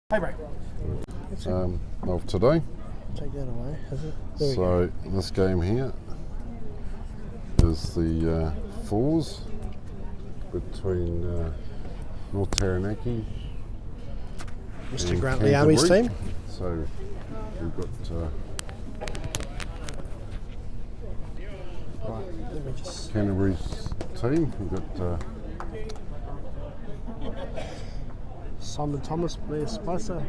Hey, bro. Of today. Take that away, is it? There we go. So this game here is the fours between North Taranaki Mr. and Grantley Army's Canterbury. team. So we've got Right, let me just. Canterbury's team. We've got Simon Thomas, Blair Spicer,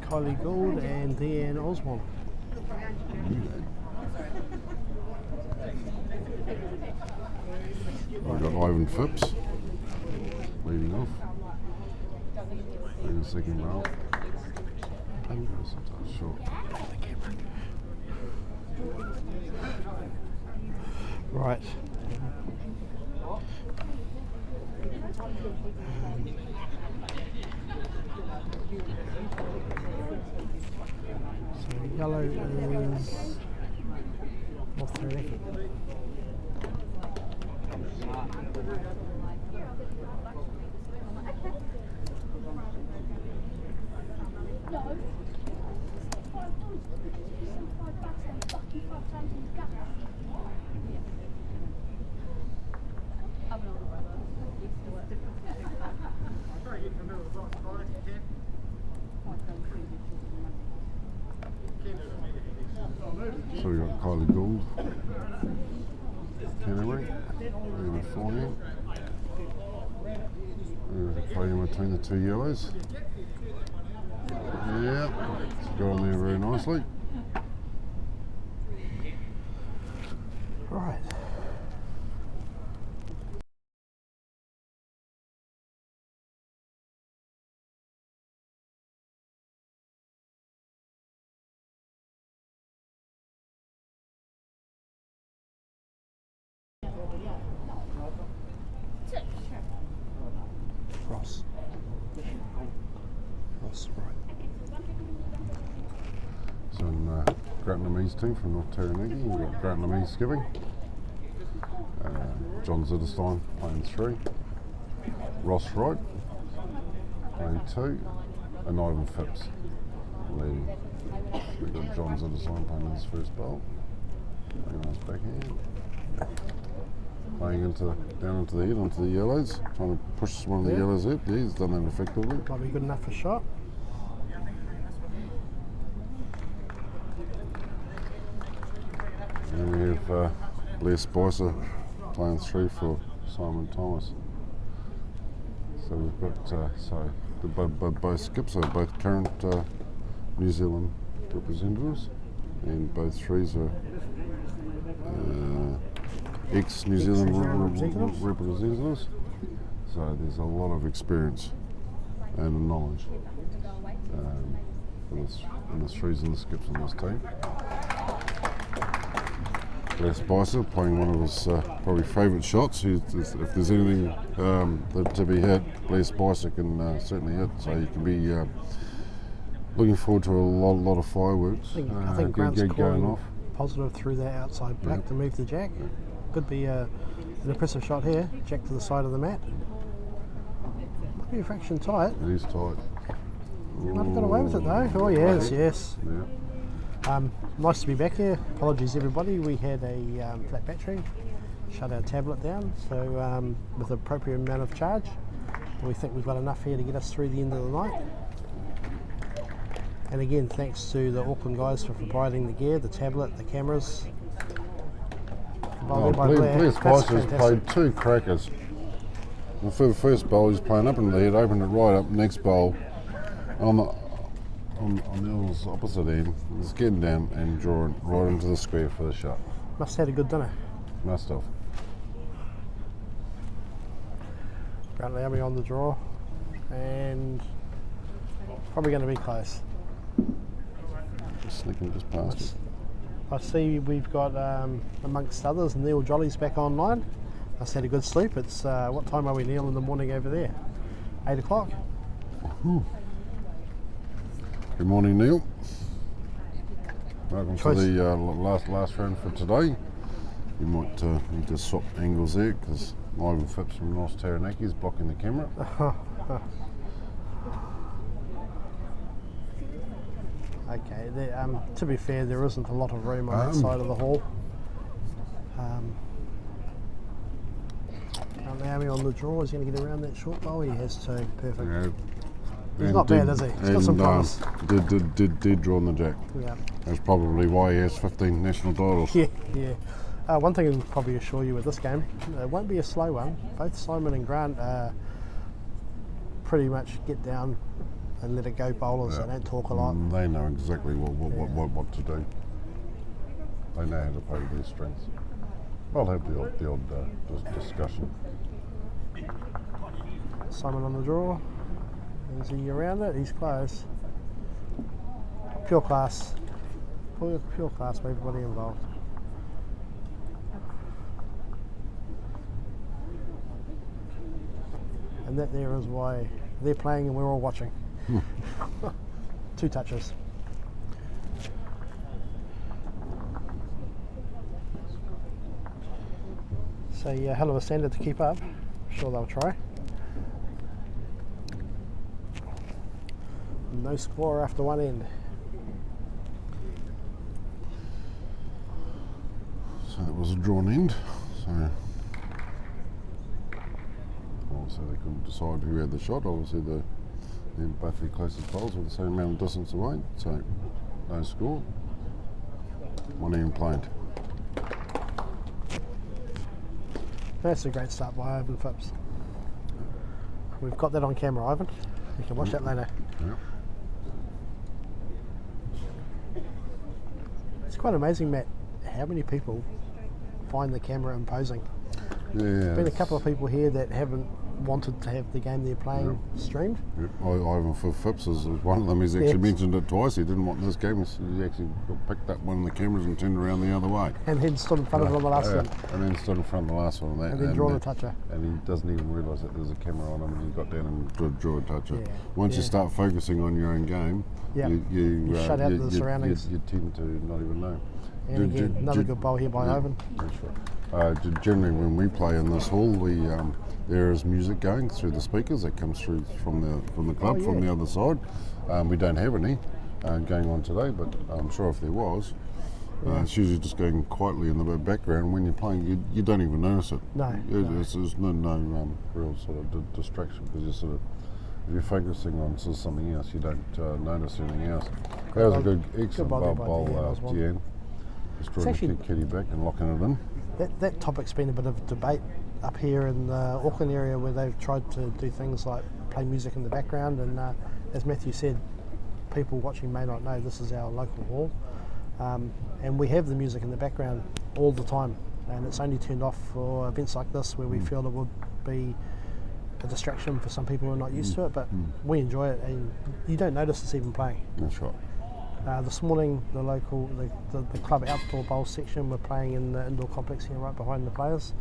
Kylie Gould, and Deanne Oswald. we've got Ivan Phipps leading off in the second row. Short. Right. So yellow is North Taranaki. So we've got Kylie Gould, Canterbury, and the forehand. We're playing between the two yellows. Yeah, it's got on there very nicely. Right. Ross. Ross, right. So in Grantley team from North Taranaki, we've got Grantley skipping. John Zitterstein playing 3. Ross Wright playing 2. And Ivan Phipps leading. We've got John Zitterstein playing his first bowl. Very nice backhand. Playing down into the head, onto the yellows, trying to push one of the yellows out. Yeah, he's done that effectively. Might be good enough for shot. And then we have Blair Spicer playing 3 for Simon Thomas. So we've got both skips are both current New Zealand representatives, and both threes are ex-New Zealand representatives. So there's a lot of experience and knowledge in the threes and the skips on this team. Blair Spicer playing one of his probably favourite shots. If there's anything to be hit, Blair Spicer can certainly hit. So you can be looking forward to a lot of fireworks. I think Grant's going calling off. positive through that outside black to move the jack. Could be an impressive shot here. Jack to the side of the mat. Might be a fraction tight. It is tight. Might have got away with it though. Oh yes, yes. Yeah. Nice to be back here. Apologies everybody. We had a flat battery. Shut our tablet down. So with the appropriate amount of charge, we think we've got enough here to get us through the end of the night. And again, thanks to the Auckland guys for providing the gear, the tablet, the cameras. Blair Spicer's played 2 crackers. And for the first bowl, he's playing up into the head, opened it right up. Next bowl, on the opposite end, he's getting down and drawing right into the square for the shot. Must have had a good dinner. Must have. Grantley Army on the draw, and probably going to be close. Just sneaking just past it. I see we've got, amongst others, Neil Jolly's back online. Must have had a good sleep. It's, what time are we, Neil, in the morning over there? 8 o'clock? Good morning, Neil. Welcome to the last round for today. You might need to swap angles there because Ivan Phipps from North Taranaki is blocking the camera. Okay, to be fair, there isn't a lot of room on that side of the hall. Naomi on the draw, is he going to get around that short bowl? He has to, perfect. Yeah. He's not bad, is he? He's got some promise. Did draw on the jack. Yeah. That's probably why he has 15 national titles. Yeah, yeah. One thing I can probably assure you with this game, it won't be a slow one. Both Simon and Grant pretty much get down and let it go bowlers. They don't talk a lot. They know exactly what to do. They know how to play their strengths. I'll have the odd discussion. Simon on the draw. Is he around it? He's close. Pure class. Pure class for everybody involved. And that there is why they're playing and we're all watching. 2 touches. So yeah, hell of a standard to keep up. I'm sure they'll try. No score after one end. So that was a drawn end. So obviously they couldn't decide who had the shot. Obviously they're both the closest bowls with the same amount of distance away. So no score. One end played. That's a great start by Ivan Phipps. We've got that on camera, Ivan. You can watch that later. Yep. It's quite amazing, Matt, how many people find the camera imposing. Yeah. There's been a couple of people here that haven't wanted to have the game they're playing streamed. Yep. Ivan Phipps is one of them. He's actually mentioned it twice. He didn't want this game. He actually picked up one of the cameras and turned around the other way. And then stood in front of it on the last one. And then stood in front of the last one. And then drawn a toucher. And he doesn't even realise that there's a camera on him, and he got down and drew a toucher. Yeah. Once you start focusing on your own game, you shut out the surroundings. You tend to not even know. And again, another good bowl here by Ivan. That's right. Generally, when we play in this hall, there is music going through the speakers that comes through from the club from the other side. We don't have any going on today, but I'm sure if there was, it's usually just going quietly in the background. When you're playing, you don't even notice it. No. There's no real sort of distraction because you're sort of, if you're focusing on sort of something else, you don't notice anything else. That was a good, excellent bowl, Deanne. Just drawing the kitty back and locking it in. That topic's been a bit of debate up here in the Auckland area, where they've tried to do things like play music in the background, and as Matthew said, people watching may not know this is our local hall, and we have the music in the background all the time, and it's only turned off for events like this where we feel it would be a distraction for some people who are not used to it, but we enjoy it, and you don't notice it's even playing. That's right. This morning, the club outdoor bowl section were playing in the indoor complex here right behind the players,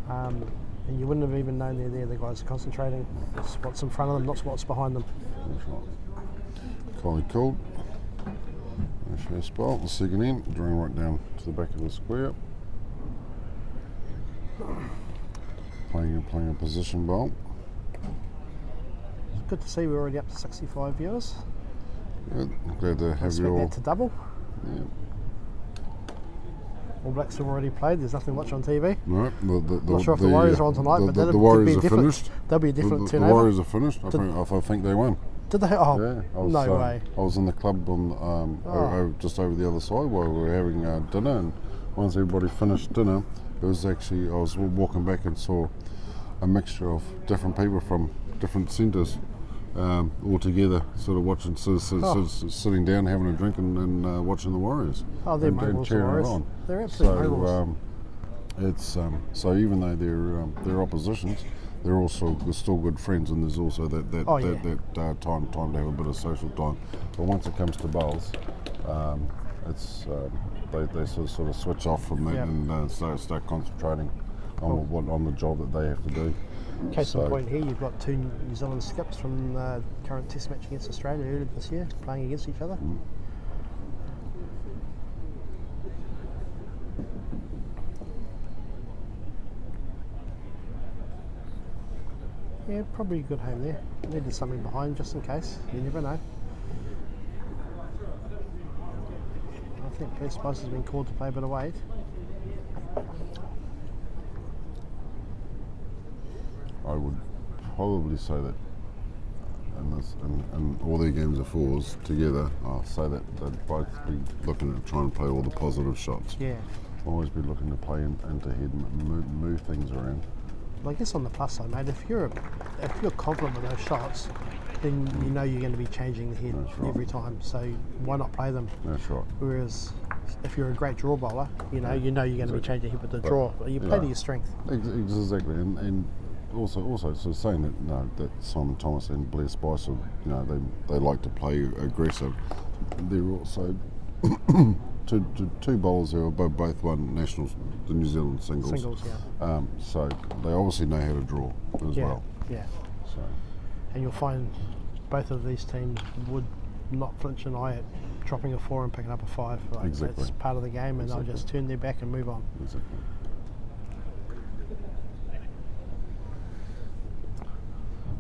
and you wouldn't have even known they're there. The guys are concentrating. It's what's in front of them, not what's behind them. That's right. Collie called. First bowl, the second end, drawing right down to the back of the square. Playing a position bowl. It's good to see we're already up to 65 viewers. Good. Glad to have you all. Expect that to double. Yeah. All Blacks have already played. There's nothing to watch on TV. No, Not sure if the Warriors are on tonight, but the Warriors could be are finished. There'll be a different The turnover. Warriors are finished. I think they won. Did they? Oh, Yeah, no way. I was in the club on just over the other side while we were having dinner, and once everybody finished dinner, it was actually, I was walking back and saw a mixture of different people from different centres all together, sort of watching, sitting down, having a drink and watching the Warriors. Oh, they're and mongrels, the cheering Warriors. on. They're absolute mongrels. It's so even though they're oppositions, they're still good friends, and there's also that time to have a bit of social time. But once it comes to bowls, it's they sort of switch off from that and start concentrating on the job that they have to do. Case in point here, you've got 2 New Zealand skips from the current Test match against Australia earlier this year, playing against each other. Yeah, probably a good home there. Needed something behind just in case. You never know. think Blair Spice has been called to play a bit of weight. I would probably say that and all their games of fours together, I'll say that they'd both be looking at trying to play all the positive shots. Yeah. Always be looking to play into head and move things around. Well, I guess on the plus side, mate, if you're confident with those shots, then you know you're going to be changing the head every time. So why not play them? That's right. Whereas if you're a great draw bowler, you know you're going to be changing head with the draw. You play to your strength. Exactly, and also so saying that that Simon Thomas and Blair Spicer, they like to play aggressive. They're also two bowlers who have both won nationals, the New Zealand singles. Yeah. So they obviously know how to draw as well. Yeah. So. And you'll find both of these teams would not flinch an eye at dropping a 4 and picking up a 5. Like, exactly. It's part of the game, and they'll just turn their back and move on. Exactly.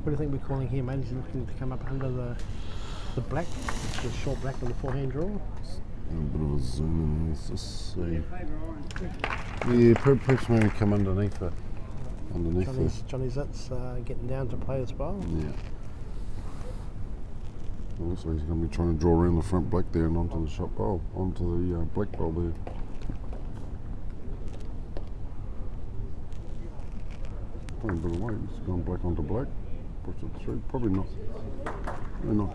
What do you think we're calling here, mate? Is he looking to come up under the black, the short black on the forehand draw? A bit of a zoom in, let's just see. Yeah, perhaps maybe come underneath it. Johnny Zitz getting down to play as well. Yeah. Well, looks like he's going to be trying to draw around the front black there and onto the shot bowl, onto the black bowl there. Probably a bit of weight. It's gone black onto black. Push it through. Probably not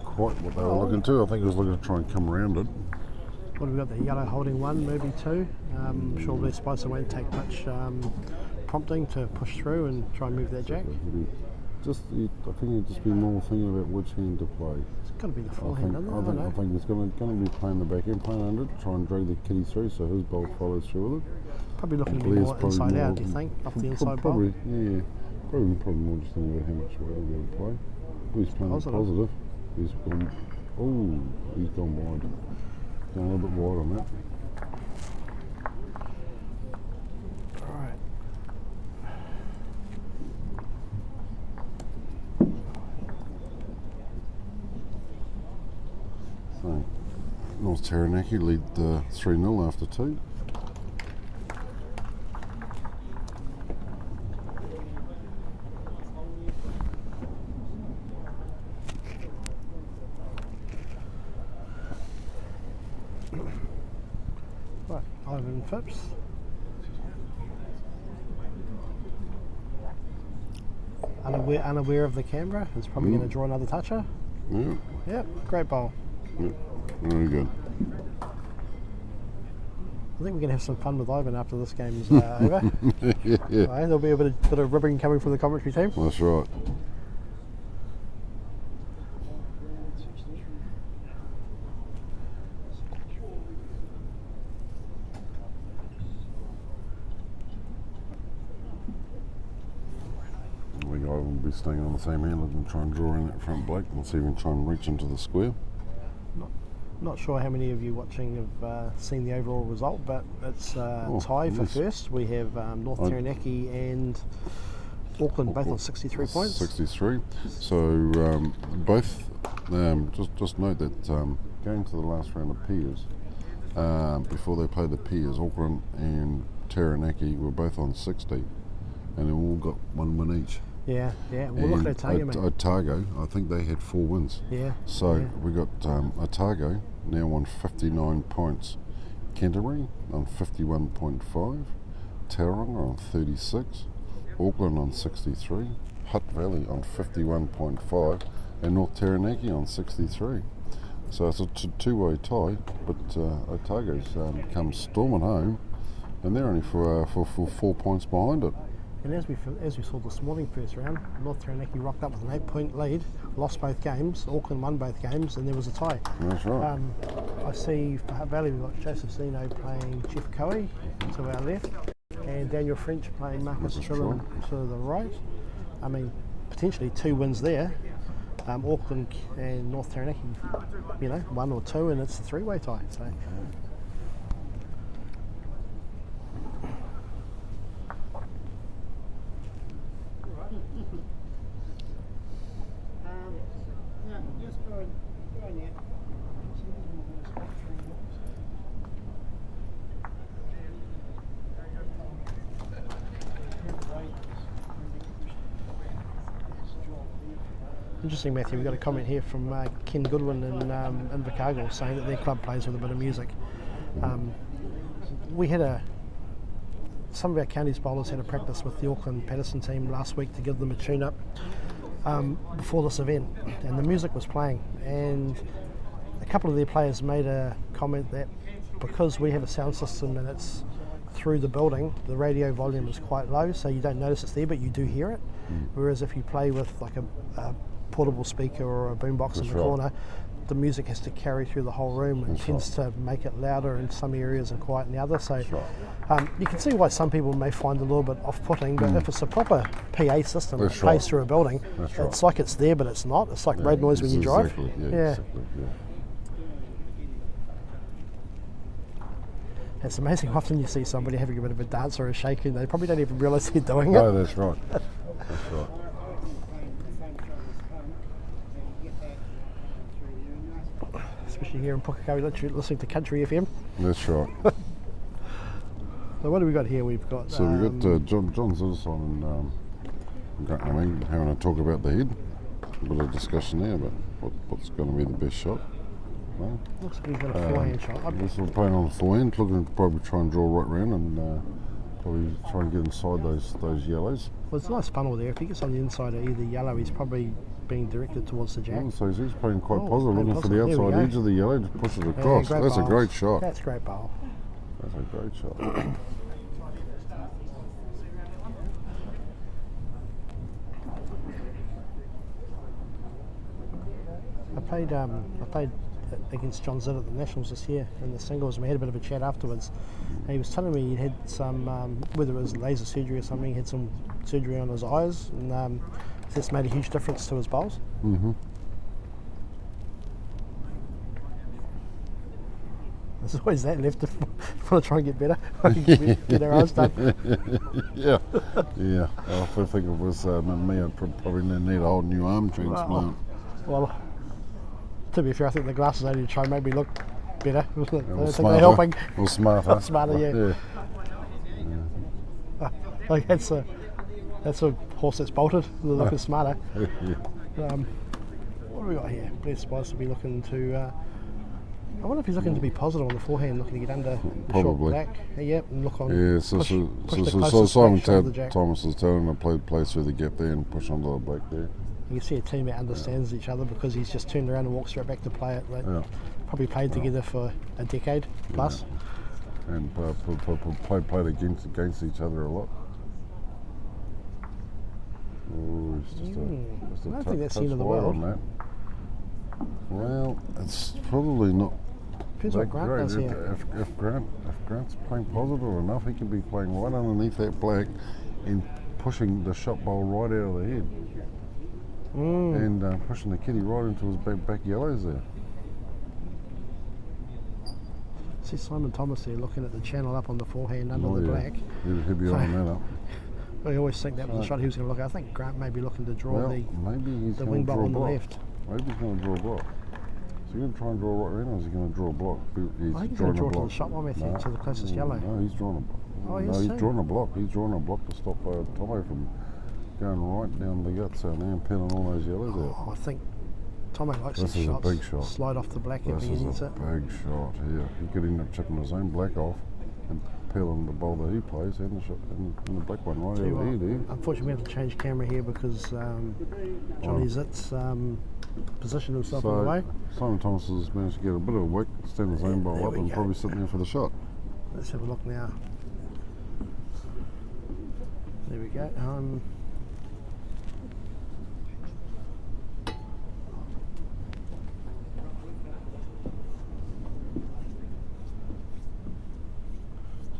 quite what they were looking to. I think he was looking to try and come around it. What have we got there? Yellow holding 1, maybe 2. I'm sure Blair Spicer won't take much prompting to push through and try and move that jack. I think he'd just be more thinking about which hand to play. It's got to be the forehand, doesn't it? I think he's going to be playing the back end, playing under it, try and drag the kitty through so his bowl follows through with it. Probably looking to be more inside out, do you think, off the inside bowl? Yeah. Probably more just thinking about how much weight he'll be able to play. He's playing positive. He's gone wide. Gone a little bit wide on that. Alright. So, North Taranaki lead 3-0 after 2. Right, Ivan Phipps. Unaware of the camera, is probably going to draw another toucher. Yeah. Yep, great bowl. Yep, very good. I think we're going to have some fun with Ivan after this game's over. Yeah. Right, there'll be a bit of ribbing coming from the commentary team. That's right. I will be staying on the same hand and try and draw in that front black and see if we can try and reach into the square. Not sure how many of you watching have seen the overall result, but it's tie for first. We have North Taranaki and Auckland both on 63 points. 63. So both, just note that going to the last round of peers, before they played the peers, Auckland and Taranaki were both on 60, and they all got 1 win each. Yeah. Well, look at Otago, mate. Otago, I think they had 4 wins. Yeah. So we got Otago now on 59 points. Canterbury on 51.5. Tauranga on 36. Auckland on 63. Hutt Valley on 51.5. And North Taranaki on 63. So it's a two-way tie, but Otago's come storming home, and they're only for 4 points behind it. And as we saw this morning, first round, North Taranaki rocked up with an 8-point lead, lost both games, Auckland won both games, and there was a tie. That's right. I see for Hutt Valley we've got Joseph Zeno playing Jeff Coe to our left, and Daniel French playing Marcus Trillin to the right. I mean, potentially 2 wins there. Auckland and North Taranaki, 1 or 2, and it's a 3-way tie. So. Interesting, Matthew. We've got a comment here from Ken Goodwin in Invercargill saying that their club plays with a bit of music. We had some of our counties bowlers had a practice with the Auckland Patterson team last week to give them a tune-up before this event, and the music was playing, and a couple of their players made a comment that because we have a sound system and it's through the building, the radio volume is quite low, so you don't notice it's there, but you do hear it. Whereas if you play with like a portable speaker or a boombox in the corner, the music has to carry through the whole room and tends to make it louder in some areas and quiet in the other. So you can see why some people may find it a little bit off-putting, but if it's a proper PA system that plays through a building, it's like it's there but it's not. It's like road noise when you drive. Exactly, exactly. It's amazing often you see somebody having a bit of a dance or a shake and they probably don't even realise they're doing it. No, that's right. That's right. Especially here in Pukekohe, literally listening to Country FM. That's right. So what do we got here? We've got... So we've got John Zidison and having a talk about the head. A bit of discussion there about what's going to be the best shot. No? Looks like he's got a forehand shot. This will playing on the forehand, looking to probably try and draw right round and probably try and get inside those yellows. Well, it's a nice funnel there. If he gets on the inside of either yellow, he's probably being directed towards the jack. So he's playing quite positive, looking for the outside edge of the yellow to push it across. That's a great shot. That's a great bowl. That's a great shot. I played against John Zidd at the Nationals this year in the singles, and we had a bit of a chat afterwards. And he was telling me he had some, whether it was laser surgery or something, he had some surgery on his eyes, and that's made a huge difference to his bowls. There's always that left if we want to try and get better. Get our eyes done. Yeah. If I think it was me, I'd probably need a whole new arm transplant. Well, to be fair, I think the glasses only try and make me look better. I don't think Smarter. they're helping. Or smarter. Smarter, yeah. Like that's a horse that's bolted. They're looking smarter. What do we got here? Blair Spice will be looking to. I wonder if he's looking to be positive on the forehand, looking to get under the short black. Yep, and look on. Yeah, so Simon Thomas is telling him to play through the gap there and push onto the black there. You can see a team that understands each other because he's just turned around and walked straight back to play it. They probably played together for a decade plus. And played against each other a lot. Oh, it's just I don't think that's the end of the world. On that. Well, it's probably not. Depends what Grant does here. If Grant's playing positive enough, he can be playing right underneath that black and pushing the shot bowl right out of the head. And pushing the kitty right into his back yellows there. See Simon Thomas there looking at the channel up on the forehand under the black. He'll be on that up. I always think that was the shot he was going to look at. I think Grant may be looking to draw the wing bowl on the left. Maybe he's going to draw a block. Is he going to try and draw right round, or is he going to draw a block? I think he's going to draw to the shot one, Matthew, to the closest yellow. No, he's drawing a block. He's drawing a block. He's drawing a block to stop Tomo from going right down the guts out there and peeling all those yellows out. I think Tomo likes this his shots. This is a big shot. Slide off the black if he needs it. This is a big shot here. He could end up chipping his own black off and peeling the bowl that he plays and the shot and the black one right over here. Unfortunately, we have to change camera here because Johnny Zitt's positioned himself in the way. Simon Thomas has managed to get a bit of a wick, stand his own bowl up and probably sitting there for the shot. Let's have a look now. There we go.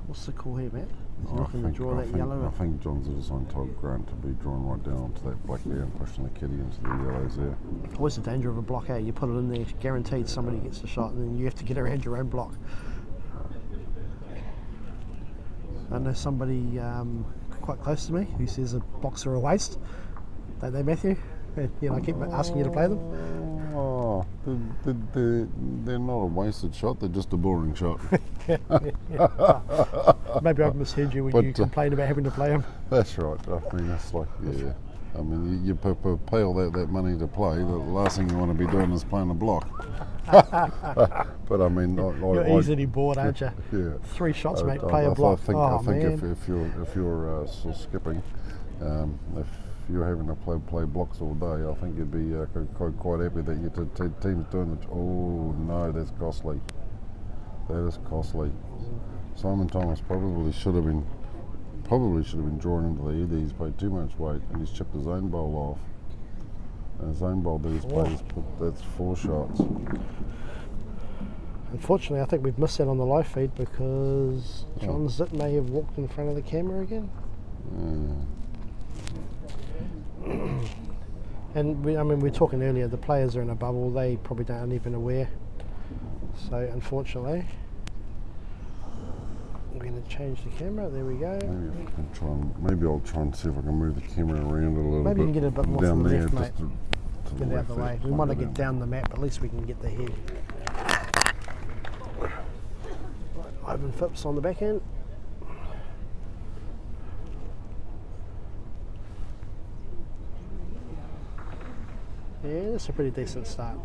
What's the call here, Matt? Is he looking to draw that yellow? I think John Zidison told Grant to be drawn right down onto that black there and pushing the kitty into the yellows there. Always the danger of a block out. You put it in there, guaranteed somebody gets the shot, and then you have to get around your own block. I know somebody quite close to me who says a blocks are a waste. Don't they, Matthew? I keep asking you to play them. Oh, they're not a wasted shot, they're just a boring shot. Maybe I've misheard you when you complain about having to play them. That's right. I mean, that's like, I mean, you pay all that money to play. The last thing you want to be doing is playing a block. But I mean, You're easily bored, aren't you? Yeah. 3 shots, mate. Play a block. I think man. if you're sort of skipping, if you're having to play blocks all day, I think you'd be quite happy that your team's doing it. Oh no, that's costly. That is costly. Simon Thomas probably should have been drawn into the head. He's played too much weight and he's chipped his own bowl off. And his own bowl that he's played, that's 4 shots. Unfortunately, I think we've missed that on the live feed because John Zitt may have walked in front of the camera again. And we were talking earlier, the players are in a bubble, they probably aren't even aware. So unfortunately, I'm going to change the camera, there we go. Maybe I'll try and see if I can move the camera around a little bit. Maybe you can get a bit more down to the there, left, mate. to Get out of the way. We want to get down the map, but at least we can get the head. Right, Ivan Phipps on the back end. Yeah, that's a pretty decent start.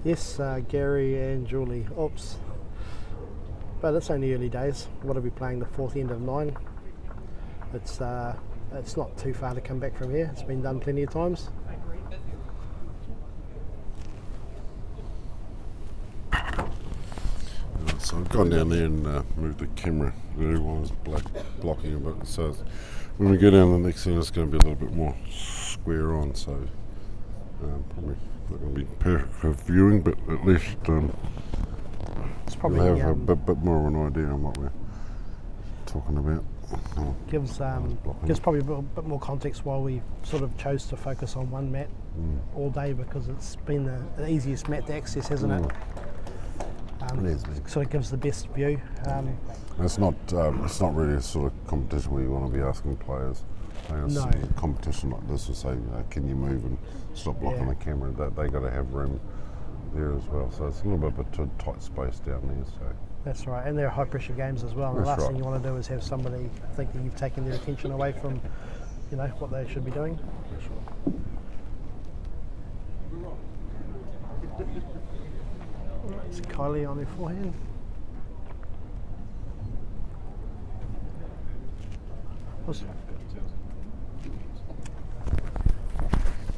Yes, Gary and Julie. Oops. But it's only early days. What are we playing? The 4th end of 9. It's not too far to come back from here. It's been done plenty of times. So I've gone down there and moved the camera. Everyone was blocking a bit. So when we go down the next thing, it's going to be a little bit more square on. So probably not going to be perfect for viewing, but at least It's probably we'll have a bit more of an idea on what we're talking about. gives probably a bit more context why we sort of chose to focus on one mat all day, because it's been the easiest mat to access, hasn't it? It is. Sort of gives the best view. It's not really a sort of competition where you want to be asking players. No. A competition like this will say, can you move and stop blocking the camera? They got to have room there as well. So it's a little bit of a tight space down there. So That's right, and they're high pressure games as well. And the last thing you want to do is have somebody think that you've taken their attention away from, what they should be doing. that's right. It's Kylie on her forehand.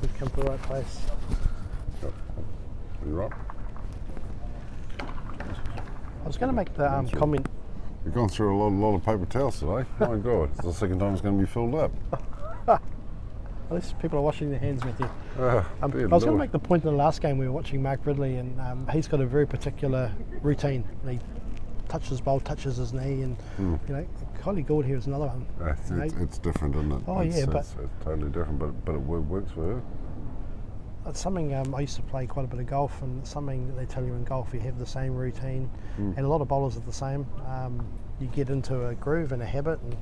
We've come to the right place. Yep. You right? I was going to make the comment. We've gone through a lot of paper towels today. My God, it's the second time it's going to be filled up. At least people are washing their hands with you. I I was going to make the point in the last game we were watching Mark Ridley, and he's got a very particular routine. He touches his bowl, touches his knee, and Kylie Gould here is another one. It's different, isn't it? Oh, but it's totally different, but it works for her. It's something I used to play quite a bit of golf, and it's something that they tell you in golf. You have the same routine, and a lot of bowlers are the same. You get into a groove and a habit. And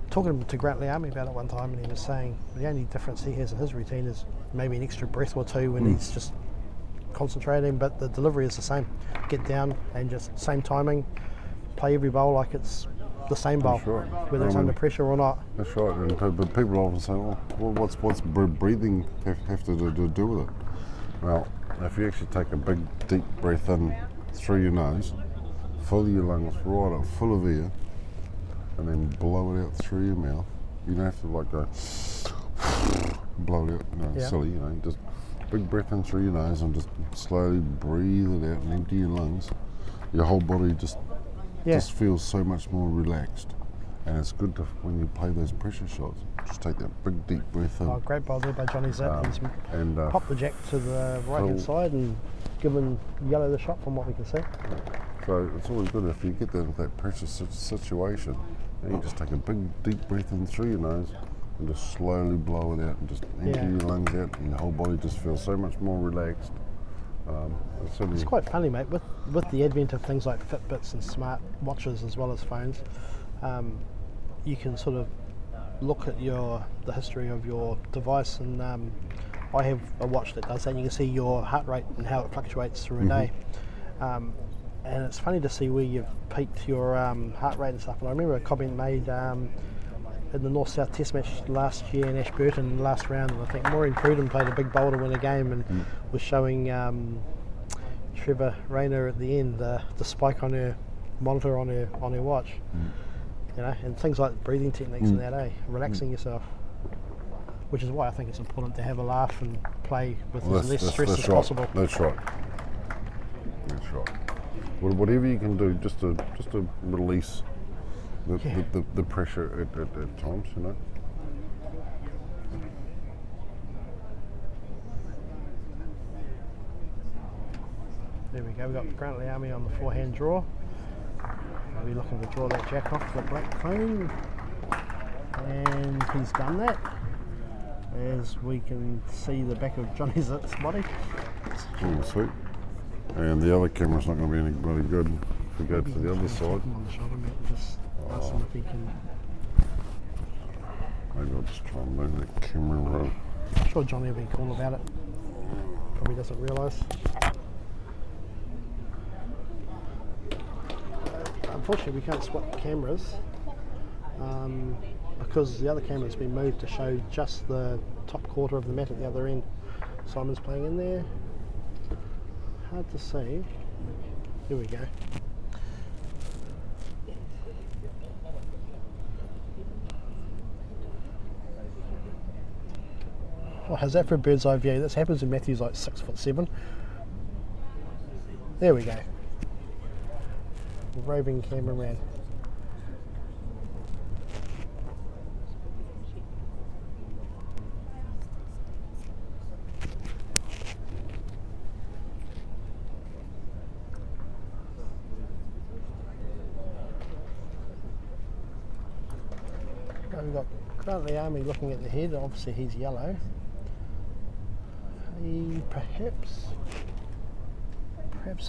talking to Grant Leami about it one time, and he was saying the only difference he has in his routine is maybe an extra breath or two when he's just concentrating, but the delivery is the same. Get down and just same timing, play every bowl like it's the same bowl, whether it's under pressure or not. That's right, but people often say, well, what's breathing have to do with it? Well, if you actually take a big deep breath in through your nose, fill your lungs right up full of air, and then blow it out through your mouth. You don't have to go blow it out, silly, just big breath in through your nose and just slowly breathe it out and empty your lungs. Your whole body just feels so much more relaxed, and it's good when you play those pressure shots. Just take that big deep breath in. Oh, great bowl there by Johnny Zitt. He's popped the jack to the right hand side and given Yellow the shot from what we can see. So it's always good if you get that pressure situation, and you just take a big deep breath in through your nose and just slowly blow it out and just empty your lungs out, and your whole body just feels so much more relaxed It's quite funny, mate, with the advent of things like Fitbits and smart watches as well as phones, you can sort of look at the history of your device, and I have a watch that does that. You can see your heart rate and how it fluctuates through a day, and it's funny to see where you've peaked your heart rate and stuff. And I remember a comment made in the North-South Test match last year in Ashburton, last round, and I think Maureen Pruden played a big bowl to win a game and was showing Trevor Rayner at the end the spike on her monitor on her watch. You know, and things like breathing techniques in that, relaxing yourself, which is why I think it's important to have a laugh and play with as less stress as possible. That's right. Whatever you can do, just to release the pressure at times, you know. There we go. We've got Grantley Army on the forehand draw. I'll be looking to draw that jack off the black cone, and he's done that. As we can see the back of Johnny's body. Oh, sweet. And the other camera's not going to be any bloody good if we go to the other side. On the shoulder, mate. Just ask him if he can. Maybe I'll just try and move the camera around. I'm sure Johnny will be cool about it. Probably doesn't realise. Unfortunately, we can't swap cameras because the other camera's been moved to show just the top quarter of the mat at the other end. Simon's playing in there. Hard to see. Here we go. Well, how's that for a bird's eye view? This happens when Matthew's like 6'7". There we go. Roving cameraman. We've got Grantley Army looking at the head. Obviously he's yellow. He perhaps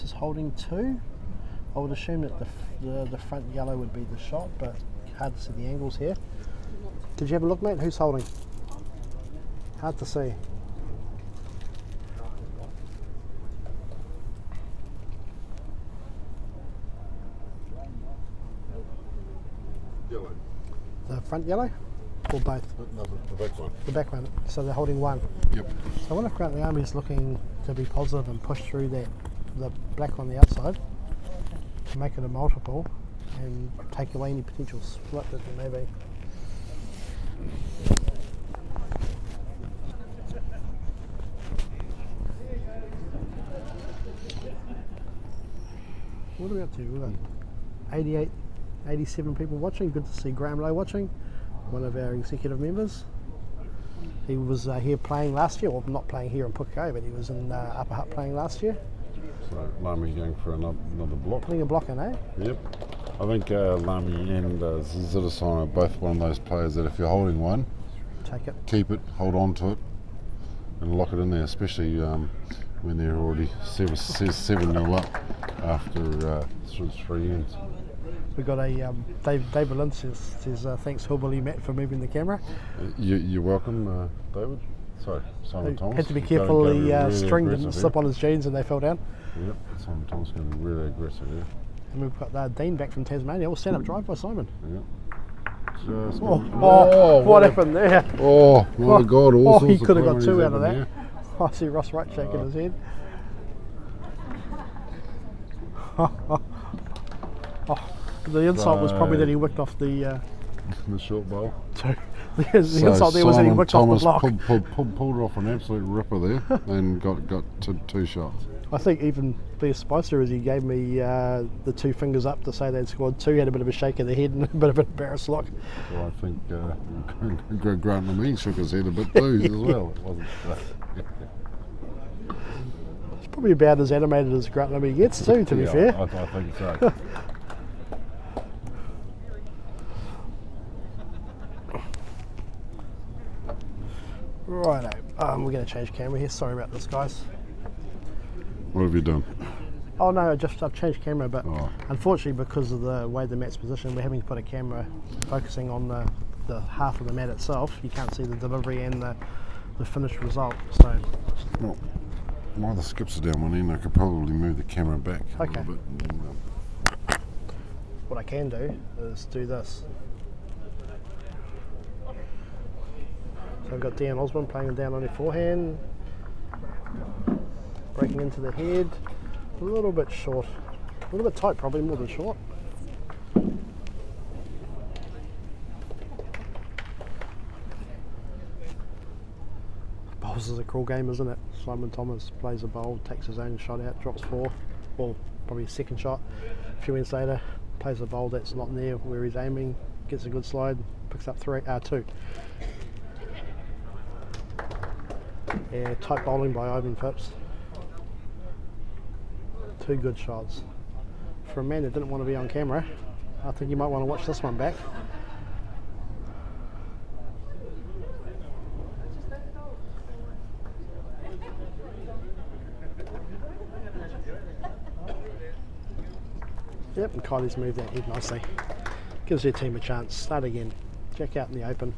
is holding two. I would assume that the front yellow would be the shot, but hard to see the angles here. Did you have a look, mate? Who's holding? Hard to see. Yellow. The front yellow? Or both? No, the back one. The back one. So they're holding one. Yep. So I wonder if Grantley Army is looking to be positive and push through the black on the outside to make it a multiple and take away any potential split that there may be. What are we up to? We've got 88, 87 people watching. Good to see Graham Lowe watching, one of our executive members. He was here playing last year, well not playing here in Pukekohe, but he was in Upper Hutt playing last year. So Lami's going for another block. Putting a block in, eh? Yep. I think Lami and Zidasson are both one of those players that if you're holding one, Take it. keep it, hold on to it, and lock it in there, especially when they're already 7-0 up after three ends. We've got a David Lynn says thanks Hillbilly Matt for moving the camera. You're welcome, David. Sorry, Simon Thomas. Had to be careful, the really string didn't slip on his jeans and they fell down. Yep, Simon Thomas going to be really aggressive here. And we've got Dean back from Tasmania. We'll stand up drive by Simon. Yep. Just What happened there? Oh my God! All sorts he of could have got primaries two out of that. here. I see Ross Wright shaking his head. The insult was probably that he whipped off the short bowl. the insult there was that he whipped off the block. Pulled off an absolute ripper there and got two shots. I think even Blair Spicer, as he gave me the two fingers up to say they'd scored two, had a bit of a shake of the head and a bit of an embarrassed look. Well, I think Grant Lamine shook his head a bit too as well. It wasn't. It's probably about as animated as Grant Lamine gets too, to be fair. I think so. Righto, we're going to change camera here. Sorry about this, guys. What have you done? Oh no, I've changed camera, but Oh. unfortunately because of the way the mat's positioned, we're having to put a camera focusing on the half of the mat itself. You can't see the delivery and the finished result. So Well, while the skips are down one end, I could probably move the camera back Okay. a little bit. And, what I can do is do this. So I've got Dan Osborne playing it down on your forehand, breaking into the head, a little bit short, a little bit tight probably, more than short. Bowls is a cruel game, isn't it? Simon Thomas plays a bowl, takes his own shot out, drops 4, well probably a second shot. A few minutes later, plays a bowl that's not near where he's aiming, gets a good slide, picks up 2. Yeah, tight bowling by Ivan Phipps. 2 good shots. For a man that didn't want to be on camera, I think you might want to watch this one back. Yep, and Kylie's moved that head nicely. Gives their team a chance. Start again. Jack out in the open.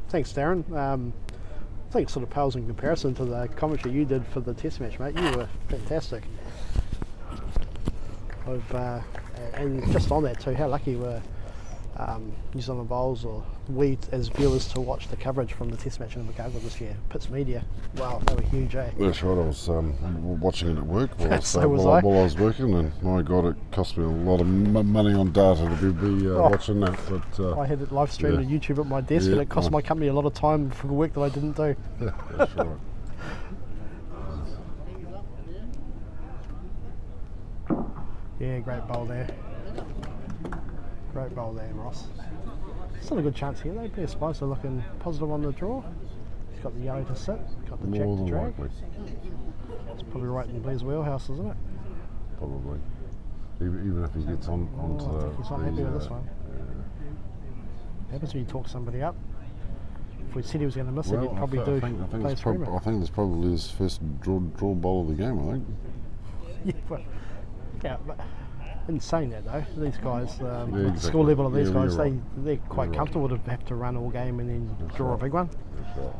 Thanks, Darren. I think it sort of pales in comparison to the commentary you did for the test match, mate. You were fantastic. And just on that too, how lucky were New Zealand Bowls or we as viewers to watch the coverage from the test match in Chicago this year. Pitts Media, wow, they were huge, eh? That's right, I was watching it at work while, So was while I. while I was working, and my God, it cost me a lot of money on data to be watching that. But I had it live streamed on YouTube at my desk, Yeah, and it cost my company a lot of time for work that I didn't do. that's right. Yeah, great bowl there. Great bowl there, Ross. Still a good chance here though. Peter Spicer looking positive on the draw. He's got the yellow to sit, got the jack More to than drag. likely, It's probably right in Blair's wheelhouse, isn't it? probably. Even if he gets onto I think he's not happy with this one. yeah. What happens when you talk somebody up? If we said he was going to miss it, Well, he'd probably I think play it's through it. I think it's probably his first draw bowl of the game. I think. Yeah, well, yeah, but in saying that though, these guys, with the exactly. skill level of these Yeah, guys, you're right. they're quite You're right. comfortable to have to run all game and then That's draw right. a big one. That's right.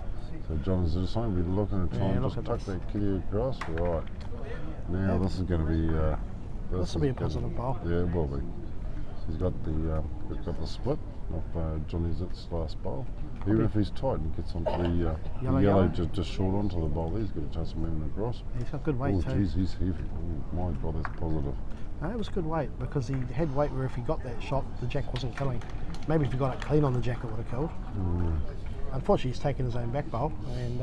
So John, is there something we're looking at trying Yeah, to look just at tuck this. that kitty across? Right. Now Yeah. this is going to be. This will be a positive bowl. Yeah, it will be. He's got the split of Johnny's last bowl. Even if he's tight and gets onto the Yellow. yellow just short onto the bowl, he's got a chance of moving across. He's got good weight Oh, too. geez, he's heavy. Oh, my God, that's positive. No, it was good weight because he had weight where if he got that shot, the jack wasn't killing. Maybe if he got it clean on the jack, it would have killed. Unfortunately, he's taken his own back bowl, and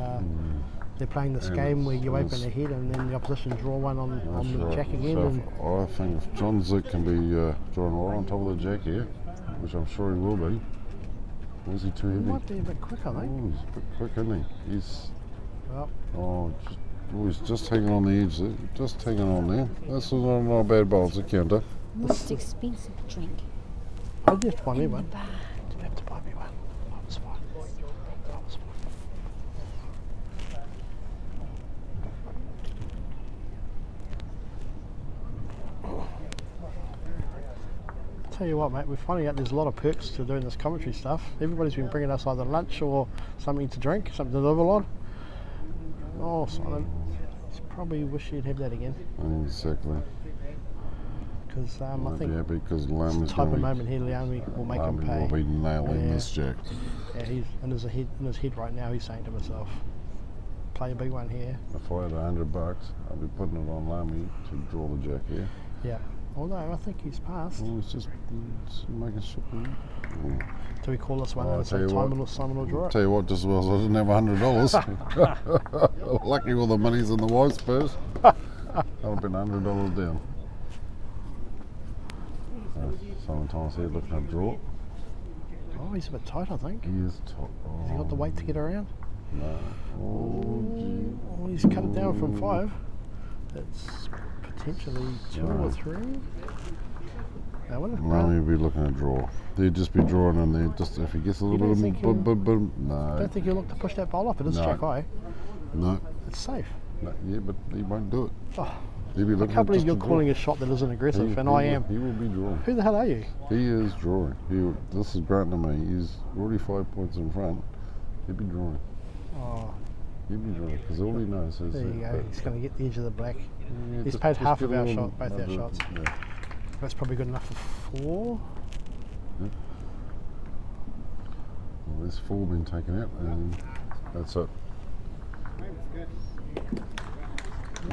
they're playing this And game where you it's- open the head and then the opposition draw one on That's the right. jack again. So And I think if John Zick can be drawing right on top of the jack here, which I'm sure he will be. Or is he too he heavy? might be a bit quick, I think. Oh, he's a bit quick, isn't he? Well, He's just hanging on the edge there. Just hanging on there. That's not a bad bowl, it's a counter. Most expensive drink I'll just buy me in the one. bar. You have to buy me one. That was fine. That was fine. Tell you what, mate, we're finding out there's a lot of perks to doing this commentary stuff. Everybody's been bringing us either lunch or something to drink, something to live on. Oh, Simon, you probably wish you'd have that again. Exactly. Because I I'd be think happy because it's Lam the is type going of to moment here, Leone will make him pay. will be nailing Yeah. this jack. Yeah, he's in his head right now. He's saying to himself, "Play a big one here." If I had $100, I'd be putting it on Lamy to draw the jack here. Yeah. Although I think he's passed. Oh, it's just making sure. Do we call this one Oh, and I say tell you what. Simon will draw it? Tell you what, just as well as I didn't have $100. Lucky all the money's in the wife's purse. That would have been $100 down. Simon Thomas here looking at draw. Oh, he's a bit tight, I think. He is top. Oh, Has he got the weight to get around? no. Oh, gee. Oh, he's cut it down from 5. It's potentially 2 or Right. 3. I wonder if No, he'd be looking at draw. He'd just be drawing in there. Just if he gets a little don't bit think of he'll- no, don't think he'll look to push that bowl off. It is No. jack high. no, It's safe. no, yeah, but he won't do it. Oh, He'd be I looking can't at believe just you're to draw. calling a shot that isn't aggressive, and I am. He will be drawing. Who the hell are you? He is drawing. This is granted to me. He's already 5 points in front. He'd be drawing. Oh, He'd be drawing because all he knows is there you that- go. He's going to get the edge of the black. yeah, He's just- paid just half get of a our little- shot, both our another- shots. Yeah. That's probably good enough for 4. Well, there's 4 been taken out, and that's it.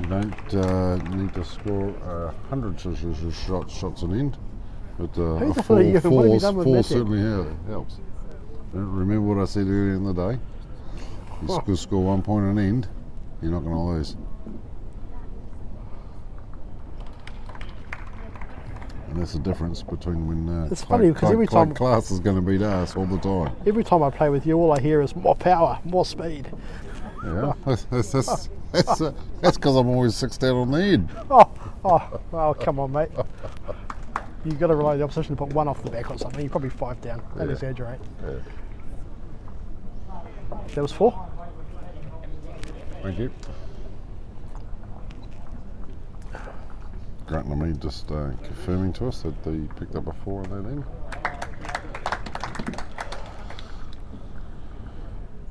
You don't need to score 100 shots an end, but Who a the hell are you? What have you 4 done with four Matthew? certainly helps. Remember what I said earlier in the day? You Oh. score 1 point an end, you're not going to lose. And that's the difference between when It's funny, because every time- class is going to beat us all the time. Every time I play with you, all I hear is more power, more speed. Yeah, that's because I'm always 6 down on the end. Oh, come on, mate. You've got to rely on the opposition to put 1 off the back or something. You're probably 5 down. Don't Yeah. exaggerate. Yeah. That was 4. Thank you. Grant and me just confirming to us that they picked up a 4 on that end.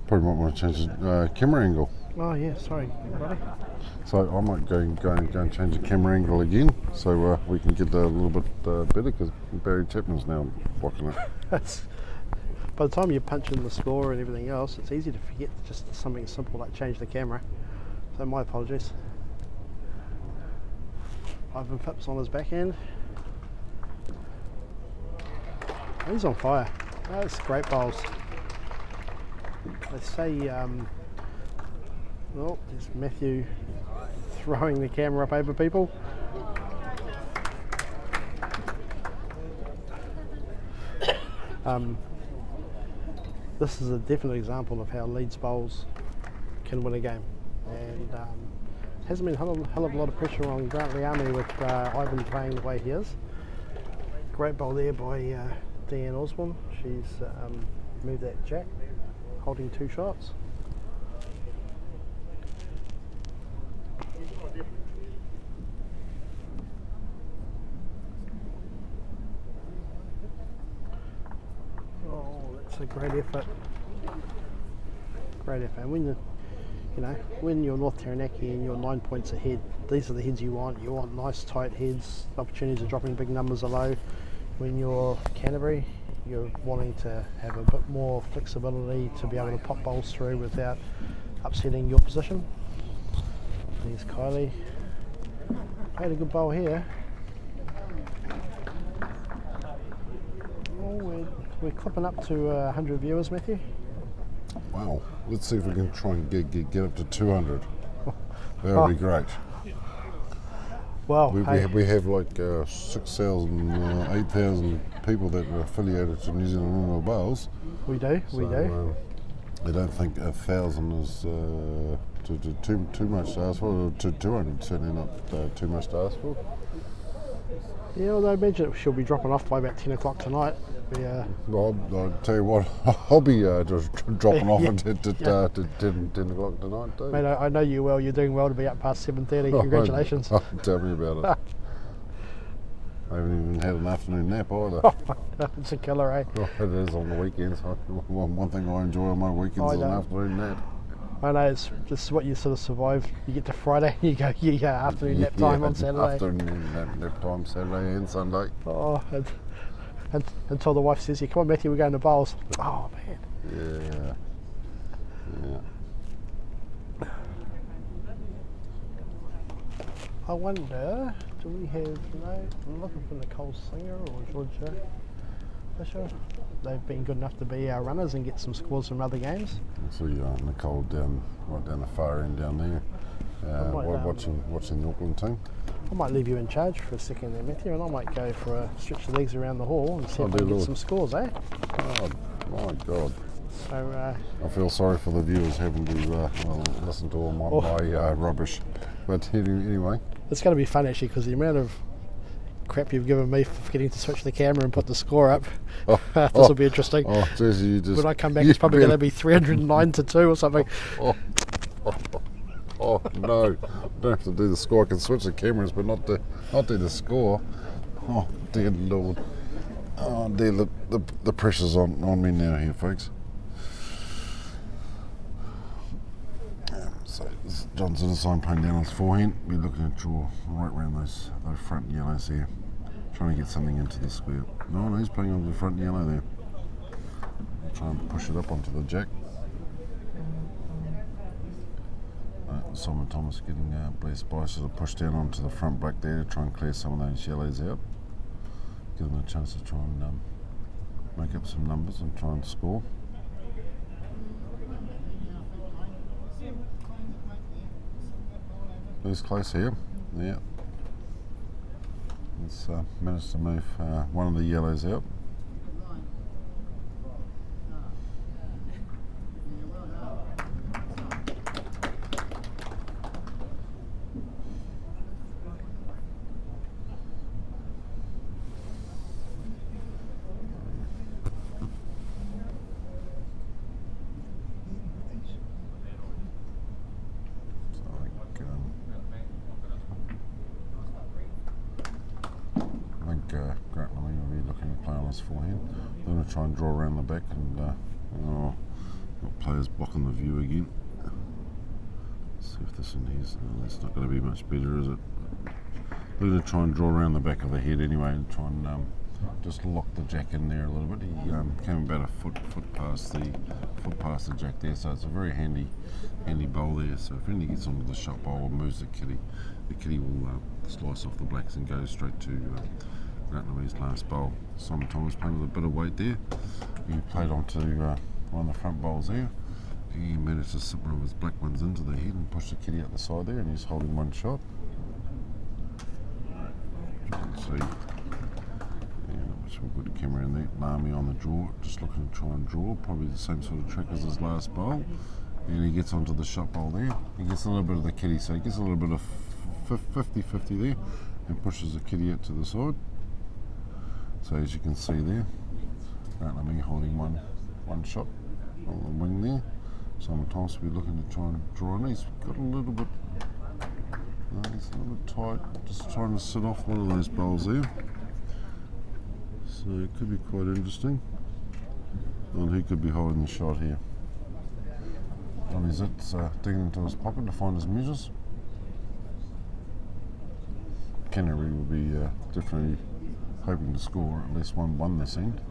Probably might want to change the camera angle. Oh, yeah, sorry, everybody. So I might go and change the camera angle again so we can get a little bit better because Barry Chapman's now blocking it. That's, by the time you punch in the score and everything else, it's easy to forget just something simple like change the camera. So my apologies. Ivan Phipps on his back end. Oh, he's on fire. That's great bowls. They say, oh, there's Matthew throwing the camera up over people. This is a definite example of how Leeds bowls can win a game, and hasn't been a hell of a lot of pressure on Grant Liami with Ivan playing the way he is. Great bowl there by Deanne Osborne. She's moved that jack, holding 2 shots. Oh, that's a great effort. Great effort. And when you're North Taranaki and you're 9 points ahead, these are the heads you want. You want nice tight heads, opportunities of dropping big numbers are low. When you're Canterbury, you're wanting to have a bit more flexibility to be able to pop bowls through without upsetting your position. There's Kylie. Played a good bowl here. Oh, we're clipping up to 100 viewers, Matthew. Wow, let's see if we can try and get up to 200. That would be great. Well, We have like 6,000, 8,000 people that are affiliated to New Zealand Rural Bowls. we do. I don't think 1,000 is too much to ask for, or 200 certainly not too much to ask for. Yeah, although I imagine she'll be dropping off by about 10 o'clock tonight. Well, I'll tell you what, I'll be just dropping off Yeah. at 10 o'clock tonight too. Mate, I know you well. You're doing well to be up past 7:30. Congratulations. Tell me about it. I haven't even had an afternoon nap either. It's a killer, eh? Oh, it is on the weekends. One thing I enjoy on my weekends I is an know. afternoon nap. I know it's just what you sort of survive. You get to Friday, you go afternoon nap time on Saturday. Afternoon nap time Saturday and Sunday. Oh, and until the wife says, "Yeah, come on, Matthew, we're going to bowls." Oh man. Yeah. I wonder, do we have, no, I'm looking for Nicole Singer or Georgia Fisher. They've been good enough to be our runners and get some scores from other games. So Nicole right down the far end down there, watching the Auckland team. I might leave you in charge for a second there, Matthew, and I might go for a stretch the legs around the hall and see if I can get some scores, eh? Oh my God. So, I feel sorry for the viewers having to listen to all my rubbish. But anyway. it's going to be fun actually, because the amount of crap you've given me for forgetting to switch the camera and put the score up. This will be interesting. Oh, geez, you just... When I come back, it's probably going to be 309 to 2 or something. Oh no! Don't have to do the score. I can switch the cameras, but not do the score. Oh dear Lord! Oh dear, the pressure's on me now here, folks. So John's in a sign paint down his forehand. We're looking to draw right around those front yellows here, trying to get something into the square. No, he's playing onto the front yellow there. I'll try and push it up onto the jack. Simon Thomas getting Blaze Spicer to push down onto the front black there to try and clear some of those yellows out. Give them a chance to try and make up some numbers and try and score. Who's close here? Yeah. Let's manage to move one of the yellows out. Grant Lemmy will be looking to play on his forehand. They're going to try and draw around the back and got players blocking the view again. Let's see if this in here's that's not going to be much better, is it? They're going to try and draw around the back of the head anyway and try and just lock the jack in there a little bit. He came about a foot past the jack there, so it's a very handy bowl there. So if anything gets onto the shot bowl or moves the kitty will slice off the blacks and go straight to Grant Lemmy's last bowl. Simon Thomas playing with a bit of weight there. He played onto one of the front bowls there. He managed to slip one of his black ones into the head and push the kitty out the side there, and he's holding one shot. You can see. We'll put the camera in there. Lamy on the draw, just looking to try and draw. Probably the same sort of trick as his last bowl. And he gets onto the shot bowl there. He gets a little bit of the kitty, so he gets a little bit of 50-50 there and pushes the kitty out to the side. So as you can see there, Lamy holding one shot on the wing there. Simon Thomas will be looking to try and draw in. He's got a little bit, he's a little bit tight, just trying to sit off one of those bowls there. So it could be quite interesting. And who could be holding the shot here? Johnny Zitt's digging into his pocket to find his muses. Kennery will be definitely hoping to score at least one this end.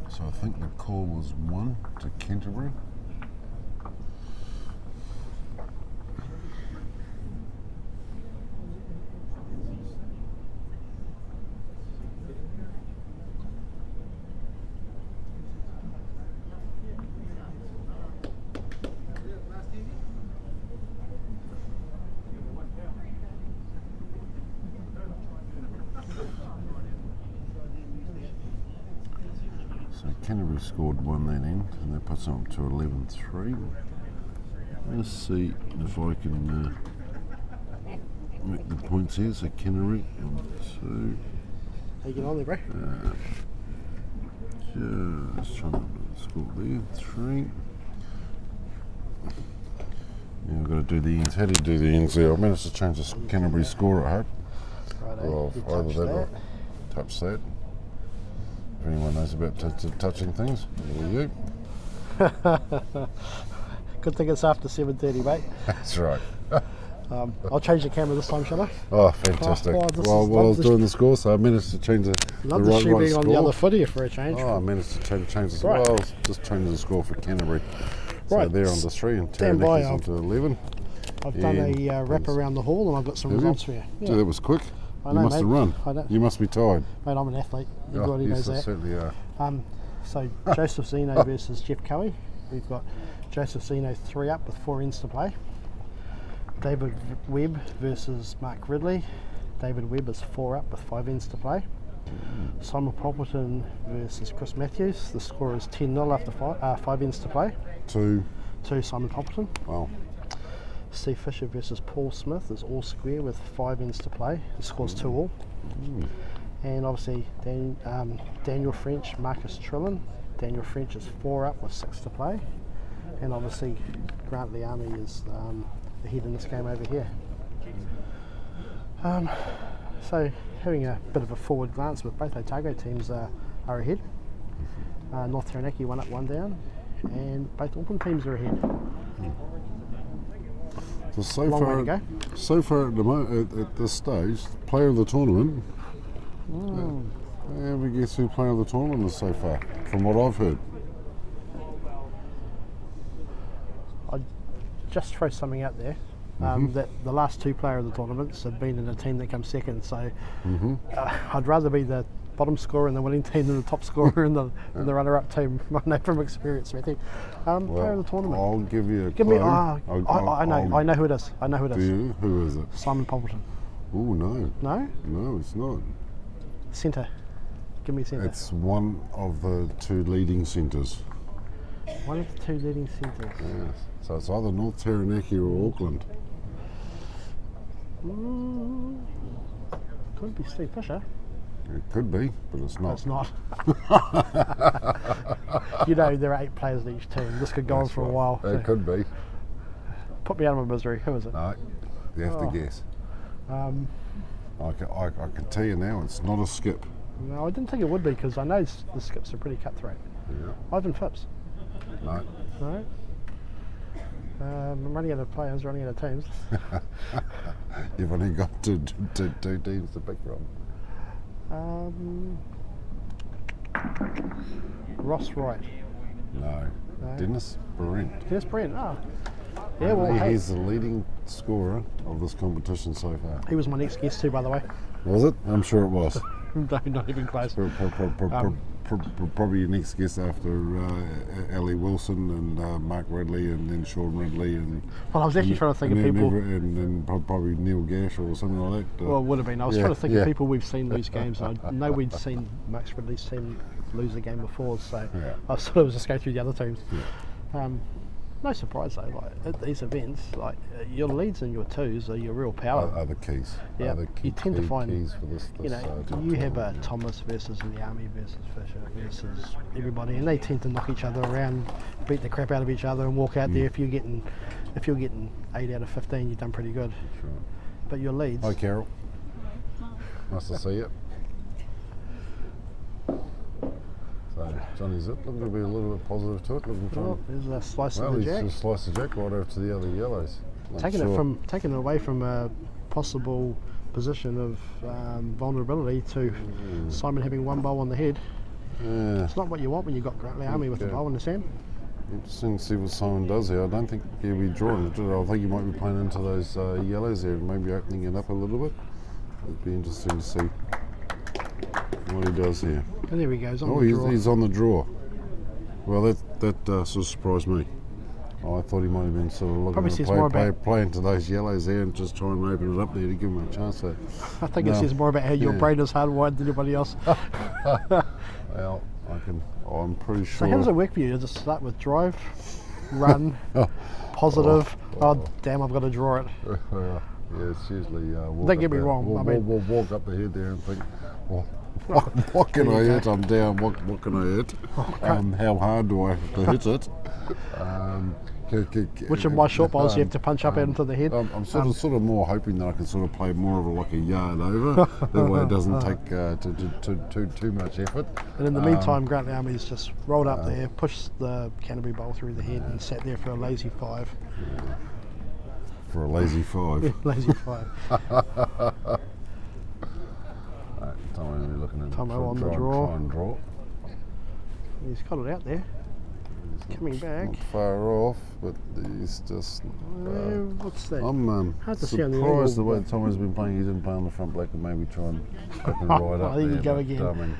So I think the call was 1 to Canterbury. So Canterbury scored 1 that end, and that puts them up to 11-3. Let's see if I can make the points here. So Canterbury, 1, 2. How you getting on there, bro? Just trying to score there, 3. Now I've got to do the ends. How do you do the ends there? I managed to change the Canterbury score, I hope. Righto, you Either touch that that. or touch that. If anyone knows about touching things, there you go. Good thing it's after 7:30, mate. That's right. I'll change the camera this time, shall I? Oh, fantastic. This While I was is doing the score, so I managed to change the love right the shoe being score. on the other foot here for a change. Oh, I managed to change the Right. well, I was just changing the score for Canterbury. So Right. they're on to 3 and Stand by, Taranaka's on to 11. I've done And a wrap around the hall and I've got some Have you? results for you. Gee, that was quick. I You know, must mate. have run. I know. You must be tired. Mate, I'm an athlete. Oh, Everybody yes, knows I that. certainly are. So Joseph Zeno versus Jeff Cowie. We've got Joseph Zeno 3 up with 4 ends to play. David Webb versus Mark Ridley. David Webb is 4 up with 5 ends to play. Simon Poppleton versus Chris Matthews. The score is 10-0 after 5 ends to play. Two. To Simon Poppleton. Wow. Steve Fisher versus Paul Smith is all square with 5 ends to play. The score's 2-all. And obviously Daniel French, Marcus Trillin. Daniel French is 4 up with 6 to play. And obviously Grant Leami is ahead in this game over here. So having a bit of a forward glance with both Otago teams are ahead. North Taranaki 1 up, 1 down. And both Auckland teams are ahead. So Long way to go. So far at this stage, player of the tournament. And we guess who player of the tournament is so far, from what I've heard. I'd just throw something out there. That the last 2 player of the tournaments have been in a team that comes second, so I'd rather be the bottom scorer in the winning team than the top scorer in the runner-up team. I know from experience, Matthew. Player of the tournament. I'll give you a Give clue. me. I know who it is. I know who it is. Do you? Who is it? Simon Poppleton. Oh, no. No? No, it's not. Centre. Give me centre. It's one of the 2 leading centres. One of the 2 leading centres. Yes. So it's either North Taranaki or Auckland. Could be Steve Fisher. It could be, but it's not. It's not. You know, there are 8 players in each team. This could go on for a while. It could be. Put me out of my misery. Who is it? No, you have to guess. I can tell you now, it's not a skip. No, I didn't think it would be because I know the skips are pretty cutthroat. Yeah. Ivan Phipps. No. No. I'm running out of players, running out of teams. You've only got two teams to pick from. Ross Wright. No. Dennis Brent. Dennis Brent. Oh. Yeah, well, hey, he's the leading scorer of this competition so far. he was my next guest too, by the way. Was it? I'm sure it was. No, not even close. Probably your next guest after Ali Wilson and Mark Ridley and then Sean Ridley and. Well, I was actually trying to think of people. And probably Neil Gash or something like that. Well, it would have been. I was trying to think of people we've seen lose games. I know we'd seen Max Ridley's team lose a game before, so I sort of just go through the other teams. Yeah. No surprise though, like at these events, like your leads and your twos are your real power. Are the keys. Yeah, you tend to find keys for this you know, you have a Thomas versus Leami versus Fisher versus everybody, and they tend to knock each other around, beat the crap out of each other, and walk out there. If you're getting 8 out of 15, you've done pretty good. Sure. But your leads. Hi, Carol. Nice to see you. So Johnny's looking to be a little bit positive to it. There's a slice of the jack. He's just sliced the jack right over to the other yellows. Taking it away from a possible position of vulnerability to Simon having 1 bowl on the head. Yeah. It's not what you want when you've got Grant Leami with the bowl in his hand. Interesting to see what Simon does here. I don't think he'll be drawing it. I think he might be playing into those yellows there and maybe opening it up a little bit. It'd be interesting to see what he does here. And there he goes on the draw. He's on the draw. Well, that sort of surprised me. I thought he might have been sort of looking to play into those yellows there and just try and open it up there to give him a chance. I think it says more about how your brain is hardwired than anybody else. Well, I'm pretty sure. So how does it work for you? You just start with drive, run, positive. Oh damn, I've got to draw it. Yeah, it's usually. Don't get me wrong. We'll walk up the head there and think, well, what can I hit? I'm down. What can I hit? How hard do I have to hit it? Which of my short bowls you have to punch up into the head? I'm sort of more hoping that I can sort of play more of like a yard over. That way it doesn't take too much effort. And in the meantime, Grant Leami's just rolled up there, pushed the Canterbury bowl through the head, and sat there for a lazy 5. For a lazy 5. Lazy 5. Tomo looking at Tomo on the draw. Try and draw. He's got it out there. Coming back. Not far off, but he's just. What's that? I'm hard to see on the surprised the angle, way Tomo's been playing. He didn't play on the front black and maybe try and ride up there you go but, again.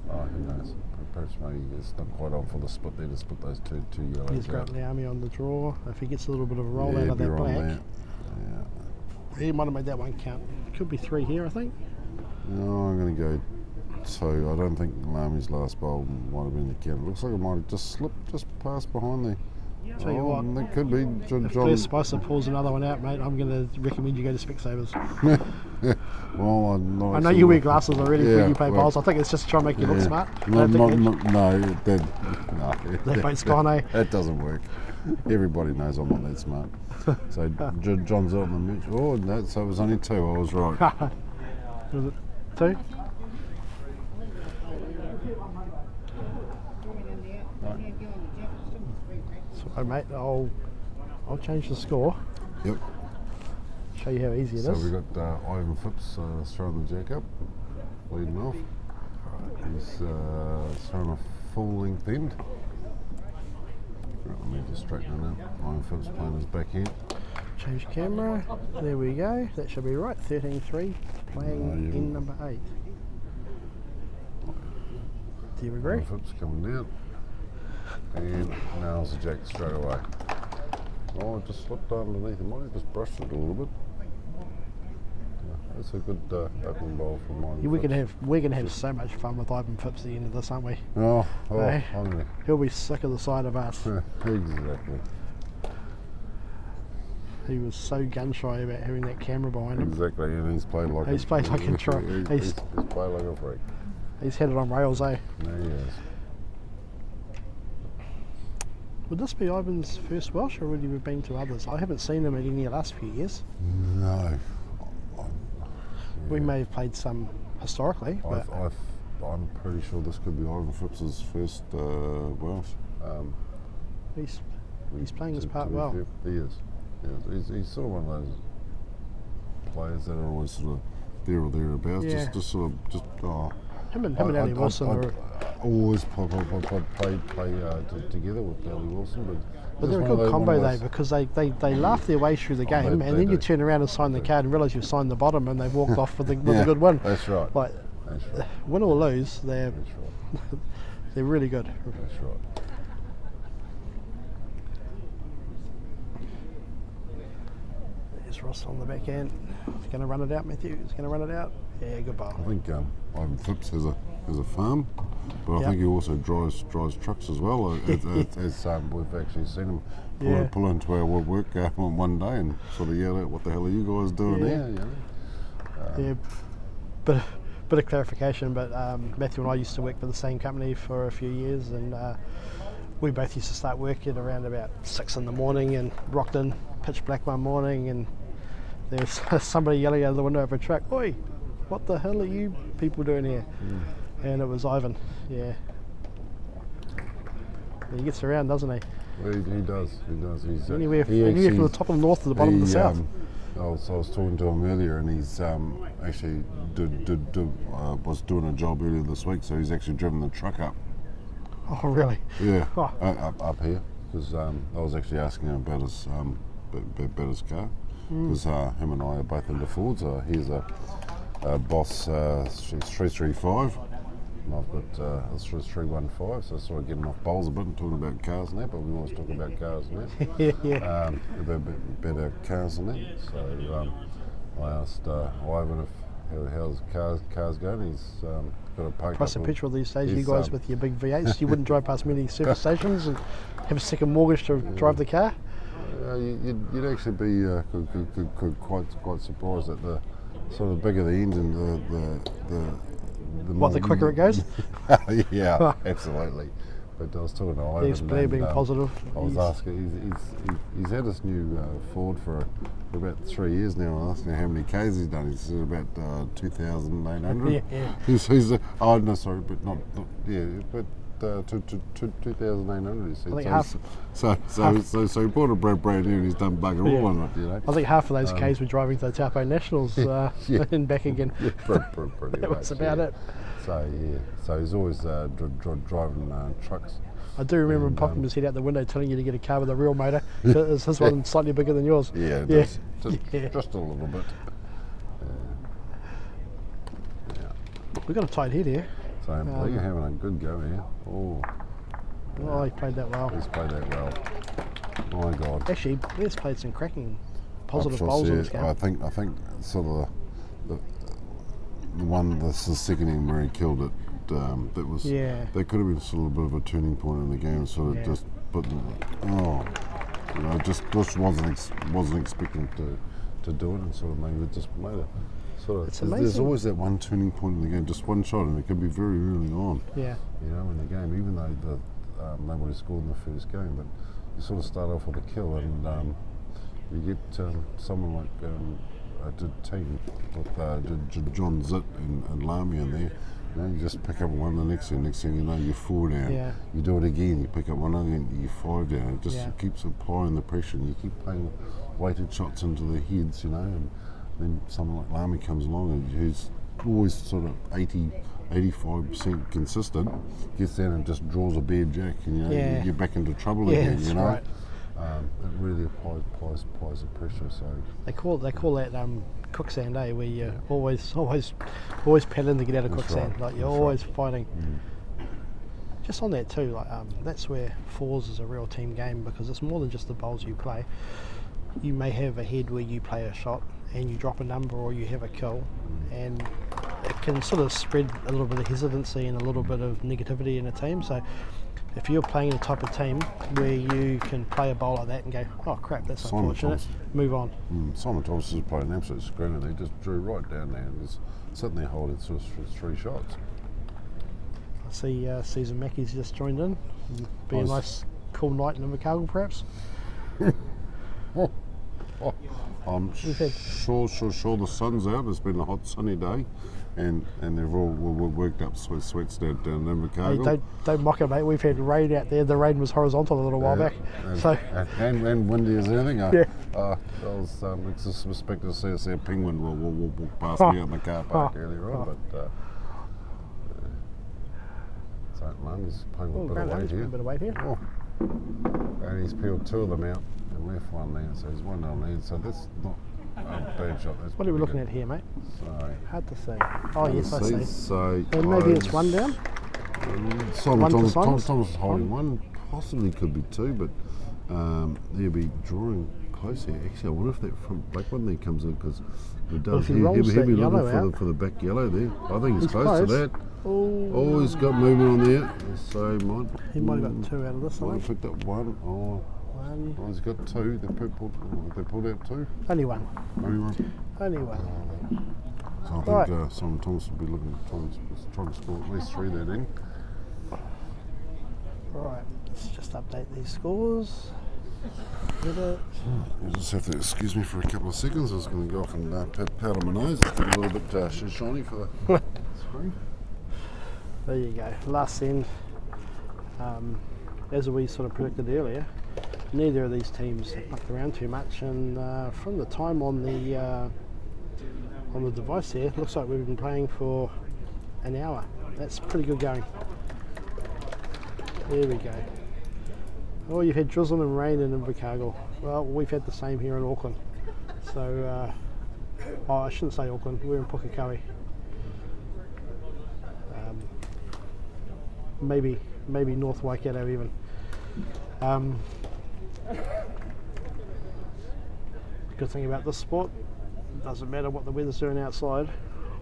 Who knows? Perhaps maybe it's not quite on for the split there to split those two yellows. Here's Grant Leami on the draw. If he gets a little bit of a roll out of that black, he might have made that one count. Could be 3 here, I think. No, I'm going to go so I don't think Lami's last bowl might have been the count. It looks like it might have just slipped just past behind the. Tell you what, that could be John. if Blair Spicer pulls another one out, mate, I'm going to recommend you go to Specsavers. Well, I'm not I know sure. you wear glasses already Yeah, when you play well, bowls. I think it's just to try and make you look smart. I No, don't think no, that boat's gone, eh? That doesn't work. Everybody knows I'm not that smart. So John's out on the bench. Oh, no, so it was only 2. I was right. Was it 2? So, mate, I'll change the score. Yep. Show you how easy it So is. we got Ivan Phipps throwing the jack up, leading off. He's throwing a full length end. Right, let me just straighten it out. Ivan Phipps playing his back end. Change camera. There we go. That should be right. 13-3. Playing in number 8. Do you agree? Ivan Phipps coming down. And nails the jack straight away. Oh, it just slipped underneath him. Might have just brushed it a little bit. That's a good opening bowl from mine. We're gonna have so much fun with Ivan Phipps at the end of this, aren't we? Oh, Hey. I'm gonna. He'll be sick of the sight of us. Exactly. He was so gun shy about having that camera behind him. Exactly, and he's played like He's played like a try. He's played like a freak. He's had it on rails, eh? No, he has. Would this be Ivan's first Welsh, or would he have been to others? I haven't seen him in any of the last few years. No. We may have played some historically, but I'm pretty sure this could be Ivan Phipps' first Welsh. he's playing his part be well. fair, he is. He's sort of one of those players that are always sort of there or thereabouts. Yeah. Just sort of Him and Ali Wilson are. always play together with Ali Wilson, But they're a good combo though, because they laugh their way through the game, and then you turn around and sign the card and realise you've signed the bottom, and they've walked off with a good win. That's right. Like, That's right. win or lose, they're That's right. they're really good. That's right. There's Ross on the back end. He's going to run it out, Matthew. He's going to run it out. Yeah, good ball. I think Ivan Phipps has a farm, but I think he also drives trucks as well. As we've actually seen him pull into our work on one day and sort of yell out, "What the hell are you guys doing here?" Yeah, bit of clarification, but Matthew and I used to work for the same company for a few years, and we both used to start work at around about 6 in the morning and rocked in pitch black one morning, and there's somebody yelling out of the window of a truck, "Oi, what the hell are you people doing here?" And it was Ivan. Yeah. He gets around, doesn't he? Well, he does. He's Anywhere from the top of the north to the bottom of the south. I was talking to him earlier, and he's actually was doing a job earlier this week, so he's actually driven the truck up. Oh, really? Yeah, Oh. up here, because I was actually asking him about his car, because him and I are both into Fords. He's a Boss 335, and I've got a 315, so sort of getting off bowls a bit and talking about cars and that, but we always talk about cars and that. Yeah. About cars and that. So I asked Ivan how's cars going. He's got a poke Price up of petrol these days, you he's, guys with your big V8s, you wouldn't drive past many service stations and have a second mortgage to drive the car? You'd actually be quite surprised at the sort of bigger the engine, the What, the quicker it goes? Yeah, absolutely. But I was talking to Ivan. He's being positive. I was asking, he's had this new Ford for about 3 years now. I was asking how many Ks he's done. He said about 2,800. Yeah. He's no, sorry, but not 2,800. He said. I think So he bought a brand new, and he's done bugger all on it. You know. I think half of those Ks were driving to the Taupo Nationals and back again. Yeah, pretty That was much, about it. So he's always driving trucks. I do remember him popping his head out the window telling you to get a car with a real motor. Is his one slightly bigger than yours? Yeah, it Yeah. does. Yeah. Just a little bit. We've got a tight head here. So you're having a good go here. Oh, Oh, he played that well. he's played that well. My God. Actually, Blair's played some cracking positive Upshots, bowls in yeah, this game. I think sort of the second end where he killed it. That was Yeah. that could have been sort of a bit of a turning point in the game. Sort of Yeah. just just wasn't expecting to do it, and sort of maybe it just made it. Sort of. It's There's amazing. always that one turning point in the game, just one shot, and it can be very early on. Yeah. In the game, even though nobody scored in the first game, but you sort of start off with a kill, and you get someone like team with John Zitt and Lamy in there. You just pick up one, the next thing you know, you're 4 down. Yeah. You do it again, you pick up one again, you're 5 down. It just Yeah. keeps applying the pressure, and you keep playing weighted shots into their heads, and then someone like Lamy comes along and who's always sort of 85% consistent, gets down and just draws a bad jack, and Yeah. you're back into trouble Yeah, again. that's right. It really applies the pressure. So They call that quicksand, where you're always paddling to get out of That's quicksand. right, Like you're that's always fighting. Just on that too, like that's where fours is a real team game, because it's more than just the bowls you play. You may have a head where you play a shot and you drop a number, or you have a kill, and it can sort of spread a little bit of hesitancy and a little bit of negativity in a team. So if you're playing a type of team where you can play a bowl like that and go, oh crap, that's Simon unfortunate, Thompson. move on. Simon Thomas has played an absolute screamer. They just drew right down there and was sitting there holding sort of 3 shots. I see Susan Mackey's just joined in. Be a Nice. nice cool night in Invercargill perhaps. I'm We've had- sure the sun's out. It's been a hot sunny day, and they've all worked up sweats down in Hey, Invercargill. don't mock it, mate. We've had rain out there. The rain was horizontal a little while back. So and windy as anything. Yeah. I was expecting to see a penguin walk past me out in the car park earlier on, but St. Martin's playing with a bit of weight here. a bit of weight here. Oh. And he's peeled 2 of them out and left one there, so he's 1 on lead. So that's not a bad shot. That's What are we pretty looking good. at here, mate? So, Hard to see. Oh yes, I see. So And maybe it's 1 down. Simon One for Thomas Simons? is holding 1, possibly could be 2, but he'll be drawing close here. Actually, I wonder if that front black one there comes in, because it does. if he rolls he'll be that looking yellow for the back yellow there. I think he's He's close to close. that. Oh, Oh, he's got movement on there. So he might have got 2 out of this, I Might have think. picked up 1. Oh, 1. he's got 2. They pulled out 2. Only 1. Only 1. Only 1. So I think Right. Simon Thomas will be looking trying to score at least 3 that in. Right, let's just update these scores. Get it. You just have to excuse me for a couple of seconds. I was going to go off and powder my nose. It's a little bit shiny for the screen. There you go. Last end. As we sort of predicted earlier, neither of these teams have mucked around too much, and from the time on the device here, it looks like we've been playing for an hour. That's pretty good going. There we go. Oh, you've had drizzle and rain in Invercargill. Well, we've had the same here in Auckland. So, I shouldn't say Auckland, we're in Pukekohe. Maybe North Waikato even. Good thing about this sport, doesn't matter what the weather's doing outside.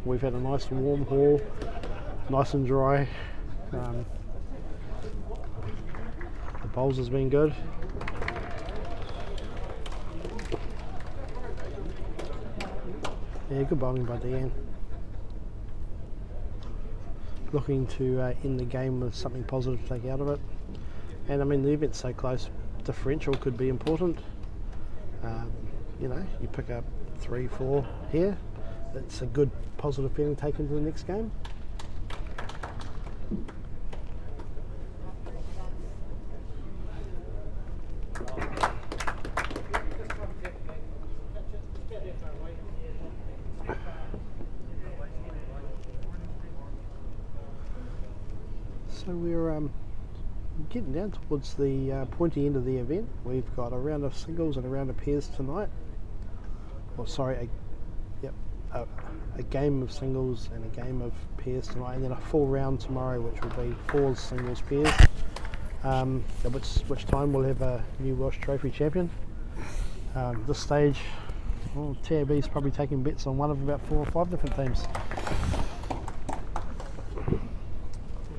We've had a nice warm haul, nice and dry. The bowls has been good. Yeah, good bowling by Deanne. Looking to end the game with something positive to take out of it. And I mean, the event's so close, differential could be important. You pick up 3, 4 here. That's a good positive feeling to take into the next game. So we're getting down towards the pointy end of the event. We've got a round of singles and a round of pairs tonight. A game of singles and a game of pairs tonight, and then a full round tomorrow, which will be 4 singles pairs. At which time we'll have a new Welsh Trophy champion. This stage, Well, TAB's probably taking bets on one of about 4 or 5 different teams.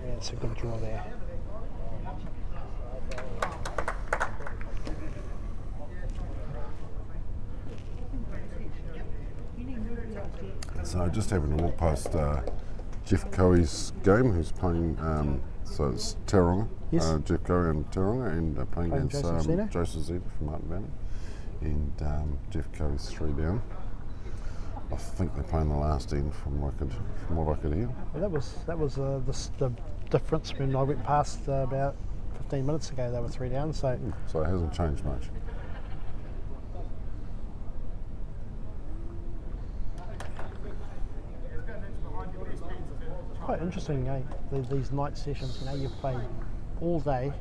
Yeah, it's a good draw there. So just having to walk past Jeff Coey's game, who's playing, so it's Tauranga. Yes. Jeff Coey and Tauranga, and playing against Joseph Zeta from Martin Banner. And Jeff Coey's 3 down. I think they're playing the last end from what I could hear. Well, that was the difference when I went past about 15 minutes ago. They were 3 down, so So it hasn't changed much. it's quite interesting, these night sessions. You know, you play all day,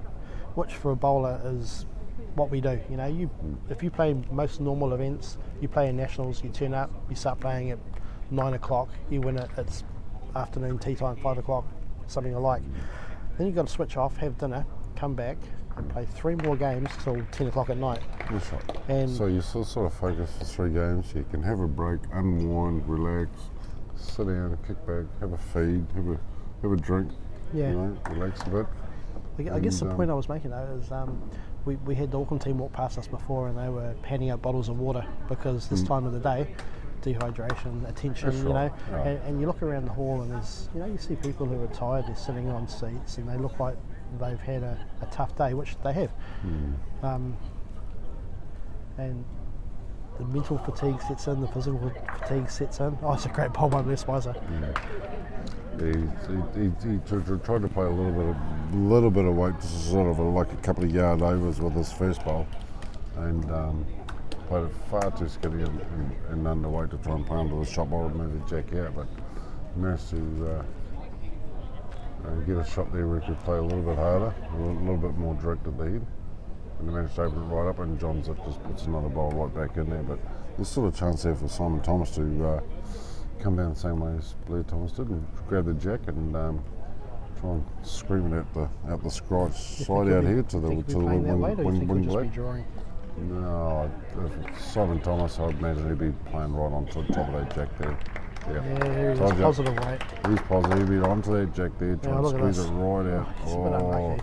which for a bowler is what we do. You know, if you play most normal events, you play in nationals, you turn up, you start playing at 9 o'clock, you win it, it's afternoon tea time, 5 o'clock, something alike. Then you've got to switch off, have dinner, come back and play 3 more games till 10 o'clock at night. That's right. And So you sort of focus for 3 games. You can have a break, unwind, relax, sit down, kick back, have a feed, have a drink. yeah, You know, relax a bit. I guess the and, point I was making though is we had the Auckland team walk past us before and they were handing out bottles of water because this time of the day, dehydration, attention, That's you know, right, right. and you look around the hall and there's, you know, you see people who are tired, they're sitting on seats and they look like they've had a tough day, which they have. And the mental fatigue sets in, the physical fatigue sets in. Oh, it's a great bowl by Les Spicer. He tried to play a little bit of weight, just sort of like a couple of yard overs with his first bowl, and played it far too skinny and underweight to try and play under the shot bowl and move the jack out, but managed to get a shot there where he could play a little bit harder, a little bit more direct at the head, and they managed to open it right up, and John Zip just puts another bowl right back in there. But there's still a chance there for Simon Thomas to come down the same way as Blair Thomas did and grab the jack and try and scream it out the scratch side out here to the wing black. No, if Simon Thomas, I'd imagine he'd be playing right on to the top of that jack there. Yeah, he's positive weight. He's positive. He'd be onto that jack there, trying to squeeze it right out. It's a bit unlucky.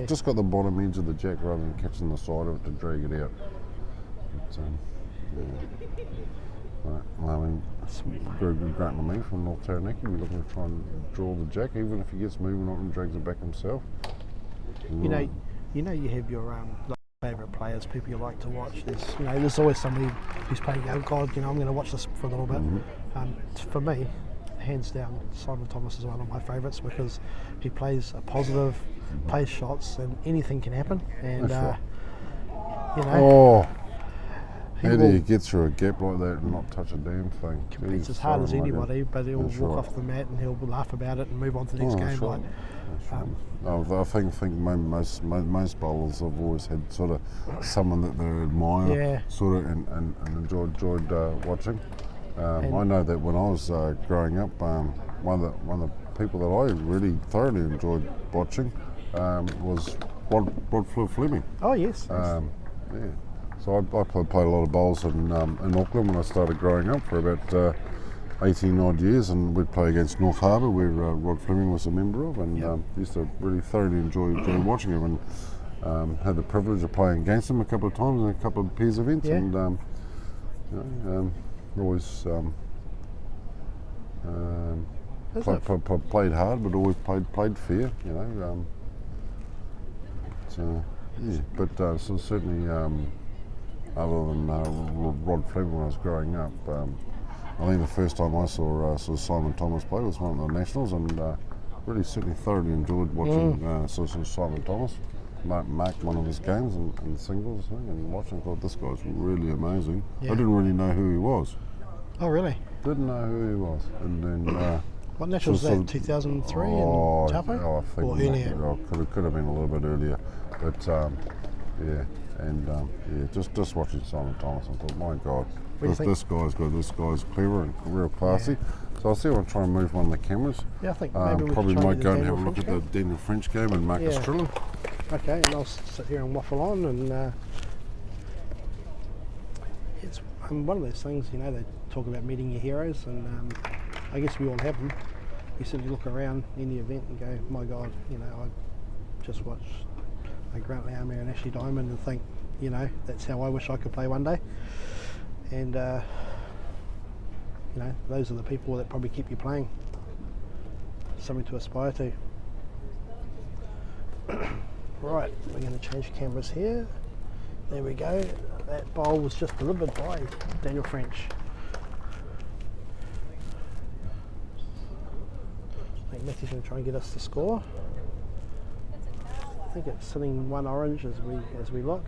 Just got the bottom edge of the jack rather than catching the side of it to drag it out. But, yeah. Right. Well, I mean, it's very good grunt to me from North Taranaki. We're looking to try and draw the jack, even if he gets moving on and drags it back himself. You know, you have your favourite players, people you like to watch. There's always somebody who's playing. Oh God, I'm going to watch this for a little bit. For me, hands down, Simon Thomas is one of my favourites because he plays a positive, plays shots, and anything can happen. And how do you get through a gap like that and not touch a damn thing? Competes as hard as anybody, but he'll walk off the mat and he'll laugh about it and move on to the next game. Right. I think most bowlers have always had sort of someone that they admire, sort of, and enjoyed watching. I know that when I was growing up, one of the people that I really thoroughly enjoyed watching was Rod Fleming. Oh yes. Yeah. So I played a lot of bowls in Auckland when I started growing up for about 18 odd years, and we'd play against North Harbour where Rod Fleming was a member of, and used to really thoroughly enjoy watching him, and had the privilege of playing against him a couple of times in a couple of peers events, and always played hard, but always played fair, so certainly. Other than Rod Fleming when I was growing up, I think the first time I saw Simon Thomas play was one of the nationals, and really certainly thoroughly enjoyed watching Simon Thomas mark one of his games and singles and watching. I thought this guy's really amazing. I didn't really know who he was. Oh really? Didn't know who he was, and then. What national was that? 2003 in Taupo? I think or earlier? Could have been a little bit earlier, but yeah. And just watching Simon Thomas, I thought, my God, this guy's good. This guy's clever and real classy. So I'll see if I try and move one of the cameras. Yeah, I think maybe we probably might go and have a look at the Daniel French game and Marcus Trilling. Okay, and I'll sit here and waffle on and it's one of those things, they talk about meeting your heroes, and I guess we all have them. You certainly look around any event and go, my God, I just watched Grant Laumare and Ashley Diamond and think, that's how I wish I could play one day. And, those are the people that probably keep you playing. Something to aspire to. Right, we're going to change cameras here. There we go. That bowl was just delivered by Daniel French. I think Matthew's going to try and get us the score. I think it's sitting 1 orange as we look.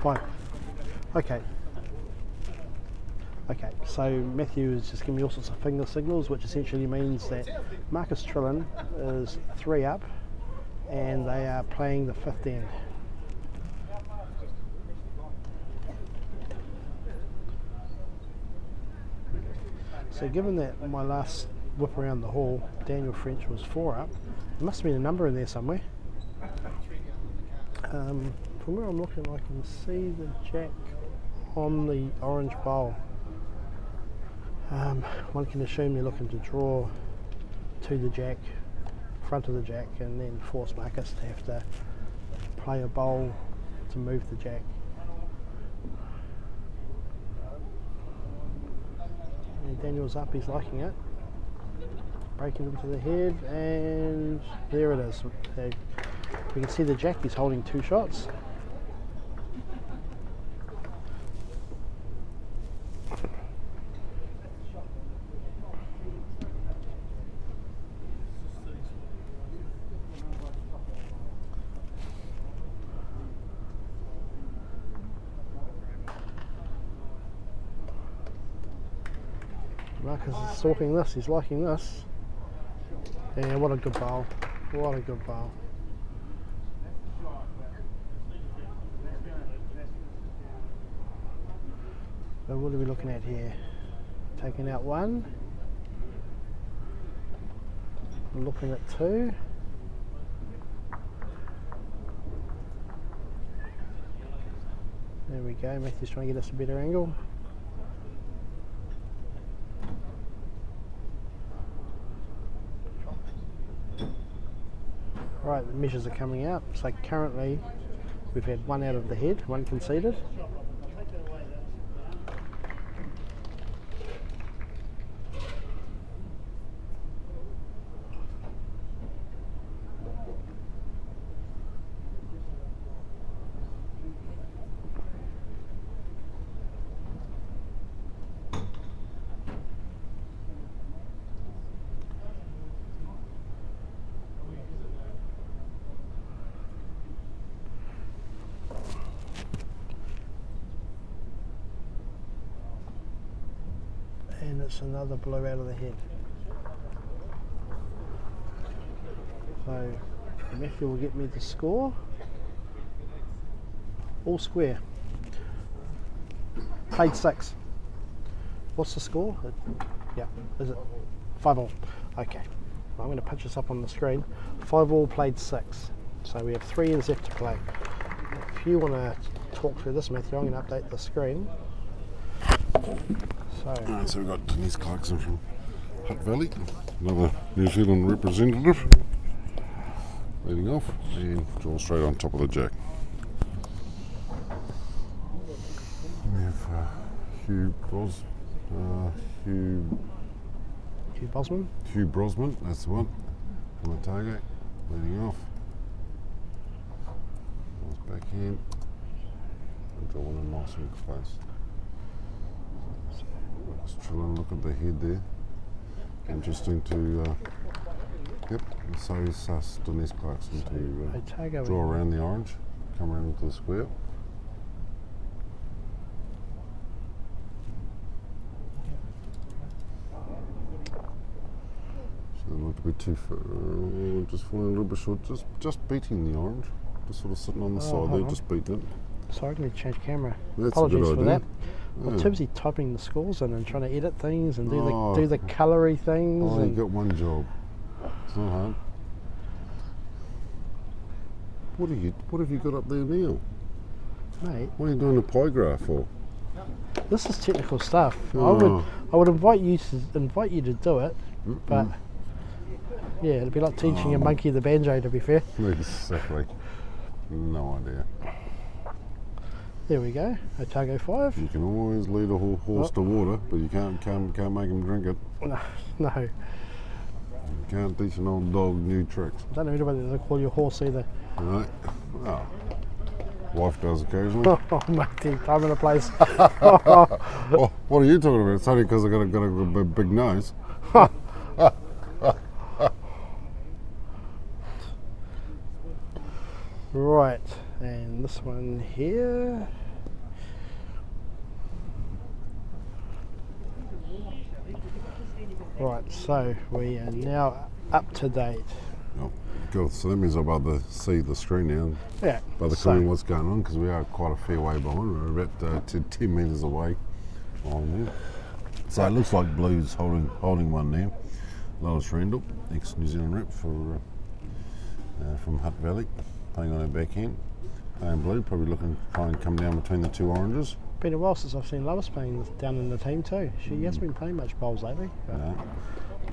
Fine. Okay, so Matthew is just giving me all sorts of finger signals, which essentially means that Marcus Trillin is 3 up and they are playing the 5th end. So given that my last whip around the hall, Daniel French was 4 up, there must have been a number in there somewhere. From where I'm looking, I can see the jack on the orange bowl. One can assume they're looking to draw to the jack, front of the jack, and then force Marcus to have to play a bowl to move the jack. And Daniel's up, he's liking it. Breaking him to the head, and there it is. So we can see the jack, he's holding 2 shots. Marcus is stalking this, he's liking this. Yeah, what a good bowl. What a good bowl. So what are we looking at here? Taking out 1. We're looking at 2. There we go, Matthew's trying to get us a better angle. Right, the measures are coming out. So currently we've had 1 out of the head, 1 conceded. And it's another blue out of the head. So Matthew will get me the score. All square. Played 6. What's the score? Yeah, is it 5-all? Okay, I'm going to punch this up on the screen. 5-all, played 6. So we have 3 ends left to play. If you want to talk through this, Matthew, I'm going to update the screen. So we've got Denise Clarkson from Hutt Valley, another New Zealand representative, leading off, and draw straight on top of the jack. We have Hugh Brosman, that's the one, from Otago, leading off. Draws backhand, and draw one nice and close. Trillin, look at the head there. Interesting to, so is Denise Clarkson to draw around the orange, come around into the square. be too far. Just falling a little bit short. Just beating the orange. Just sort of sitting on the side hold there, on. just beating it. Sorry, I need to change camera. That's Apologies a good for idea. that. I'm Yeah. too busy typing the scores in and trying to edit things and Oh. do the colory things. Oh, you and got one job. It's not hard. What have you got up there now? mate, What are you doing a pie graph for? this is technical stuff. Oh. I would invite you to do it, but yeah, it'd be like teaching a monkey the banjo. To be fair. Exactly. No idea. There we go. Otago 5. You can always lead a horse to water, but you can't make him drink it. No, You can't teach an old dog new tricks. I don't know anybody that call your horse either. Right? Oh. Wife does occasionally. Oh, mate, time and a place. Oh, what are you talking about? It's only because I got a big nose. Right, and this one here. Right, so we are now up to date. Oh, good. So that means I'm able to see the screen now. Yeah. By the so, coming what's going on, because we are quite a fair way behind. We're about 10 metres away on there. So it looks like Blue's holding one now. Lois Randall, ex-New Zealand rep for from Hutt Valley, playing on her backhand. Playing Blue, probably looking to try and come down between the two oranges. been a while since I've seen Lois playing down in the team too. She hasn't been playing much bowls lately. But Yeah.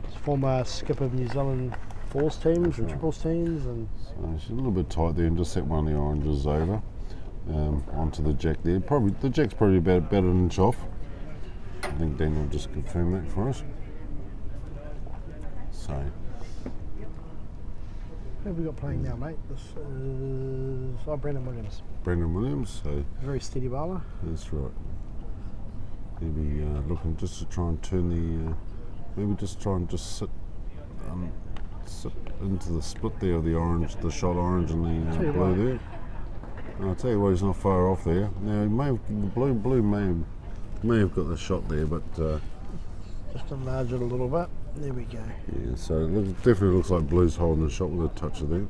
she's former skipper of New Zealand fours teams and triples teams, and So she's a little bit tight there and just set one of the oranges over onto the jack there. Probably the jack's probably about an inch off. I think Daniel will just confirm that for us. So who have we got playing now, mate? This is Brendan Williams. Brendan Williams, so Very steady bowler. that's right. He'll be looking just to try and turn the, maybe just try and just sit into the split there of the orange, the shot orange and the Tell you blue what. there. And I'll tell you what, he's not far off there. Now he may have, the blue may have got the shot there, but Just enlarge it a little bit. There we go. yeah. So it definitely looks like Blue's holding the shot with a touch of there.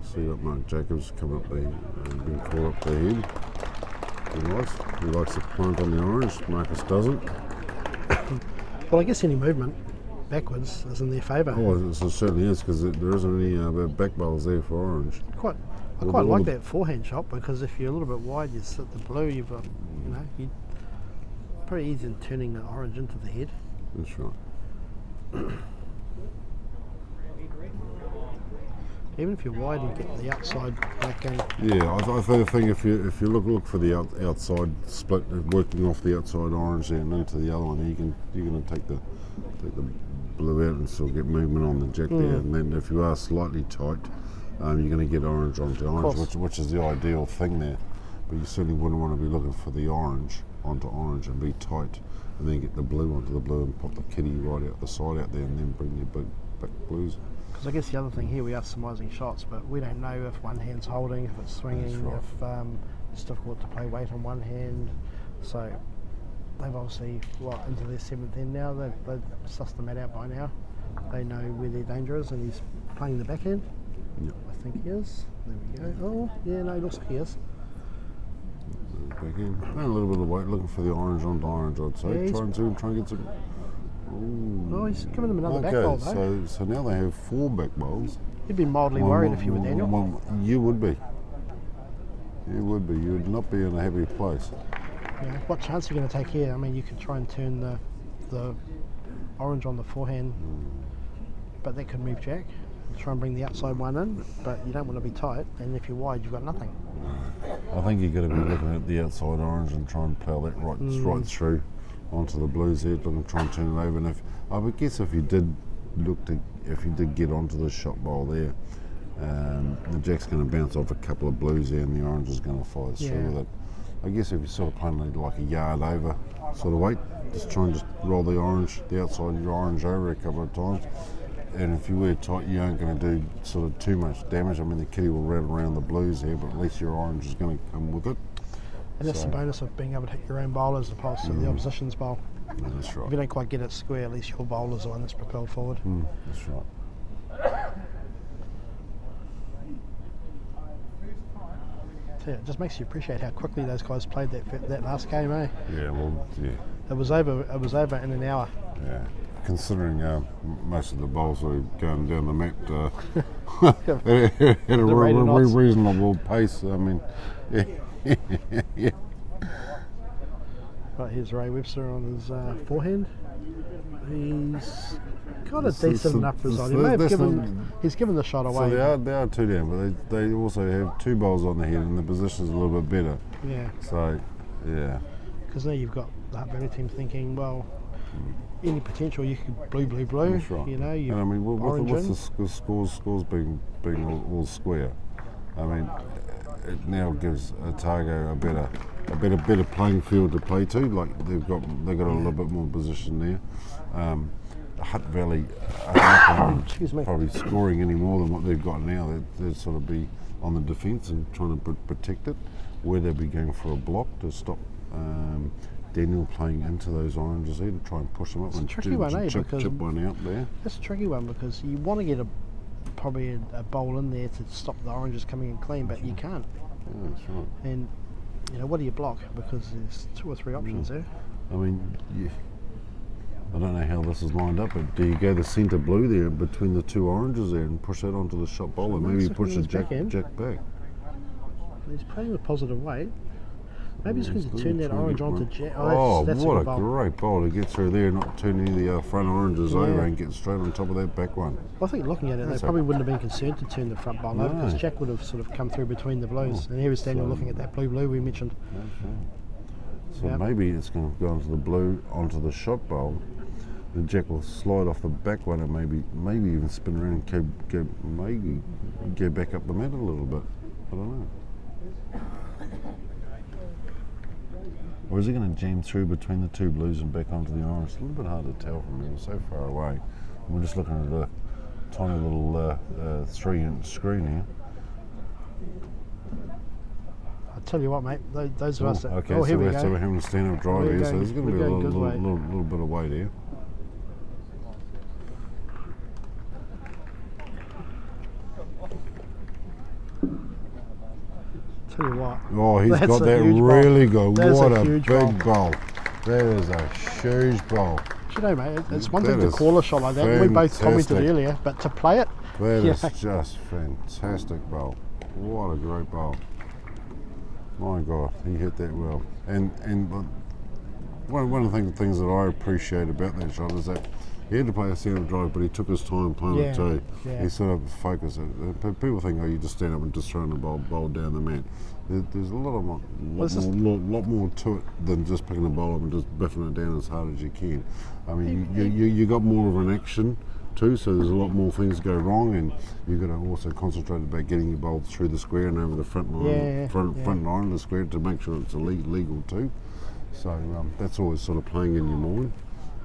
So you got Mark Jacobs come up there, been caught up the head. He likes the plant on the orange. Marcus doesn't. Well, I guess any movement backwards is in their favour. Oh, it certainly is, because there isn't any back bowls there for orange. I Well, quite the- like that forehand shot, because if you're a little bit wide, you sit the blue. You've got, you pretty easy in turning the orange into the head. That's right. Even if you're wide, you get the outside back in. Yeah, I think if you look for the outside split, working off the outside orange there and into the other one, you're going to take the blue out and still get movement on the jack there. And then if you are slightly tight, you're going to get orange onto orange, which is the ideal thing there. But you certainly wouldn't want to be looking for the orange onto orange and be tight, and then get the blue onto the blue and pop the kitty right out the side out there, and then bring your big back blues. Because I guess the other thing here, we are surmising shots, but we don't know if one hand's holding, if it's swinging, That's right. if it's difficult to play weight on one hand. So they've obviously, into their seventh end now. They've sussed the mat out by now. They know where their danger is, and he's playing the backhand. Yep. I think he is. There we go. Oh, yeah, no, it looks like he is. Back in. And a little bit of weight, looking for the orange onto orange, I'd say. Yeah, he's- Try and get some. Ooh. Oh, he's giving them another back Okay, bowl, though. so now they have 4 back bowls. You'd be mildly worried if you were Daniel. You would be. You would be. You would not be in a happy place. Yeah, what chance are you going to take here? I mean, you could try and turn the orange on the forehand, but that could move jack. Try and bring the outside one in, but you don't want to be tight, and if you're wide, you've got nothing. I think you've got to be looking at the outside orange and try and plough that right through onto the blues here, and try and turn it over. And I would guess if you did get onto the shot bowl there, the jack's going to bounce off a couple of blues there, and the orange is going to follow through with it. I guess if you're sort of playing like a yard over sort of weight, just try and just roll the outside of your orange over a couple of times. And if you wear tight, you aren't going to do sort of too much damage. I mean, the kitty will rattle around the blues here, but at least your orange is going to come with it. And that's the bonus of being able to hit your own bowl as opposed to the opposition's bowl. That's If right. you don't quite get it square, at least your bowl is the one that's propelled forward. That's right. So yeah, it just makes you appreciate how quickly those guys played that last game, eh? Yeah, well, yeah. It was over in an hour. Yeah, considering most of the bowls were going down the mat at a rate of knots. reasonable pace. I mean, yeah. Right, here's Ray Webster on his forehand. He's got a So- decent so- enough result. so He may have that's he's given the shot away. So they are two down, but they also have two bowls on the head, and the position's a little bit better. Yeah, So, yeah. because now you've got the Hutt Valley team thinking, well, any potential you could blue. That's right. You know, you And I mean, orange with in. the scores being all square, I mean, it now gives Otago a better playing field to play to. Like they've got a little bit more position there. Hutt Valley are not Excuse me. probably scoring any more than what they've got now. They'd sort of be on the defence and trying to protect it, where they'd be going for a block to stop Daniel playing into those oranges there to try and push them up and tricky one, eh, chip because- one out there. That's a tricky one because you want to get probably a bowl in there to stop the oranges coming in clean, but you can't. Yeah, that's right. And you know, what do you block? Because there's 2 or 3 options there. I mean, I don't know how this is lined up, but do you go the centre blue there between the 2 oranges there and push that onto the shot bowl, and maybe Looks push the like jack he's back? He's playing with positive weight. Maybe he's going to He's turn that trying to orange get onto one. jack. Oh, what a bowl. great bowl to get through there, not turn any of the front oranges Yeah. over and get straight on top of that back one. I think looking at it, That's they a- probably wouldn't have been concerned to turn the front bowl over because No. Jack would have sort of come through between the blues. And here is Daniel so- looking at that blue we mentioned. So Yep. maybe it's going to go onto the blue, onto the shot bowl. The jack will slide off the back one and maybe even spin around and maybe go back up the mat a little bit. I don't know. Or is he going to jam through between the 2 blues and back onto the orange? It's a little bit hard to tell from here. We're so far away. We're just looking at a tiny little 3-inch screen here. I'll tell you what, mate, those of us that... Okay, oh, here we so we're go. having a stand-up drive We're here, so going- there's going to be we're a going good way. little bit of weight here. Tell you what. Oh, he's That's got a that huge bowl. really good. That is What a a huge big bowl. That is a huge bowl. You know, mate, it's one That thing to is call a shot like that. We both commented fantastic. earlier, but to play it, That Yeah. is just fantastic bowl. What a great bowl. My God, he hit that well. And one of the things that I appreciate about that shot is that he had to play a centre drive, but he took his time playing it too. yeah. He sort of focused it. People think, oh, you just stand up and just throw the bowl down the mat. There's a lot more to it than just picking the bowl up and just biffing it down as hard as you can. I mean, you got more of an action too, so there's a lot more things go wrong, and you've got to also concentrate about getting your bowl through the square and over the front line, front line of the square to make sure it's legal too. So that's always sort of playing in your mind.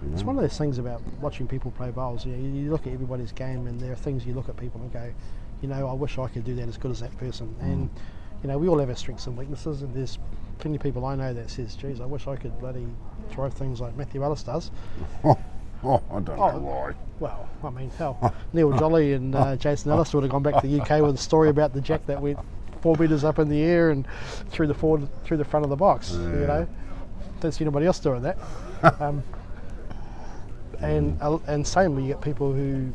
You know? it's one of those things about watching people play bowls. You look at everybody's game, and there are things you look at people and go, you know, I wish I could do that as good as that person. And you know, we all have our strengths and weaknesses, and there's plenty of people I know that says, geez, I wish I could bloody throw things like Matthew Ellis does. Oh, I don't know why. Well, I mean, hell, Neil Jolly and Jason Ellis would have gone back to the UK with a story about the jack that went 4 metres up in the air and through the front of the box. You know, don't see anybody else doing that. And same, you get people who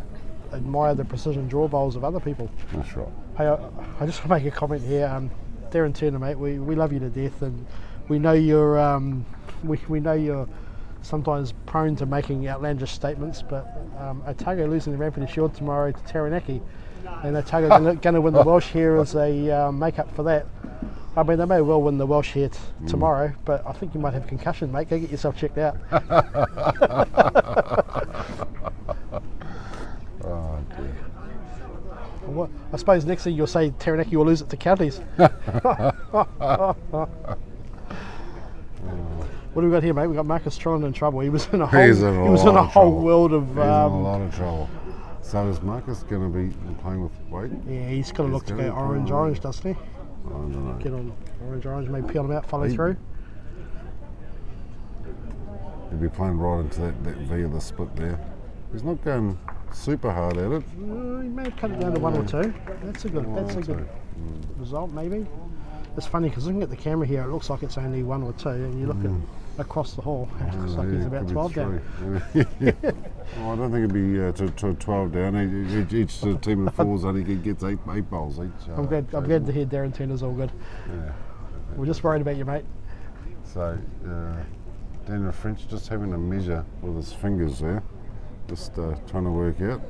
admire the precision draw bowls of other people. That's right. Hey, I just want to make a comment here. Darren Turner, mate, we love you to death, and we know you're we know you're sometimes prone to making outlandish statements, but Otago losing the Rampion Shield tomorrow to Taranaki, and Otago going to win the Welsh here as a make-up for that. I mean, they may well win the Welsh here tomorrow, but I think you might have a concussion, mate. Go get yourself checked out. Oh dear. Well, I suppose next thing you'll say Taranaki will lose it to counties. What do we got here, mate? We got Marcus Tron in trouble. He was in a whole, He's in a he was lot in a of whole trouble. world of. He's in a lot of trouble. So is Marcus going to be playing with weight? Yeah, he's got to look to gonna go be playing orange, with- doesn't he? I don't know. Get on orange, maybe peel them out, follow Hey. through. He'd be playing right into that V of the split there. He's not going super hard at it. He may have cut it down to 1 or 2. That's a good result, maybe. It's funny because looking at the camera here, it looks like it's only 1 or 2, and you look at across the hall, it looks like he's about 12 down. Well, I don't think it'd be to 12 down. Each team of 4s only gets 8 bowls each. I'm glad to hear Darren Turner's all good. Yeah. We're just worried about you, mate. So, Daniel French just having a measure with his fingers there, just trying to work out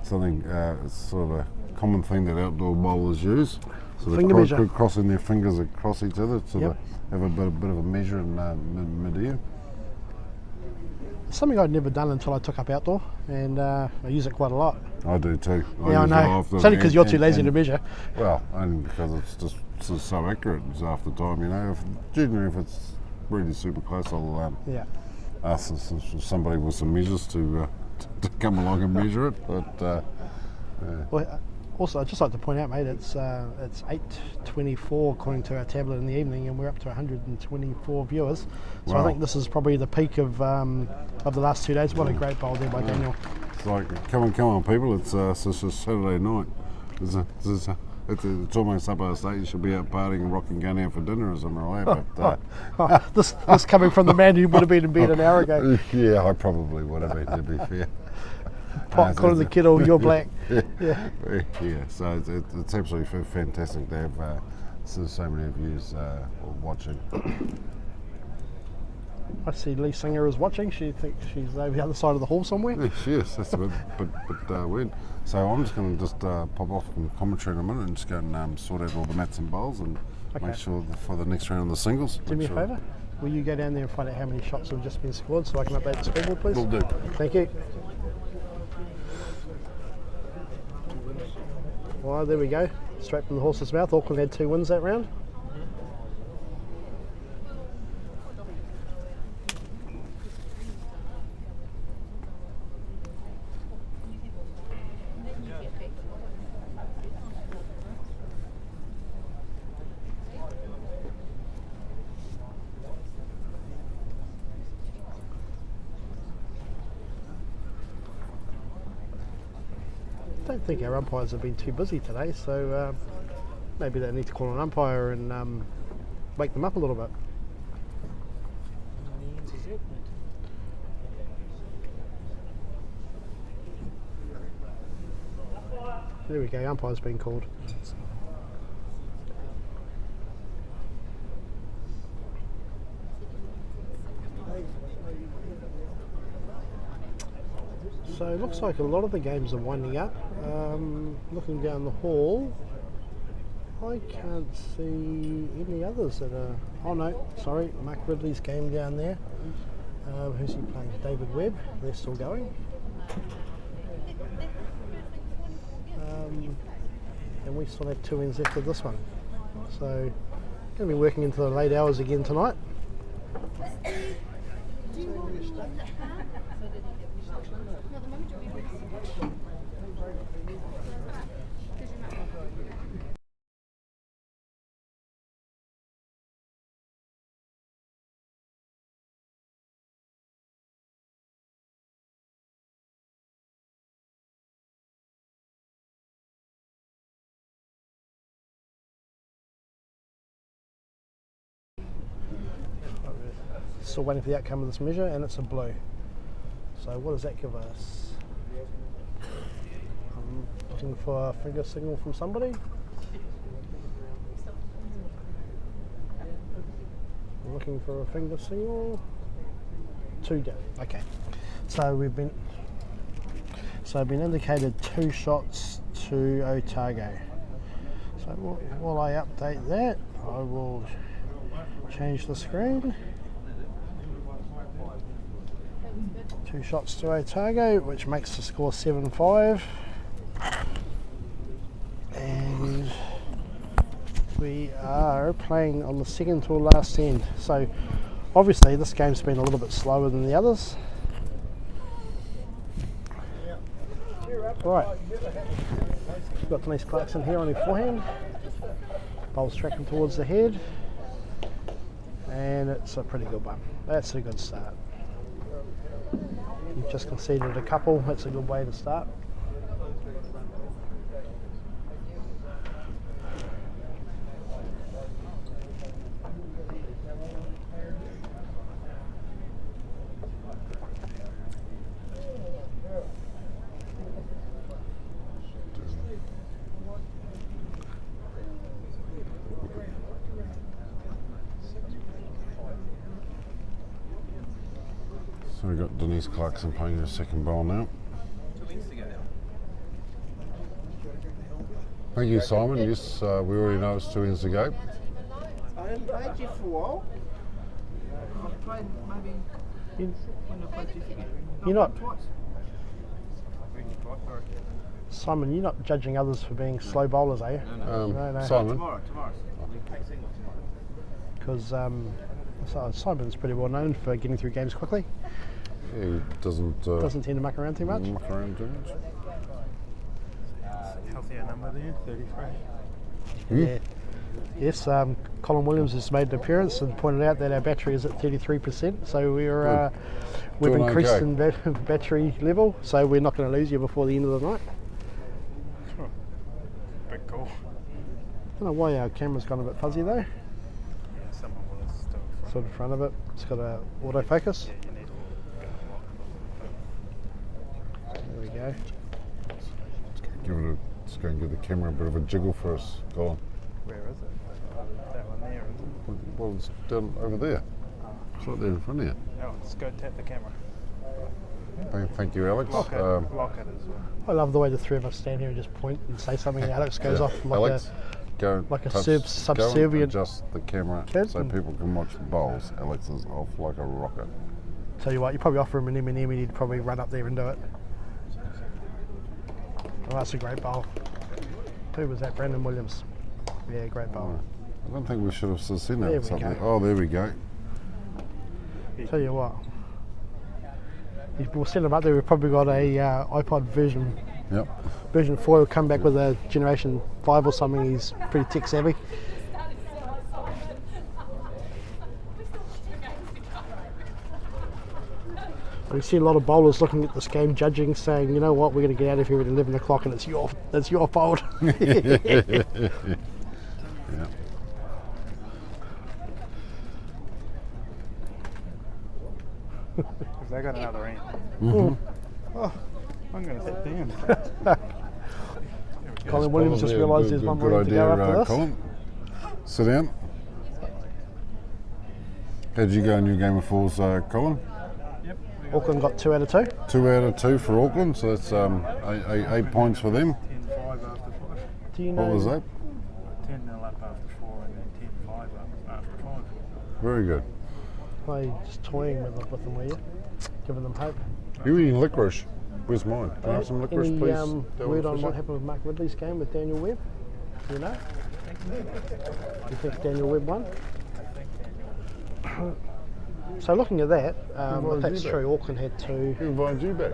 something. It's sort of a common thing that outdoor bowlers use. So Finger measure. Crossing their fingers across each other to Yep. have a bit of a measure in mid-air. Something I'd never done until I took up outdoor, and I use it quite a lot. I do too. Yeah, I use it know. often, It's only because you're too lazy and- to measure. Well, only because it's just so accurate half the time, you know. Generally, if it's really super close, I'll Yeah. ask somebody with some measures to come along and measure it. But Well, also, I'd just like to point out, mate, it's 8:24 according to our tablet in the evening, and we're up to 124 viewers. So I Wow. think this is probably the peak of the last 2 days. What a great bowl there by Daniel. it's like, come on, people! It's just Saturday night. It's almost up our state. You should be out partying and rocking, going out for dinner or something like that. But This coming from the man who would have been in bed an hour ago. yeah, I probably would have been, to be fair. Pot calling the kettle, you're black. Yeah. Yeah, so it's absolutely fantastic to have so many of you watching. I see Lee Singer is watching. She thinks she's over the other side of the hall somewhere. Yeah, she is. That's a bit weird. So I'm just going to pop off from commentary in a minute and just go and sort out all the mats and bowls and Okay. make sure that for the next round of the singles. Do me a make sure- favour. Will you go down there and find out how many shots have just been scored so I can update the scoreboard, please? Will do. Thank you. Well, there we go. Straight from the horse's mouth. Auckland had 2 wins that round. I don't think our umpires have been too busy today, so maybe they need to call an umpire and wake them up a little bit. There we go, umpire's been called. So it looks like a lot of the games are winding up. Looking down the hall, I can't see any others that are... Oh no, sorry, Mark Ridley's game down there. Who's he playing? David Webb. They're still going. And we still have 2 ends after this one. So, going to be working into the late hours again tonight. Still waiting for the outcome of this measure, and it's a blue. So what does that give us? I'm looking for a finger signal from somebody. I'm looking for a finger signal. 2 down. Okay. So we've been indicated 2 shots to Otago. So while I update that, I will change the screen. 2 shots to Otago, which makes the score 7-5. And we are playing on the second to last end. So obviously this game's been a little bit slower than the others. Right. We've got Denise Clarkson here on her forehand. Ball's tracking towards the head, and it's a pretty good one. That's a good start. You've just conceded a couple, that's a good way to start. So we've got Denise Clarkson playing her second bowl now. Thank you, Simon. Yes, we already know it's 2 innings to go. I haven't played you for a while. I've played maybe when I played you again. You're not, Twice. Simon, you're not judging others for being slow bowlers, are you? No. Simon, Tomorrow. Because Simon's pretty well known for getting through games quickly. yeah, he doesn't Doesn't tend to muck around too much. muck around too much. Healthier number there, 33. Yeah. Yes, Colin Williams has made an appearance and pointed out that our battery is at 33%, so we've Doing increased okay. in battery level, so we're not going to lose you before the end of the night. Big call. I don't know why our camera's gone a bit fuzzy though. Yeah, someone will still front. Sort of front of it, it's got a autofocus. Yeah, you need to go There we go. Let's go and give the camera a bit of a jiggle for us. Go on. Where is it? That one there, is it? Well, it's down over there. It's right there in front of you. Oh, let's go tap the camera. Thank you, Alex. Lock it as well. I love the way the three of us stand here and just point and say something and Alex goes off like Alex, go like a touch- subservient go and adjust the camera kid. so people can watch the bowls. Alex is off like a rocket. Tell you what, you probably offer him an M&M and he'd probably run up there and do it. Oh, that's a great bowl. Who was that? Brandon Williams. Yeah, great bowl. I don't think we should have seen There we that. Something. go. Oh, there we go. Tell you what, if we'll send him up there. We've probably got a iPod version Yep. 4. He'll come back with a Generation 5 or something. He's pretty tech savvy. We see a lot of bowlers looking at this game, judging, saying, "You know what? We're going to get out of here at 11 o'clock, and it's your fault." Yeah. Because they got another end. Oh, I'm going to sit down. Colin Williams just realised there's one more in to go after this. Colin. Sit down. How did you go in your game of fours, Colin? Yep. Auckland got 2 out of 2. 2 out of 2 for Auckland, so that's 8 points for them. 10-5 after 5. Do you know? What was that? 10-0 up after 4 and then 10-5 up after 5. Very good. Why just toying with them, were you? Giving them hope. You eating licorice? Where's mine? Can I have some licorice, Any please? word on what happened with Mark Ridley's game with Daniel Webb? Do you know? You think Daniel Webb won? So looking at that, if that's true, Auckland had 2. Who invited you back?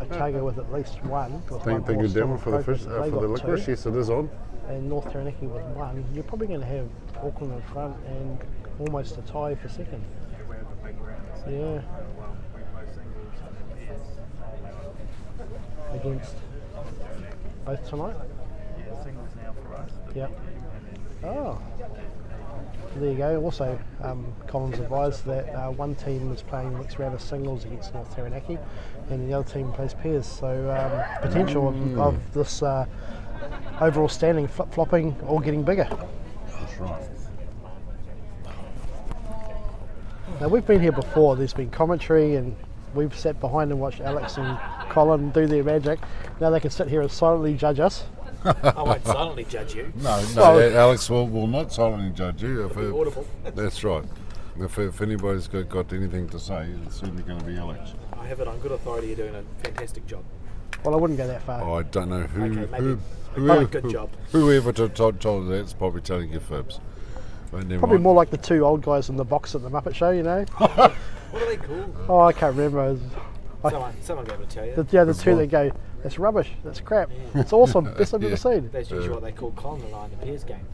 Otago with at least 1. With Thank one you, more still Devon, for the appropriate. fish, They for the got 2, licorice. Yes, it is on. and North Taranaki with 1. You're probably going to have Auckland in front and almost a tie for second. We have a big round. Yeah. We play singles and pairs. Against both tonight. Yeah, singles now for us. Yep. Oh. There you go. Also, Collins advised that one team is playing next round of singles against North Taranaki, and the other team plays pairs. So potential of this overall standing flip-flopping or getting bigger. That's right. Now we've been here before. There's been commentary, and we've sat behind and watched Alex and Colin do their magic. Now they can sit here and silently judge us. I won't silently judge you. No, Well- Alex will not silently judge you. If it- Audible. That's right. If anybody's got anything to say, it's certainly going to be Alex. I have it on good authority. You're doing a fantastic job. Well, I wouldn't go that far. Oh, I don't know who. Okay, maybe. whoever, Good job. Whoever told you that's probably telling you fibs. But never Probably mind. more like the 2 old guys in the box at the Muppet Show, you know. What are they called? Oh, I can't remember. Someone gave it to tell you. The 2 that go, "That's rubbish. That's crap. It's awesome. Best I've ever seen." That's usually what they call Colin and I in the pairs game.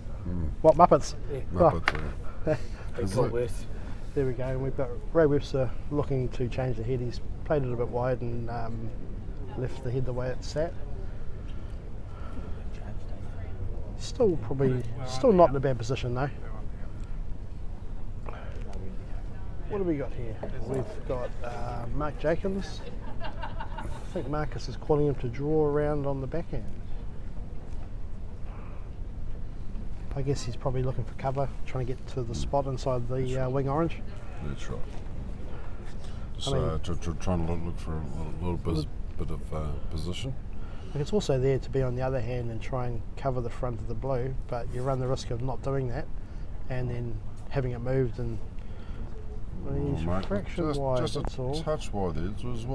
What, Muppets? Yeah. Muppet. Big Is call, it? Worth. There we go. And we've got Ray Webster looking to change the head. He's played it a bit wide and left the head the way it sat. Still not in a bad position though. What have we got here? We've got Mark Jacobs. I think Marcus is calling him to draw around on the back end. I guess he's probably looking for cover, trying to get to the spot inside the wing orange. That's right. Just I mean- trying to look for a little bit of position. And it's also there to be on the other hand and try and cover the front of the blue, but you run the risk of not doing that and then having it moved and he's Mark, a fraction wide, just that's a all. touch wide there.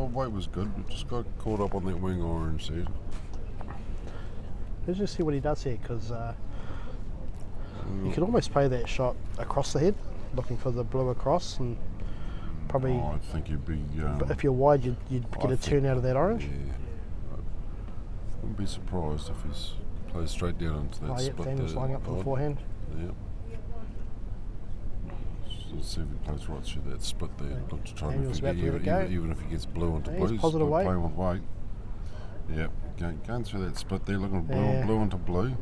Weight was good. We just got caught up on that wing orange there. Let's just see what he does here, because you could almost play that shot across the head, looking for the blue across, and probably I think you'd be. but if you're wide, you'd get a turn out of that orange. Yeah. I wouldn't be surprised if he's plays straight down into that Oh, yep, split Daniel's there. lining up for the Odd. forehand. Yep. Let's see if he plays right through that split there. Look to try and Daniel's about to let it go. even if he gets blue into Yeah, blue, he's positive weight. playing with weight. Yep, going through that split there, looking Yeah. blue into blue.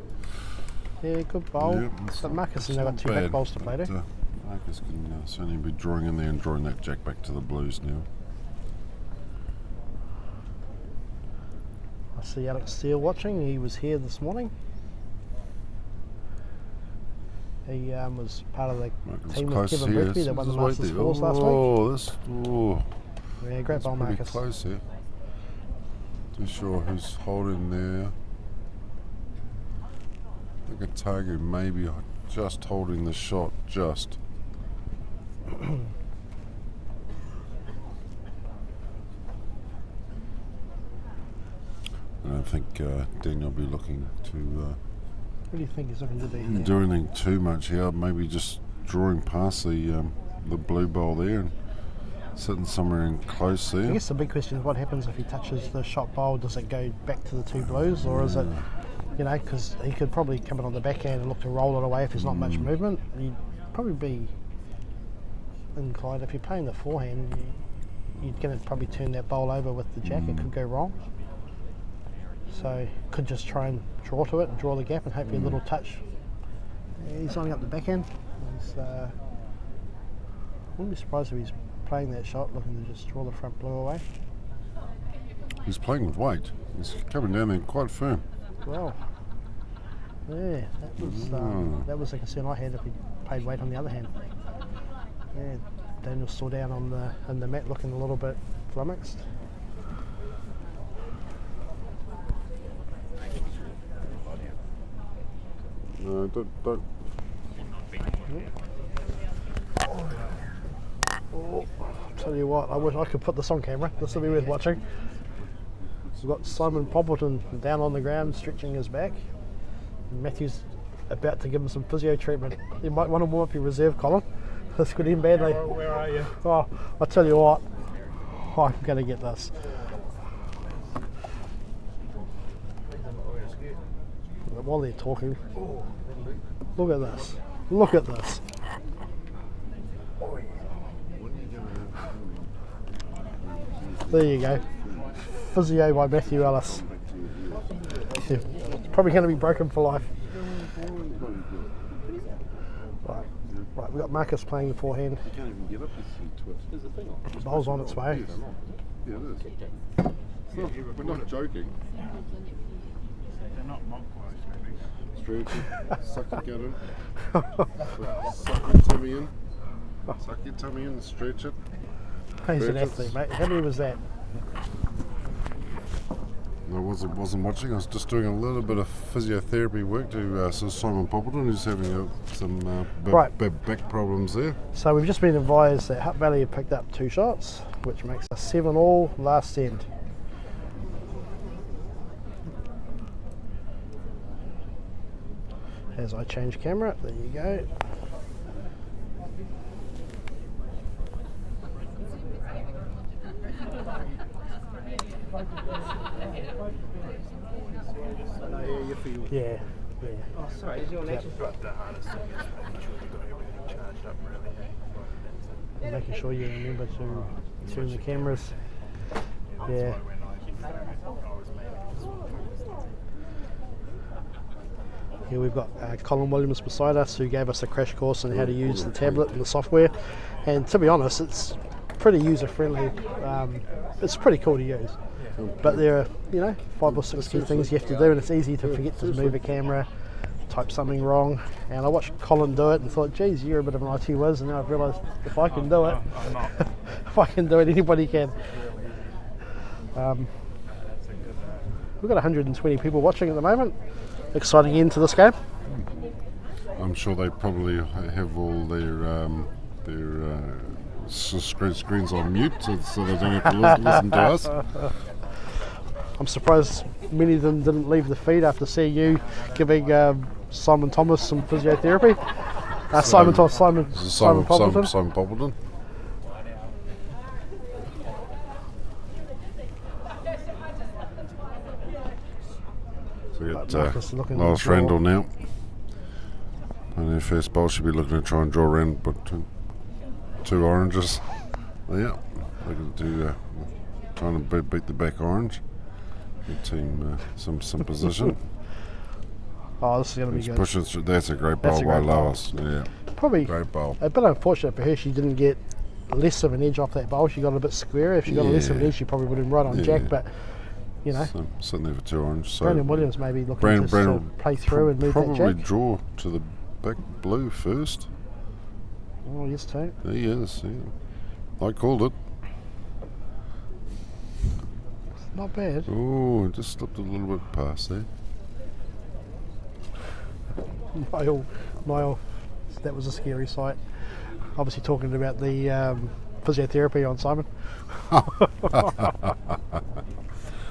Yeah, good bowl. Yep, it's But not- Marcus it's has now got not two back bad, bowls to play but, to. Marcus can certainly be drawing in there and drawing that jack back to the blues now. I see Alex Steele watching. He was here this morning. He was part of the Marcus team with close Kevin here. Brisby that won the This is Masters right fours last week. Oh, this. Oh, Yeah, great that's bowl, pretty Marcus. close here. Too sure who's holding there. I think Otago maybe just holding the shot, just. I don't think Daniel will be looking to What do you think he's looking to do here? do anything too much here. Maybe just drawing past the blue bowl there and sitting somewhere in close I there. guess the big question is what happens if he touches the shot bowl? Does it go back to the two blues, or is it, you know, because he could probably come in on the backhand and look to roll it away if there's not much movement. You'd probably be inclined, if you're playing the forehand, you're going to probably turn that bowl over with the jack. It could go wrong. So could just try and draw to it and draw the gap and hopefully a little touch. Yeah, he's lining up the backhand. Wouldn't be surprised if he's playing that shot, looking to just draw the front blue away. He's playing with weight. He's coming down there quite firm. Well, yeah, that was a concern I had if he played weight on the other hand. Yeah, Daniel's still down on the mat, looking a little bit flummoxed. No, don't. Oh, tell you what, I wish I could put this on camera. This will be worth watching. We've got Simon Poppleton down on the ground, stretching his back. Matthew's about to give him some physio treatment. You might want to warm up your reserve, Colin. This could end badly. Where are you? Oh, I tell you what, I'm going to get this. While they're talking, look at this. Look at this. There you go. Physio by Matthew Ellis. Yeah, it's probably going to be broken for life. Right, we've got Marcus playing the forehand. You can't even get up to The ball's on its way. Yeah, it is. We're not joking. They're not mock close, maybe. Stretch it, suck your gut in. Suck your tummy in. Suck your tummy in and stretch it. He's an athlete, mate. How many was that? I wasn't watching. I was just doing a little bit of physiotherapy work to Simon Poppleton, who's having some Right. back problems there. So we've just been advised that Hutt Valley have picked up 2 shots, which makes us 7-all last end. As I change camera, there you go. Yeah, Yeah. Oh, sorry, is your lecture? But the hardest thing is making sure you've got everything charged up really. And making sure you remember to turn the cameras. Yeah. When I keep filming, I was Here we've got Colin Williams beside us, who gave us a crash course on how to use the tablet and the software. And to be honest, it's pretty user friendly. It's pretty cool to use. But there are, 5 or 6 key things you have to do, and it's easy to forget to move a camera, type something wrong. And I watched Colin do it and thought, geez, you're a bit of an IT whiz, and now I've realised if I can do it, I'm not. if I can do it, anybody can. We've got 120 people watching at the moment. Exciting end to this game. I'm sure they probably have all their screens on mute, so they don't have to listen to us. I'm surprised many of them didn't leave the feed after seeing you giving Simon Thomas some physiotherapy. Simon Poppleton. Simon Poppleton. So we got Marcus looking Lars to draw. Randall now. And their first bowl should be looking to try and draw around but 2 oranges. Yeah, looking to trying to beat the back orange. Give team some position. Oh, this is going to be He's good. pushing through. That's a great bowl That's a by great bowl. Lois. Yeah, Probably great bowl. a bit unfortunate for her. She didn't get less of an edge off that bowl. She got a bit square. If she got a less of an Yeah. edge, she probably would have been right on Yeah. Jack. But So, sitting there for 2 oranges. So Brandon Williams maybe looking Brandon to play through and move that probably Jack. draw to the back blue first. Oh, yes, too. There he is. Yeah. I called it. Not bad. Oh, it just slipped a little bit past there. Niall, that was a scary sight. Obviously talking about the physiotherapy on Simon.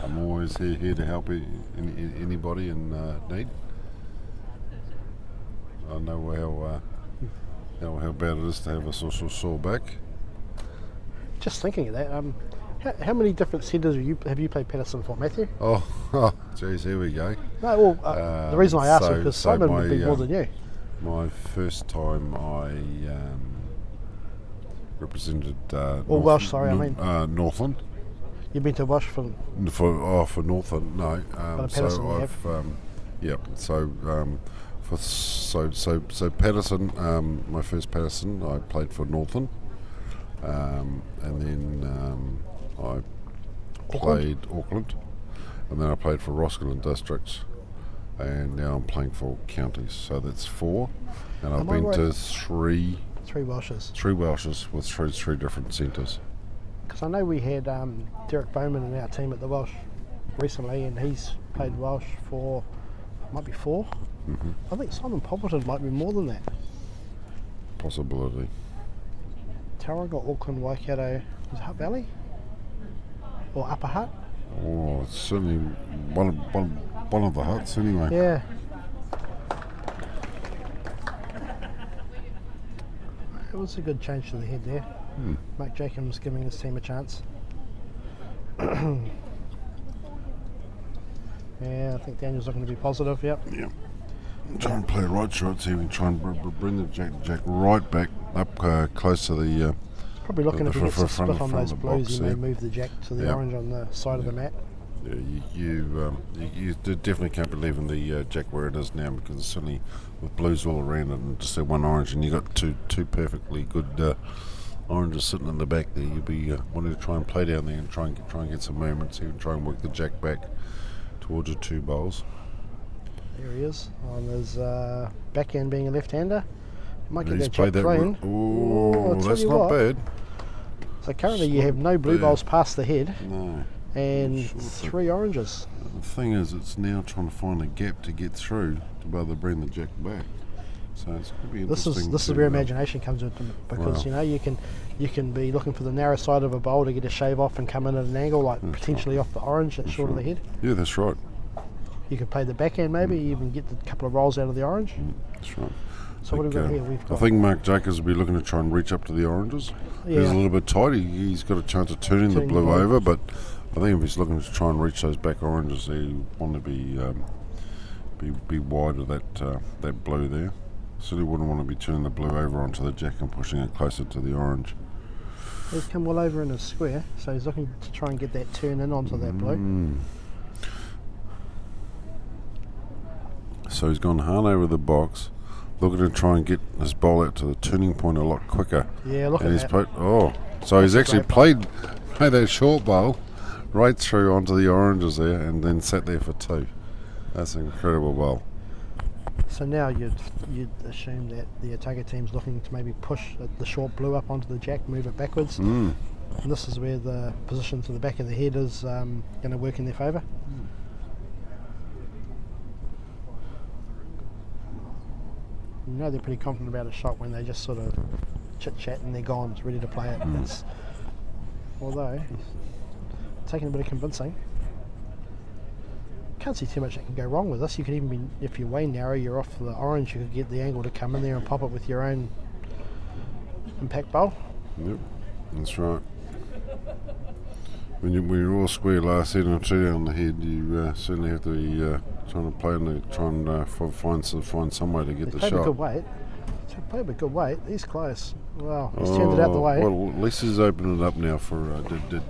I'm always here to help anybody in need. I know how bad it is to have a sore back. Just thinking of that, how many different centres have you played Patterson for, Matthew? Oh, geez, here we go. No, well, the reason I asked is because Simon would be more than you. My first time I represented Welsh, sorry, I mean. Northland. You've been to Welsh for For Northland, no. But Patterson you have. Yep. So Patterson, my first Patterson, I played for Northland, and then I played Auckland, and then I played for Roscommon Districts, and now I'm playing for counties. So that's 4, and I've Am I been to right? 3 Welshes. Welshes with three different centres. Because I know we had Derek Bowman in our team at the Welsh recently, and he's played Welsh for, might be 4. Mm-hmm. I think Simon Poppleton might be more than that. Possibility. Tauranga, Auckland, Waikato, was it Hutt Valley? Or Upper Hutt? Oh, it's certainly one of the huts anyway. Yeah. It was a good change to the head there. Mike Jacobs giving his team a chance. Yeah, I think Daniel's looking to be positive, yep. Yeah. Try and play right shots here and try and bring the jack right back up close to the. Probably looking if he gets a front split on of those the blues, box, he may yeah. move the jack to the Yeah. orange on the side of the mat. Yeah, you definitely can't believe in the jack where it is now, because it's certainly with blues all around it and just that one orange, and you got two perfectly good oranges sitting in the back there. You'll be wanting to try and play down there and try and get some movements, even try and work the jack back towards your 2 bowls. There he is on his backhand, being a left-hander. Might get He's that played jack that. clean. Oh, I'll tell that's you not what. bad. So currently you have no blue bad. bowls past the head No. and Sure thing. 3 oranges. The thing is, it's now trying to find a gap to get through to be able to bring the jack back. So it's going to be This interesting. is where imagination comes into it, because Wow. you can be looking for the narrow side of a bowl to get a shave off and come in at an angle, like That's potentially off the orange that's short of the head. Yeah, that's right. You could play the backhand maybe, even get a couple of rolls out of the orange. That's right. So what have we got here? We've I got think Mark Jacobs will be looking to try and reach up to the oranges. He's Yeah. a little bit tight. He's got a chance of turning the Turning the blue blue. over, but I think if he's looking to try and reach those back oranges, he want to be be wide of that blue there. Certainly wouldn't want to be turning the blue over onto the jack and pushing it closer to the orange. He's come well over in a square, so he's looking to try and get that turn in onto that blue. So he's gone hard over the box, looking to try and get his bowl out to the turning point a lot quicker. Yeah, look And at he's that. so he's That's a actually great played that short bowl right through onto the oranges there, and then sat there for 2. That's an incredible bowl. So now you'd assume that the Otago team's looking to maybe push the short blue up onto the jack, move it backwards. And this is where the position to the back of the head is going to work in their favour. You know they're pretty confident about a shot when they just sort of chit-chat and they're gone, it's ready to play it. Although, taking a bit of convincing. Can't see too much that can go wrong with this. You could even be, if you're way narrow, you're off the orange, you could get the angle to come in there and pop it with your own impact bowl. Yep, that's right. When you're all square last head and 2 down the head, you certainly have to be trying to play and find some way to get the Played a shot. good weight. Played a good weight. He's close. Wow, he's turned it out the way. Well, at least he's opened it up now for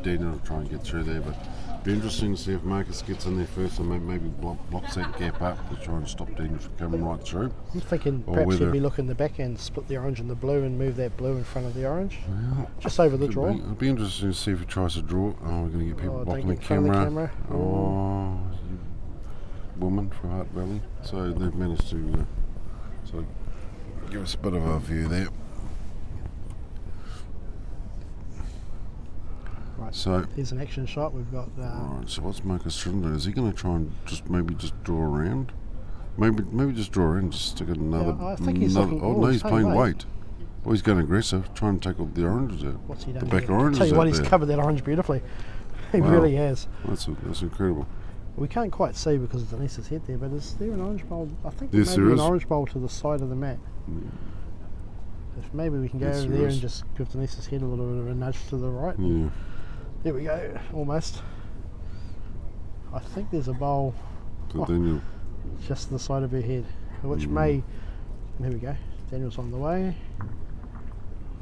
Daniel to try and get through there. But it'd be interesting to see if Marcus gets in there first and maybe blocks that gap up to try and stop Daniel from coming right through. I'm thinking Or perhaps whether- he'd be looking the back end, split the orange and the blue and move that blue in front of the orange. Just over the draw. It'd be interesting to see if he tries to draw. Oh, we're going to get people Oh, blocking don't the get in front of the camera. Oh, you woman from Heart Valley. So they've managed to sort of give us a bit of a view there. Right. So, Here's an action shot. We've got right, so what's Marcus trying to do? Is he going to try and just draw around? Maybe just draw in, just stick another. I think he's another looking- oh oh, no, he's he's playing playing weight. weight. Oh, he's going aggressive, trying to take all the oranges out. what's he done? The back here? oranges Tell you out what, he's there. covered that orange beautifully. He Wow. really has. That's incredible. We can't quite see because of Denise's head there, but is there an orange bowl? I think Yes, there there may be is. an orange bowl to the side of the mat. If maybe we can go Yes, over there there is. and just give Denise's head a little bit of a nudge to the right. Yeah. There we go, almost. I think there's a bowl So Oh. Daniel. just to the side of her head, which may. There we go. Daniel's on the way.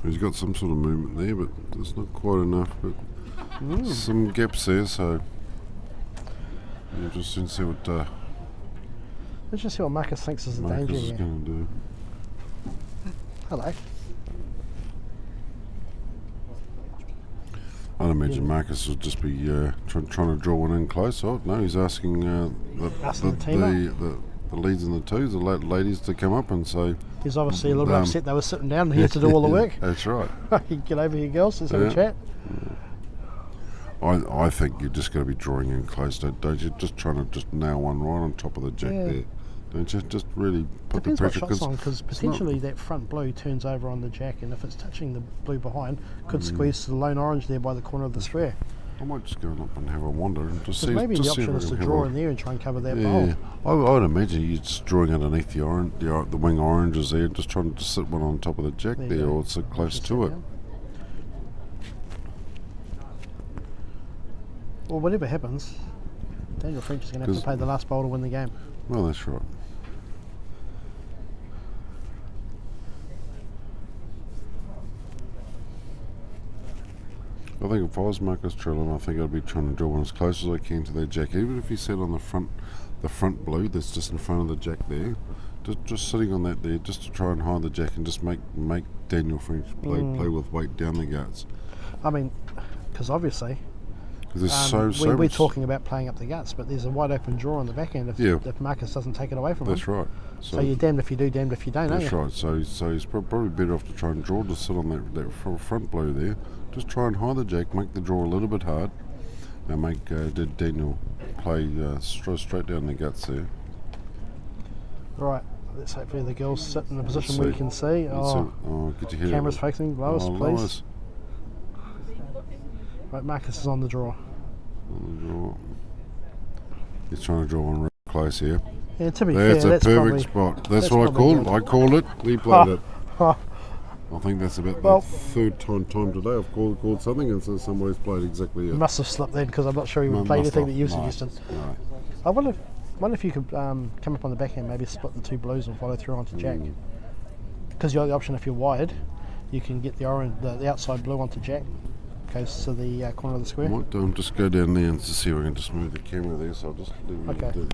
He's got some sort of movement there, but it's not quite enough. But some gaps there, so interesting to see what Let's just see what Marcus thinks is the danger Marcus is here. going to do. Hello. I'd imagine Marcus would just be trying to draw one in close. Oh no, he's asking Asking the team up. the leads and the twos, the ladies to come up and say. He's obviously a little bit Um, upset they were sitting down here to do all the work. That's right. Get over here, girls. Let's have a Yeah. chat. I think you're just going to be drawing in close, don't you? Just trying to just nail one right on top of the jack Yeah. there. Don't you? Just really put Depends the what pressure. shot's on, because it's not- potentially that front blue turns over on the jack, and if it's touching the blue behind, could Mm. squeeze to the lone orange there by the corner of the square. I might just go up and have a wander and just Because see. maybe the just see option if I is to can have draw a- in there and try and cover that Yeah, bowl. I would imagine you're just drawing underneath the wing oranges there, just trying to sit one on top of the jack There you there, go. or sit close to it. Well, whatever happens, Daniel French is going to have to 'Cause- play the last bowl to win the game. Well, that's right. I think if I was Marcus Trellin, I think I'd be trying to draw one as close as I can to that jack, even if he sat on the front blue that's just in front of the jack there, just sitting on that there, just to try and hide the jack and just make Daniel French play with weight down the guts. I mean, because obviously, 'Cause there's so we're much. talking about playing up the guts, but there's a wide open draw on the back end if Marcus doesn't take it away from That's him. right. So you're damned if you do, damned if you don't, aren't That's you? right. So he's probably better off to try and draw, to sit on that front blue there. Just try and hide the jack, make the draw a little bit hard, and make Daniel play straight down the guts there. Right, let's hopefully the girls sit in a position Let's where you see. can see. Get your head Camera's out. facing Lois, Oh, please. Lois. Right, Marcus is on the draw. On the draw. He's trying to draw one real close here. Yeah, to be That's fair, a that's perfect probably, spot. That's that's what I probably called. good. I called it. He played it. Ha. I think that's about Well- the third time today I've called something, and so somebody's played exactly it. Must have slipped then because I'm not sure he would No, play must anything have. that you No, suggested. no. I wonder. wonder if you could come up on the backhand, maybe split the two blues and follow through onto Jack. Because you got the option if you're wide, you can get the orange, the outside blue onto Jack. Goes to the corner of the square. Might just go down there and see if I can just move the camera there. So I'll just leave it Okay.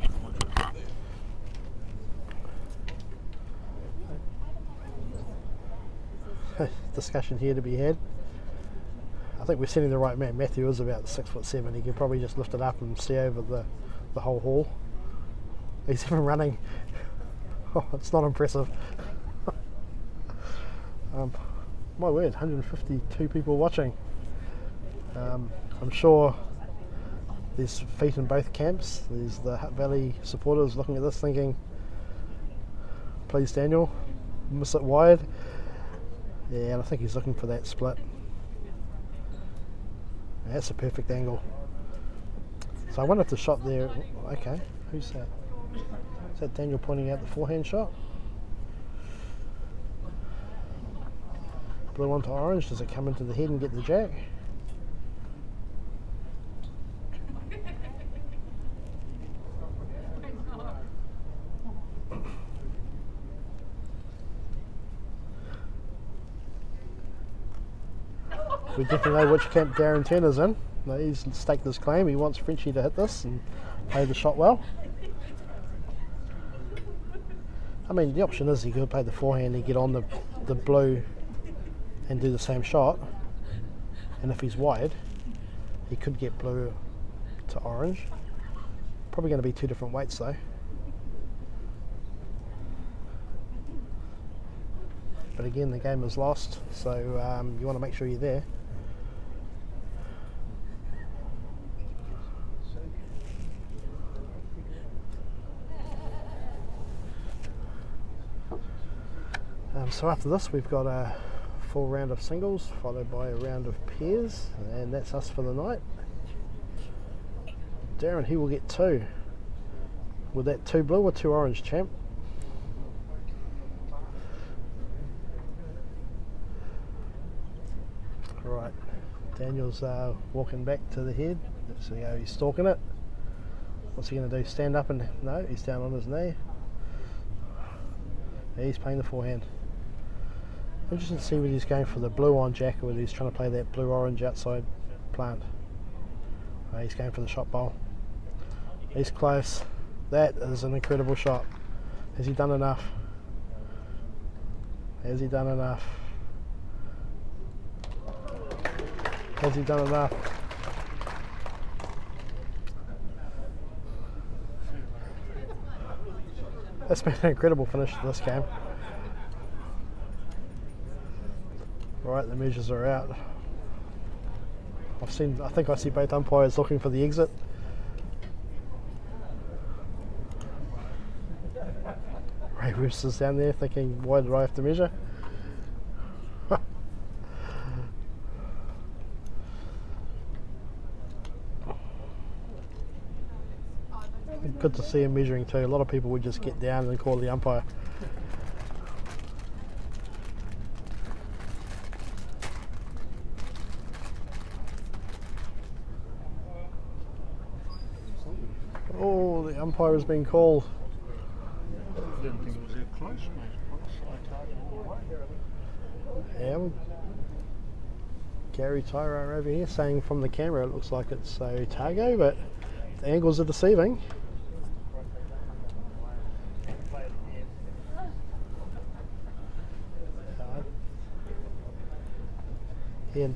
there. Discussion here to be had. I think we're sending the right man. Matthew is about 6'7". He could probably just lift it up and see over the whole hall. He's even running. Oh, it's not impressive. My word, 152 people watching. I'm sure there's feet in both camps. There's the Hutt Valley supporters looking at this thinking, please Daniel, miss it wide. Yeah, and I think he's looking for that split. That's a perfect angle. So I wonder if the shot there, okay, who's that? Is that Daniel pointing out the forehand shot? Blue onto orange, does it come into the head and get the jack? We definitely know which camp Darren Turner's in. No, he's staked his claim. He wants Frenchie to hit this and play the shot well. I mean, the option is he could play the forehand and get on the blue and do the same shot. And if he's wide, he could get blue to orange. Probably going to be two different weights though. But again, the game is lost, so you want to make sure you're there. So after this we've got a full round of singles followed by a round of pairs, and that's us for the night. Darren, he will get two. With that two blue or two orange, champ? Right, Daniel's walking back to the head. Let's see how he's stalking it. What's he going to do? Stand up and... no, he's down on his knee. He's playing the forehand. Interesting to see whether he's going for the blue on jack or whether he's trying to play that blue-orange outside plant. He's going for the shot bowl. He's close. That is an incredible shot. Has he done enough? Has he done enough? Has he done enough? That's been an incredible finish to this game. Right, the measures are out. I think I see both umpires looking for the exit. Ray Webster's down there thinking, why did I have to measure? Good to see him measuring too. A lot of people would just get down and call the umpire. Oh, the umpire has been called. Didn't think it was that close, mate. Yeah, Gary Tyro over here saying from the camera it looks like it's Otago, but the angles are deceiving. Yeah,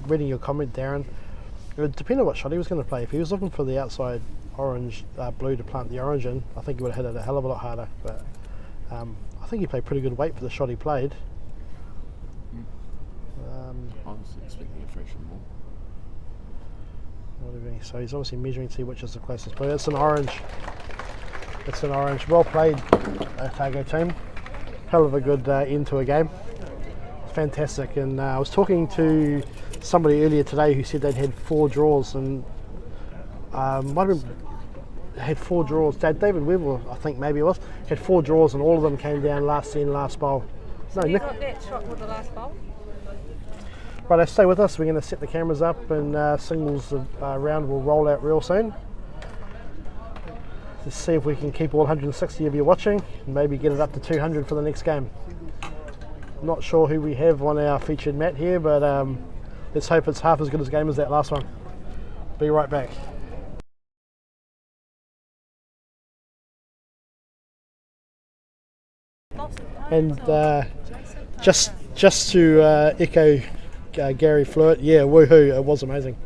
reading your comment, Darren, it would depend on what shot he was going to play. If he was looking for the outside orange, blue to plant the orange in, I think he would have hit it a hell of a lot harder. But I think he played pretty good weight for the shot he played. I was expecting a fraction more. So he's obviously measuring to see which is the closest blue. It's an orange. It's an orange. Well played, Otago team. Hell of a good end to a game. Fantastic. And I was talking to somebody earlier today who said they'd had 4 draws and might have had 4 draws. David Webb, I think maybe it was, had 4 draws and all of them came down last end, last bowl. No, You Nick. got that shot with the last bowl? Right, stay with us. We're going to set the cameras up and singles round will roll out real soon. Let's see if we can keep all 160 of you watching and maybe get it up to 200 for the next game. Not sure who we have on our featured mat here, but let's hope it's half as good a game as that last one. Be right back. And just to echo Gary Fluitt, yeah, woohoo, it was amazing.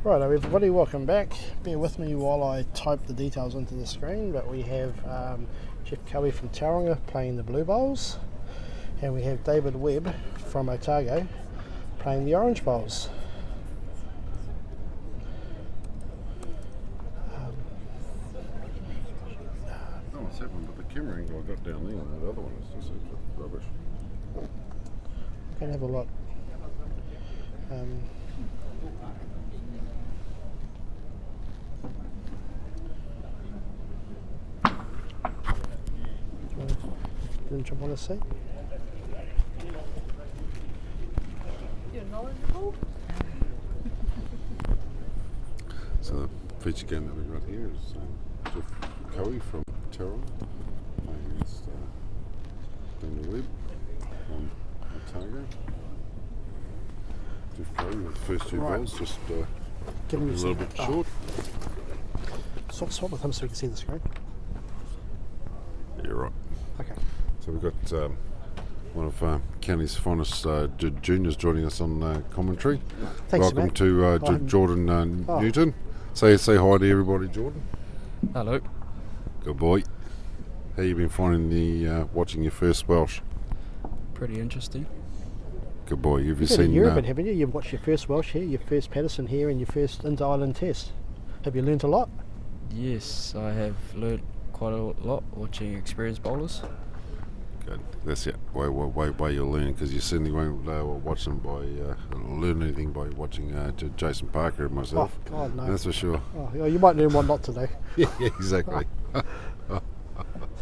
Right, everybody, welcome back. Bear with me while I type the details into the screen, but we have Jeff Cowie from Tauranga playing the Blue Bowls, and we have David Webb from Otago playing the Orange Bowls. Oh, what's happened? But the camera angle I got down there and the other one is just rubbish. Can have a lot. Didn't jump on the seat. You're knowledgeable. So the feature game that we got here is Jeff Cowie from Tauranga playing against David Webb from Otago. Jeff Cowie with the first two Right. balls, just Give a me little bit short. Swap with him so we can see the screen. Yeah, right. Okay. So we've got one of County's finest juniors joining us on commentary. Thanks, Welcome mate. to Jordan Newton. Say hi to everybody, Jordan. Hello. Good boy. How you been finding the watching your first Welsh? Pretty interesting. Good boy. Have you You've been seen? in Europe, haven't you? You've watched your first Welsh here, your first Patterson here, and your first Inter-Island Test. Have you learnt a lot? Yes, I have learnt quite a lot watching experienced bowlers. Good. That's it. Way you'll learn, because you certainly won't watch them by learn anything by watching Jason Parker and myself. Oh, God, no. That's for sure. Oh, yeah, you might learn what not to do. Yeah, exactly.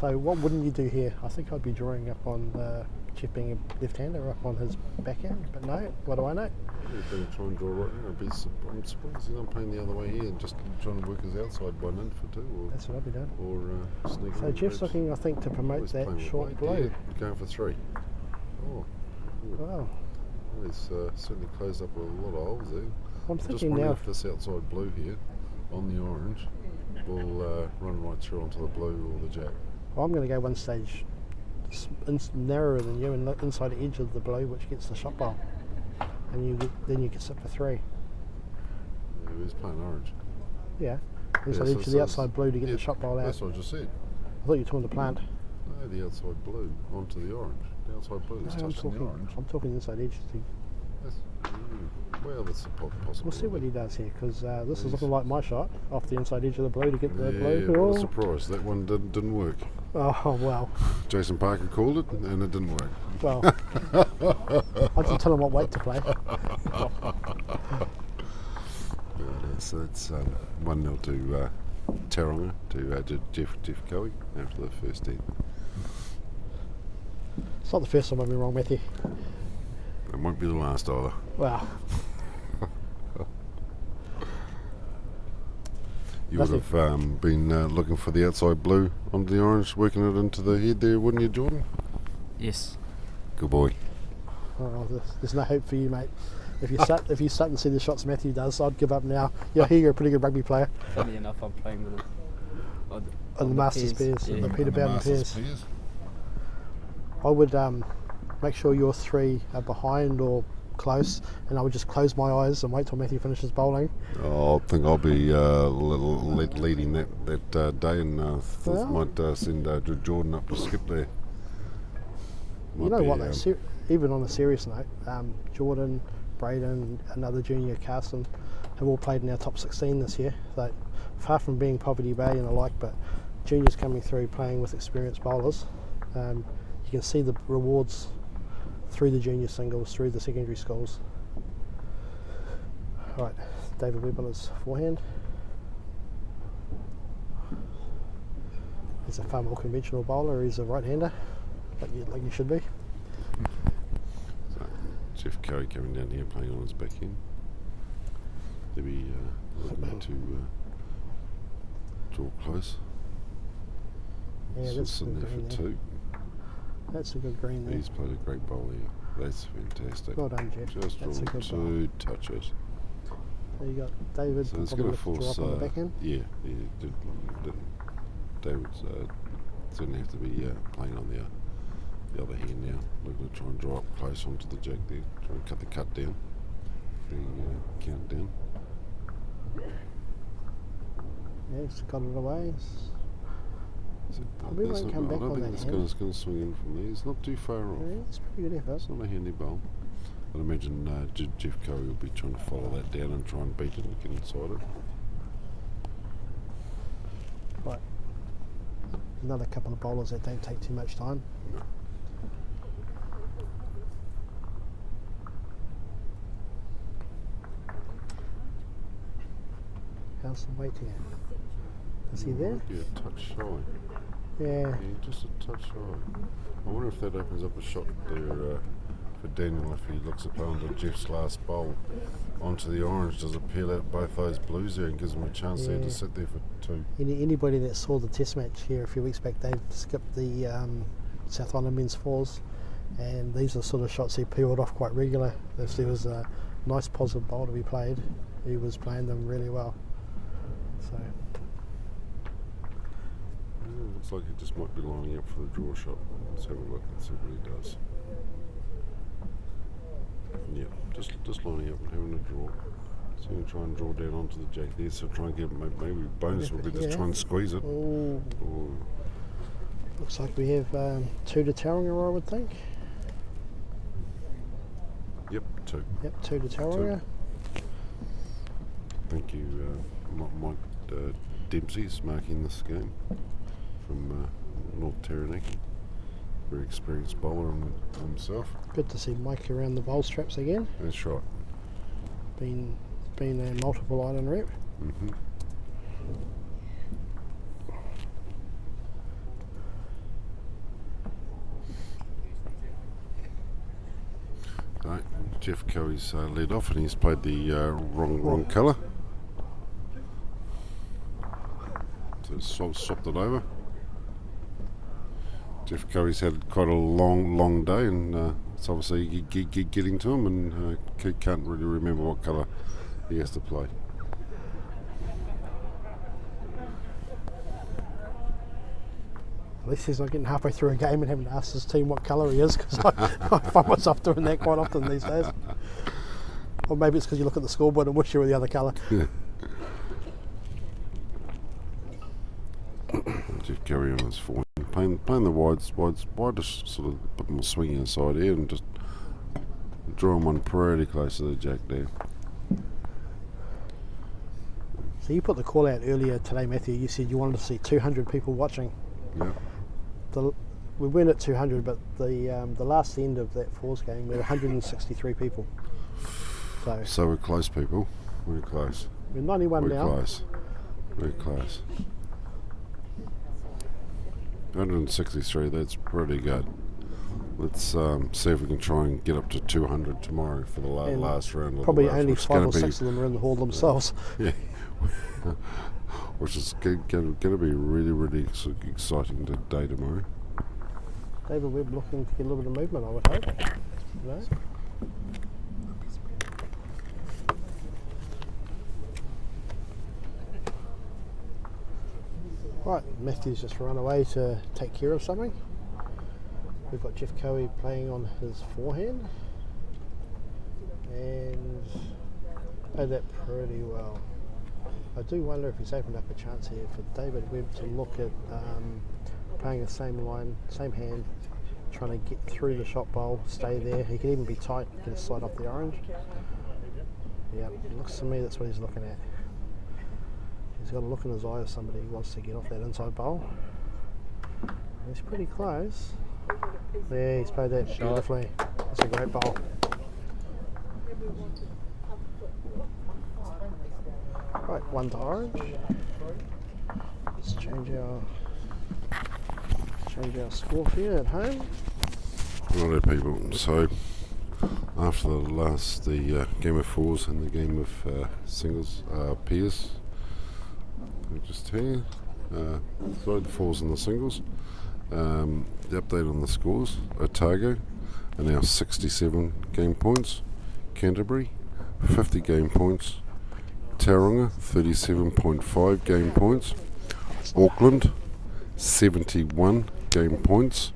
So what wouldn't you do here? I think I'd be drawing up on Jeff being a left-hander up on his backhand, but no, what do I know? He's going to try and draw right now. I'm surprised he's not playing the other way here and just trying to work his outside one in for two, or That's what I'd be doing. sneak. So in Jeff's perhaps. looking, I think, to promote He's that playing with short weight, blow. yeah, going for three. Oh, Wow. well, he's certainly closed up a lot of holes there. I'm Just thinking wondering now, if this outside blue here on the orange will run right through onto the blue or the jack. I'm going to go one stage narrower than you and look inside the edge of the blue, which gets the shot bowl. And then you can sit for three. Yeah, he's playing orange. Yeah. Inside so the edge of the outside blue to get yeah, the shot bowl out. That's what I just said. I thought you were talking the plant. No, the outside blue onto the orange. The outside blue is No, touching the orange. I'm talking inside edge. Well, that's a possible. We'll see what he does here, because this is looking like my shot off the inside edge of the blue to get the blue. What a Oh. surprise. That one didn't work. Oh, well. Jason Parker called it, and it didn't work. Well, I can tell him what weight to play. So it's 1-0 to Taronga, to Jeff Cowie after the first 10. It's not the first time I've been wrong, Matthew. It won't be the last either. Wow. You would have been looking for the outside blue onto the orange, working it into the head there, wouldn't you, Jordan? Yes. Good boy. Oh, there's no hope for you, mate. If you start and see the shots Matthew does, I'd give up now. Yeah, I hear you're a pretty good rugby player. Funny enough, I'm playing with him. On the Masters pairs, Yeah. the Peter Bowden Masters pairs. I would make sure your three are behind or close, and I would just close my eyes and wait till Matthew finishes bowling. I think I'll be leading that day, and might send Jordan up to skip there. You know what, though, even on a serious note, Jordan, Braden, another junior, Carson, have all played in our top 16 this year. So far from being Poverty Bay and the like, but juniors coming through playing with experienced bowlers. You can see the rewards through the junior singles, through the secondary schools. Right, David Webb on his forehand. He's a far more conventional bowler. He's a right-hander, like you should be. So Jeff Cowie coming down here playing on his back end. He'll be looking to draw close. Yeah, that's sitting there for 2. That's a good green there. He's played a great bowl here. That's fantastic. Well done, Jeff. Just That's a drawn good 2 touches. There you got David. So it's probably going to look draw force. up on the back end. Yeah, David's going to have to be playing on the other hand now. Looking to try and draw up close onto the jack there. Try and cut the cut down. Count down. Yeah, he's got it away. Probably won't come back I don't on think that it's hand. going to swing in from there. It's not too far off. Yeah, it's a pretty good effort. It's not a handy bowl. I'd imagine Jeff Cowie will be trying to follow that down and try and beat it and get inside it. Right. Another couple of bowlers that don't take too much time. No. How's the weight here? Is he there? Yeah, a touch shy. Yeah. Yeah, just a touch shy. I wonder if that opens up a shot there for Daniel if he looks upon Jeff's last bowl onto the orange. Does it peel out both those blues there and gives him a chance there to sit there for 2? Anybody that saw the test match here a few weeks back, they've skipped the South Island men's fours, and these are the sort of shots he peeled off quite regular. If there was a nice positive bowl to be played, he was playing them really well. So Looks like he just might be lining up for the draw shot. Let's have a look and see what he does. Yeah, just lining up and having a draw. So going to try and draw down onto the jack there. So try and get maybe bonus would be just try and squeeze it. oh, Or looks like we have 2 to Taronga, I would think. yep, 2. Yep, 2 to Taronga. Thank you, Mike Dempsey's marking this game from North Taranaki. Very experienced bowler himself. Good to see Mike around the bowl straps again. That's right. Been a multiple island rep. Mm-hmm. Right, Jeff Cowie's led off and he's played the wrong colour. So swapped it over. Jeff Cowie's had quite a long day, and it's obviously getting to him, and he can't really remember what colour he has to play. At least he's not getting halfway through a game and having to ask his team what colour he is, because I find myself doing that quite often these days. Or maybe it's because you look at the scoreboard and wish you were the other colour. Jeff Cowie on his forehand, playing the wides, sort of a bit more swinging inside here, and just drawing one pretty close to the jack there. So you put the call out earlier today, Matthew. You said you wanted to see 200 people watching. Yeah. We weren't at 200, but the last end of that fours game, we had 163 people. So we're close, people. We're close. We're 91 We're now. close. We're close. 163, that's pretty good. Let's see if we can try and get up to 200 tomorrow for the And last round. Probably otherwise only it's 5 or gonna 6 of them are in the hall themselves. Yeah. Which is going to be really, really exciting day tomorrow. David Webb looking to get a little bit of movement, I would hope. No? Right, Matthew's just run away to take care of something. We've got Jeff Coey playing on his forehand and played that pretty well. I do wonder if he's opened up a chance here for David Webb to look at playing the same line, same hand, trying to get through the shot bowl, stay there. He could even be tight, get a slide off the orange. Yeah, it looks to me that's what he's looking at. He's got a look in his eye of somebody who wants to get off that inside bowl. He's pretty close. Yeah, he's played that beautifully. That's a great bowl. Right, 1 to orange. Let's change our score for you at home. Righto, people. So after the game of fours and the game of singles pairs, we just here throw the fours and the singles. The update on the scores: Otago are now 67 game points, Canterbury 50 game points, Tauranga 37.5 game points, Auckland 71 game points,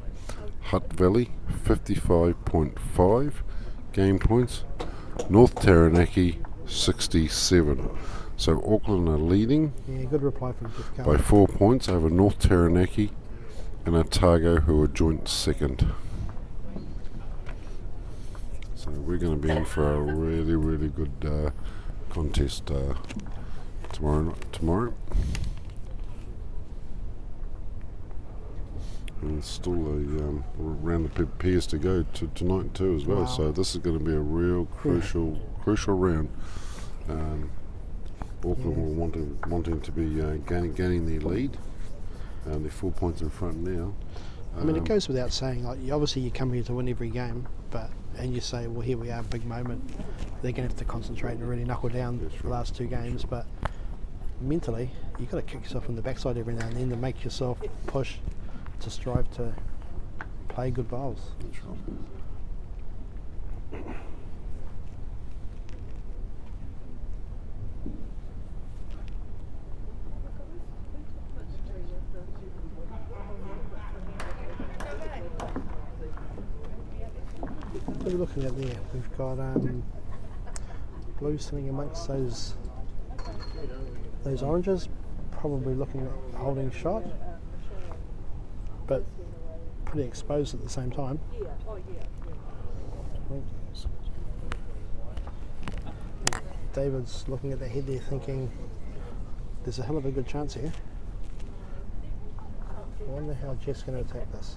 Hutt Valley 55.5 game points, North Taranaki 67. So Auckland are leading Yeah, good reply from Jeff by Coey. 4 points over North Taranaki and Otago, who are joint second. So we're going to be in for a really, really good contest tomorrow. And there's still a round of pairs to go tonight too as well. Wow. So this is going to be a real crucial round. Auckland were wanting to be gaining their lead. They're 4 points in front now. I mean, it goes without saying, like, obviously you come here to win every game, and you say, well, here we are, big moment. They're going to have to concentrate and really knuckle down the last 2 games, but mentally, you've got to kick yourself in the backside every now and then to make yourself push to strive to play good bowls. That's right. What are we looking at there? We've got blue sitting amongst those oranges, probably looking at holding shot, but pretty exposed at the same time. David's looking at the head there thinking there's a hell of a good chance here. I wonder how Jeff's going to attack this.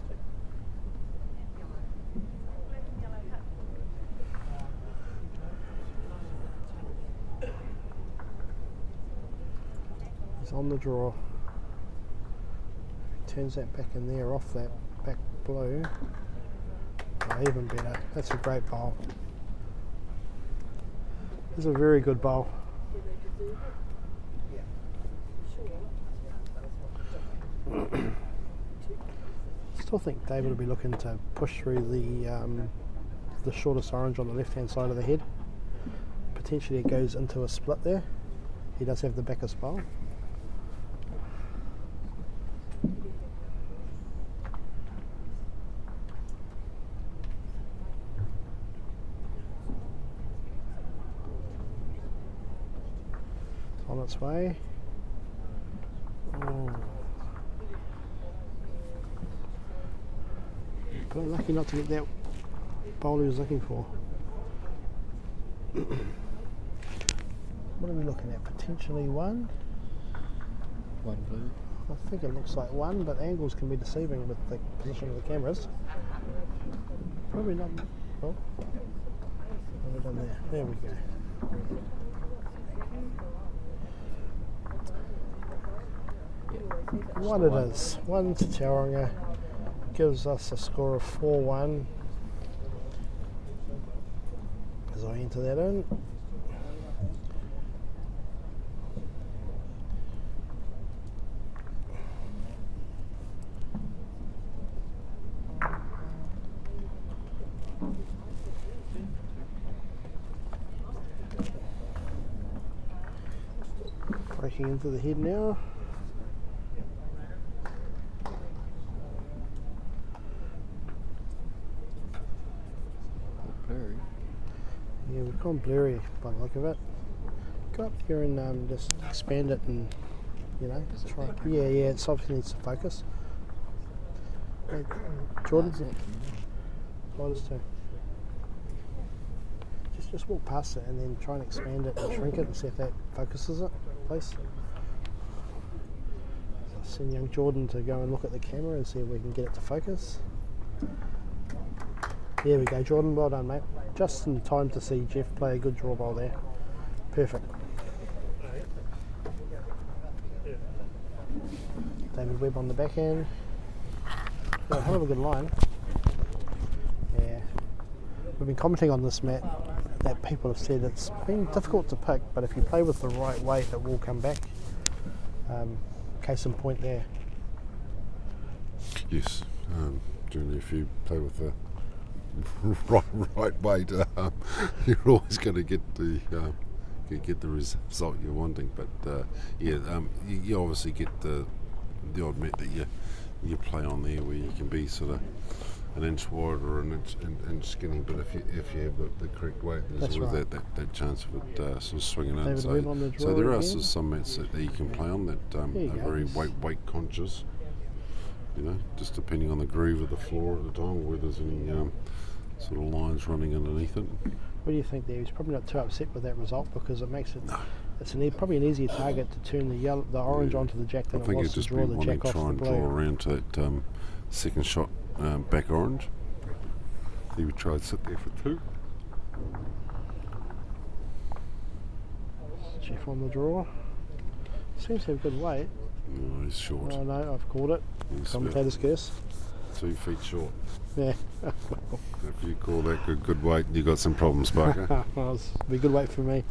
He's on the draw. Turns that back in there off that back blue. Oh, even better. That's a great bowl. This is a very good bowl. Still think David will be looking to push through the shortest orange on the left hand side of the head. Potentially it goes into a split there. He does have the backest bowl. On its way. Oh. But I'm lucky not to get that bowl he was looking for. What are we looking at? Potentially one? One blue. I think it looks like one, but angles can be deceiving with the position of the cameras. Probably not. Oh, what have we done there? There we go. One it is. One to Tauranga. Gives us a score of 4-1. As I enter that in. Breaking into the head now. Blurry. Yeah, we've gone blurry by the look of it. Go up here and just expand it and, you know, try. Yeah, it obviously needs to focus. Hey, Jordan, Lighters too. Just walk past it and then try and expand it and shrink it and see if that focuses it, please. So I'll send young Jordan to go and look at the camera and see if we can get it to focus. There we go, Jordan, well done, mate. Just in time to see Jeff play a good draw bowl there. Perfect. David Webb on the backhand. Got a hell of a good line. Yeah. We've been commenting on this, Matt, that people have said it's been difficult to pick, but if you play with the right weight, it will come back. Case in point there. Yes, generally if you play with the right weight, you're always going to get the result you're wanting. But you obviously get the odd met that you play on there where you can be sort of an inch wide or an inch skinny. But if you have the correct weight, there's always right. that chance of it sort of swinging in. David Webb on the So draw there are again. some mats that you can play on that are There you go. very weight conscious. You know, just depending on the groove of the floor at the time, or whether there's any sort of lines running underneath it. What do you think there? He's probably not too upset with that result because it makes it. It's probably an easier target to turn the orange onto the jack I than it think was it'd to just be draw the wanting jack to off try the and draw blue. around to that second shot back orange. He would try and sit there for two. Jeff on the draw. Seems to have good weight. No, he's short. Oh no, I've called it. He's Commentator's curse. 2 feet short. Yeah. If you call that good weight, you got some problems, Barker. Well, it's be good weight for me.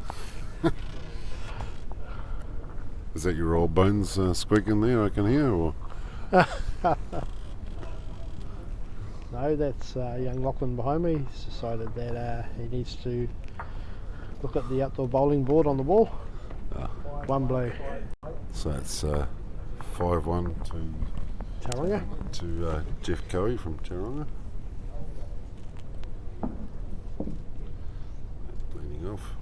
Is that your old bones squeaking there? I can hear. Or No, that's young Lachlan behind me. He's decided that he needs to look at the outdoor bowling board on the wall. One blue. so it's 5-1 Tauranga. to Jeff Cowie from Tauranga. Leaning off.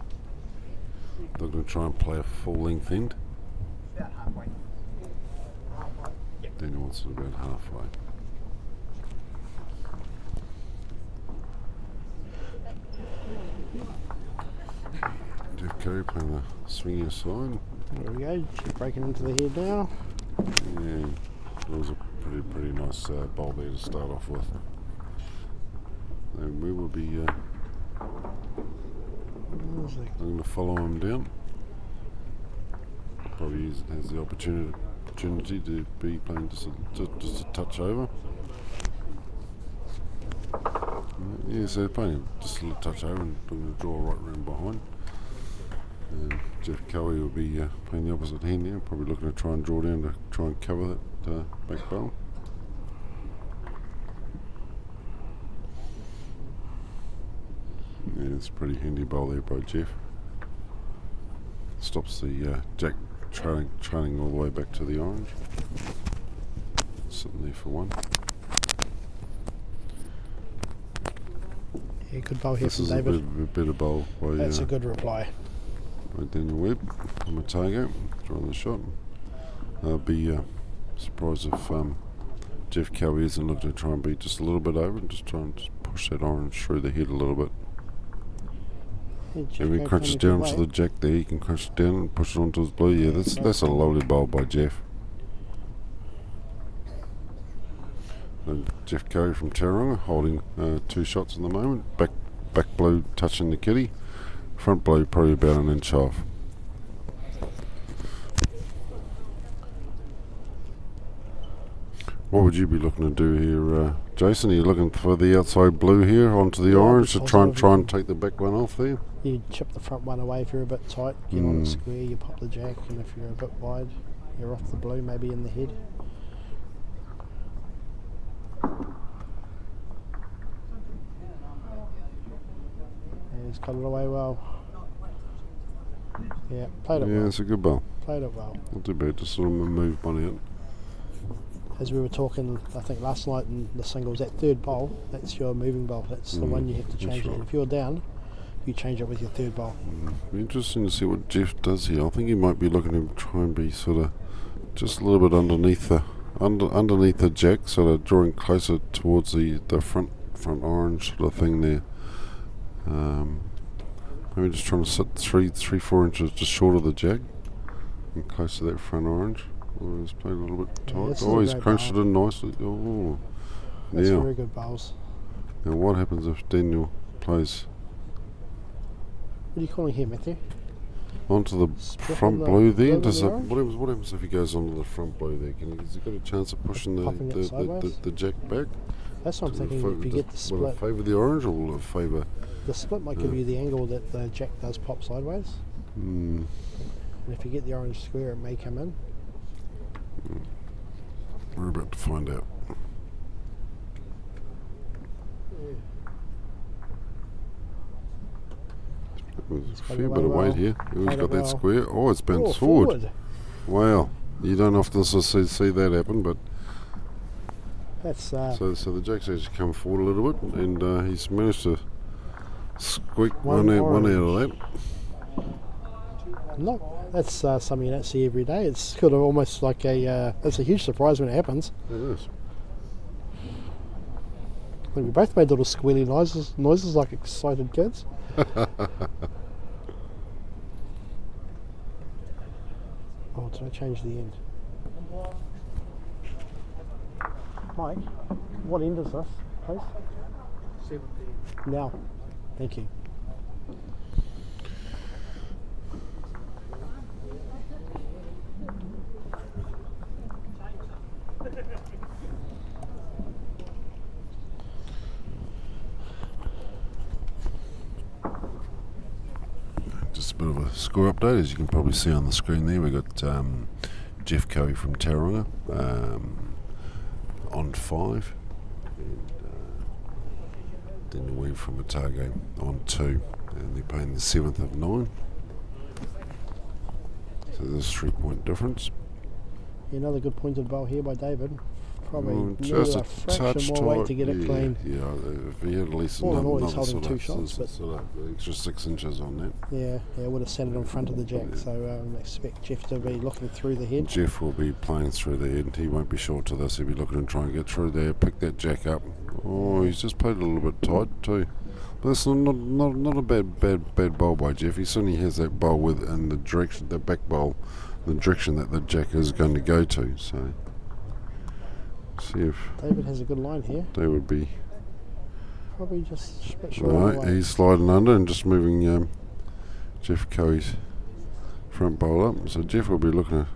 They're going to try and play a full length end. Then he wants it about halfway. Jeff Cowie playing the swinging side. There we go. She's breaking into the head now. Yeah, it was a pretty nice bowl there to start off with. And we will be I'm going to follow him down. Probably has the opportunity to be playing just a touch over. Yeah, so playing just a little touch over and doing the draw right round behind. And Jeff Cowie will be playing the opposite hand now, probably looking to try and draw down to try and cover that back bowl. Yeah, it's a pretty handy bowl there by Jeff. Stops the jack trailing all the way back to the orange. Sitting there for one. Yeah, good bowl here This from is David. a better bowl by, That's a good reply. by Daniel Webb from Otago, drawing the shot. I'll be surprised if Jeff Cowie isn't looking to try and be just a little bit over and just try and just push that orange through the head a little bit. Yeah, Jeff If he Coe crunches playing a down good to way. the jack there, he can crunch it down and push it onto his blue. Yeah, that's a lovely bowl by Jeff. And Jeff Coe from Tauranga holding 2 shots in the moment. Back blue touching the kitty. Front blue probably about an inch off. What would you be looking to do here, Jason? Are you looking for the outside blue here onto the Yeah, orange to try positive. and take the back one off there? You chip the front one away if you're a bit tight, get on it square, you pop the jack, and if you're a bit wide, you're off the blue, maybe in the head. And he's got it away well. Yeah, played it Yeah, well. it's a good bowl. Played it well. Not too bad to sort of move one out. As we were talking, I think last night in the singles, that third bowl, that's your moving bowl. That's the one you have to change. right. If you're down, you change it with your third bowl. Be interesting to see what Jeff does here. I think he might be looking to try and be sort of just a little bit underneath the jack, sort of drawing closer towards the front orange sort of thing there. Maybe just trying to sit 3-4 inches just short of the jack and close to that front orange. Oh, he's played a little bit tight. this is Oh, a he's great crunched bowl. it in nicely. Oh, That's now, very good bowls. now what happens if Daniel plays What are you calling here, Matthew? onto the Split front on the blue there? blue and Does the that, orange? what happens if he goes onto the front blue there? Has he got a chance of pushing Popping it sideways? the jack back? That's what I'm thinking. If you get the Will it split, favour the orange or will it favour? the split might give you the angle that the jack does pop sideways. Mm, And if you get the orange square, it may come in. we're about to find out. There's a played fair it bit of well. weight here. Who's Played got it that well. square? Oh, it's bounced Oh, forward. Wow. You don't often see that happen, but That's so the jack's actually come forward a little bit, and he's managed to squeak One one out of orange. that. no. That's something you don't see every day. It's kind of almost like it's a huge surprise when it happens. It is. I think we both made little squealy noises like excited kids. Oh, did I change the end? Mike, what end is this, please? 17. Now. Thank you. Just a bit of a score update, as you can probably see on the screen there. We've got Jeff Coe from Tauranga on 5, and Daniel Weave from Otago on 2, and they're playing the 7th of 9. So there's a 3-point difference. Another good pointed bowl here by David. Probably Oh, needed just a a fraction touch more weight tight. to get it Yeah, clean. yeah. If he had at least All in all, he's another holding sort two of, shots, but- sort of extra 6 inches on that. Yeah, would have sat it in front of the jack. So expect Jeff to be looking through the head. Jeff will be playing through the head. He won't be short to this. He'll be looking to try and get through there, pick that jack up. Oh, he's just played a little bit tight too. But it's not a bad bowl by Jeff. He certainly has that bowl with in the direction, the back bowl, the direction that the jack is going to go to. So see if David has a good line here. they would be. Probably just a bit short No, of the weight. he's sliding under and just moving Jeff Coe's front bowl up. So Jeff will be looking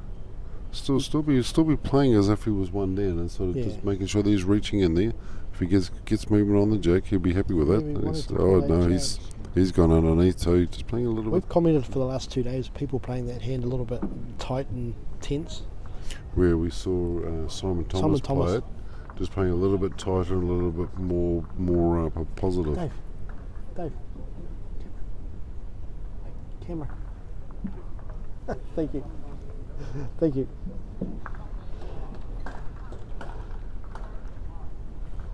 to still be playing as if he was one down, and sort of Yeah. just making sure that he's reaching in there. If he gets movement on the jack, he'll be happy with that. Yeah, we And wanted he's- to oh play no, jacks. he's gone underneath too, just playing a little We've bit. commented for the last 2 days, people playing that hand a little bit tight and tense. Where we saw Simon Thomas play it, just playing a little bit tighter and a little bit more positive. Dave. Camera. Thank you. Thank you.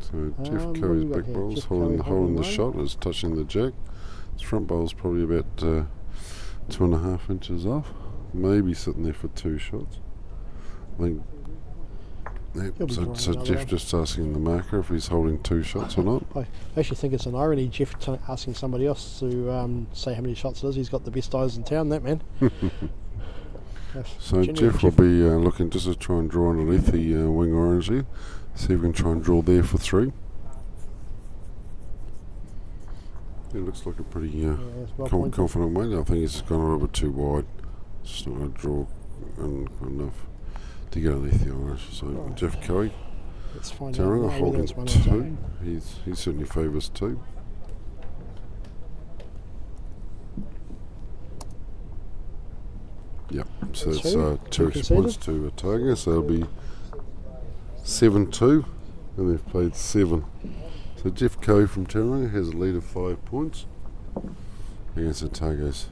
So Jeff what have Coe's we got back here? bowl's Jeff holding Coe the holding line. shot, is touching the jack. His front bowl's probably about 2.5 inches off, maybe sitting there for 2 shots. I think Yep. He'll be So, drawing so another Jeff one. just asking the marker if he's holding 2 shots or not. I actually think it's an irony, Jeff asking somebody else to say how many shots it is. He's got the best eyes in town, that man. So Jeff will be looking just to try and draw underneath the wing orange there. See if we can try and draw there for 3. It looks like a pretty it's well pointed. confident way. I think he's just gone a little bit too wide. Just not going to draw enough to get underneath the orange. So Right. Jeff Coey, Let's find Tauranga out now whether holding it's one or 2. two. He certainly favours 2. Yep, so it's Two. 2 extra points to Otago, so it'll be 7-2, and they've played 7. So Jeff Coe from Tauranga has a lead of 5 points against Otago's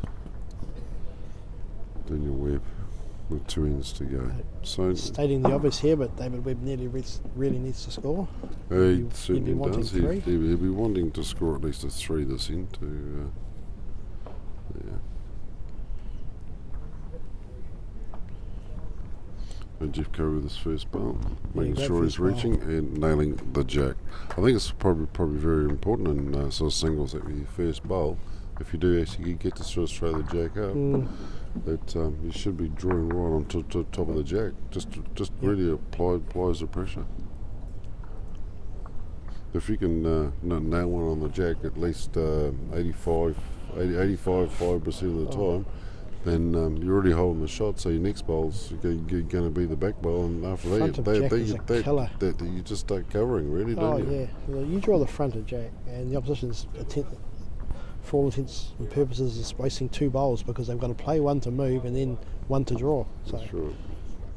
Daniel Webb with 2 ends to go. So Stating the obvious here, but David Webb really needs to score. he He'd be certainly wanting does. 3. He'll be wanting to score at least a 3 this end to. Yeah. And Jeff Curry with his first bowl, making great sure he's first bowl. reaching and nailing the jack. I think it's probably very important in sort of singles that with your first bowl, if you do actually get to sort of throw the jack up, that you should be drawing right on to top of the jack. Just really applies the pressure. If you can nail one on the jack at least 85, 5% of the time, then you're already holding the shot, so your next bowl's going to be the back bowl, and after Front of jack is a killer. that you just start covering, really, don't you? Yeah. Well, you draw the front of jack, and the opposition's for all intents and purposes is wasting 2 bowls because they've got to play 1 to move and then 1 to draw. So, That's right.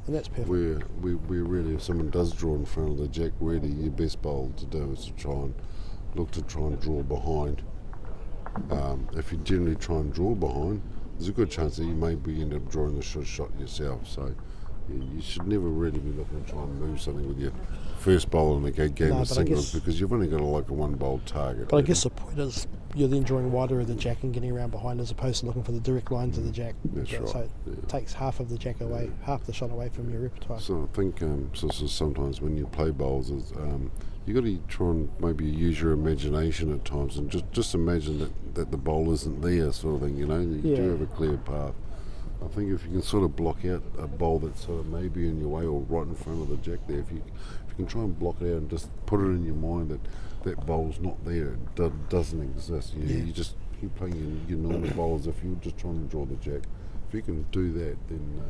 and that's perfect. We're really, if someone does draw in front of the jack, really your best bowl to do is to try and draw behind. If you generally try and draw behind, there's a good chance that you may end up drawing the shot yourself. So you should never really be looking to try and move something with your first bowl in a game of singles because you've only got a 1 bowl target. But I guess the point is you're then drawing wider of the jack and getting around behind as opposed to looking for the direct line to the jack. That's right. So it takes half of the jack away, half the shot away from your repertoire. So I think so sometimes when you play bowls, you got to try and maybe use your imagination at times and just imagine that the bowl isn't there, sort of thing. You know, you do have a clear path. I think if you can sort of block out a bowl that's sort of maybe in your way or right in front of the jack there, if you can try and block it out and just put it in your mind that bowl's not there, it doesn't exist. You just keep playing your normal bowl as if you're just trying to draw the jack. If you can do that, then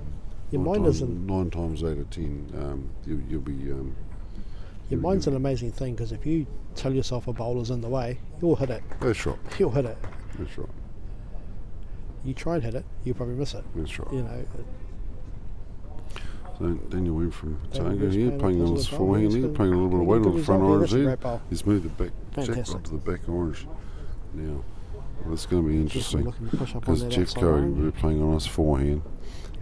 Your mind isn't. 9 times out of 10, you'll be. Your mind's an amazing thing because if you tell yourself a bowler's in the way, you'll hit it. That's right. You'll hit it. That's right. You try and hit it, you'll probably miss it. That's right. You know. So Daniel Webb from Daniel Otago Webb's here, playing playing a on his positive bowl. forehand He's here, good. playing a little bit of weight Good on the front result there. orange That's a there. great bowl. He's moved the back jack Fantastic. onto the back orange. Now, that's going to be interesting looking to push up on because that Jeff outside Curry orange. will be playing on his forehand.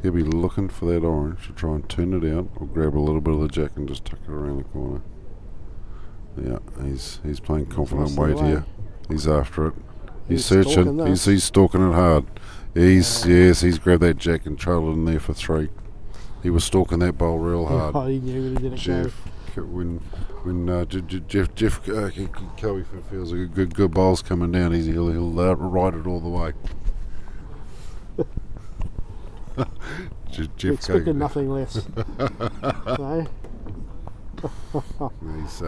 He'll be looking for that orange to try and turn it out or grab a little bit of the jack and just tuck it around the corner. Yeah, he's playing confident lost the weight way. here. He's after it. He's stalking searching. this. He's stalking it hard. He's grabbed that jack and trailed it in there for 3. He was stalking that bowl real hard. Oh, he knew he did it. Jeff, when Jeff Coey feels a good bowl's coming down, he'll ride it all the way. We Jeff expected Coey, nothing less. No? he's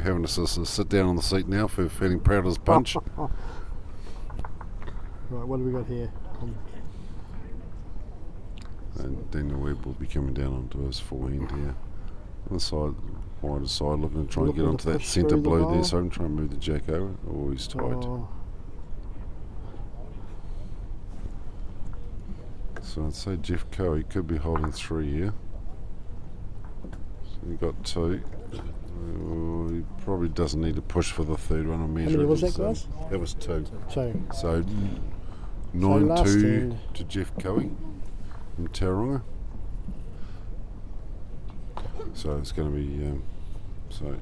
having to sort of sit down on the seat now for feeling proud of his punch. Right, what do we got here? And Daniel Webb will be coming down onto his forehand here. On the side, wider side, looking to try and get Looking onto to that push centre through the blue bowl. there, so I'm trying to move the jack over. Oh, he's tight. Oh, So I'd say Jeff Coey could be holding 3 here. So he got 2. He probably doesn't need to push for the third one. I'm measuring. many was that, so guys? That was 2. so So last 9-2 end. to Jeff Coey from Tauranga. So it's going to be. So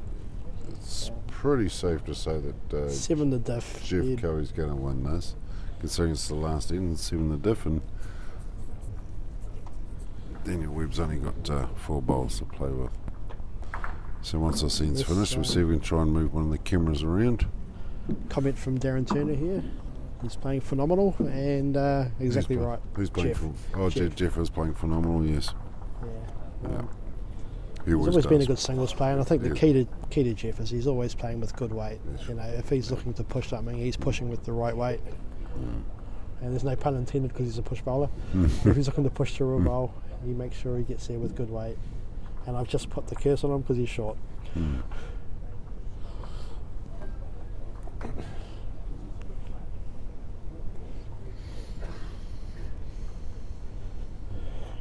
it's pretty safe to say that 7 to diff. Jeff Yeah. Coey's going to win this, considering it's the last end and 7 the diff, and Daniel Webb's only got 4 bowls to play with. So once the scene's Yes, finished, we'll see if we can try and move one of the cameras around. Comment from Darren Turner here. He's playing phenomenal and exactly right. Who's playing? Jeff. Jeff is playing phenomenal. Yes. Yeah. He He's always been a does. good singles player, and I think the Yeah. key to Jeff is he's always playing with good weight. Yes. You know, if he's looking to push something, he's pushing with the right weight. And there's no pun intended because he's a push bowler. If he's looking to push through a bowl, he makes sure he gets there with good weight. And I've just put the curse on him because he's short.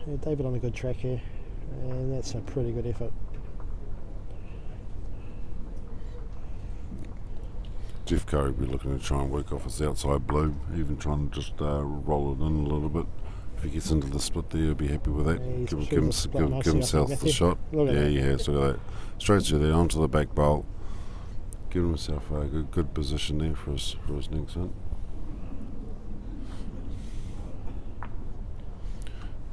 Yeah, David on a good track here, and that's a pretty good effort. Jeff Curry will be looking to try and work off his outside blue, even trying to just roll it in a little bit. If he gets into the split there, he'll be happy with that. Yeah, he's give through the split nicely, I think, himself the Matthew. shot. Look at Yeah, that. he has. Look at that. Straight through there, onto the back bowl. Give himself a good position there for his next hit.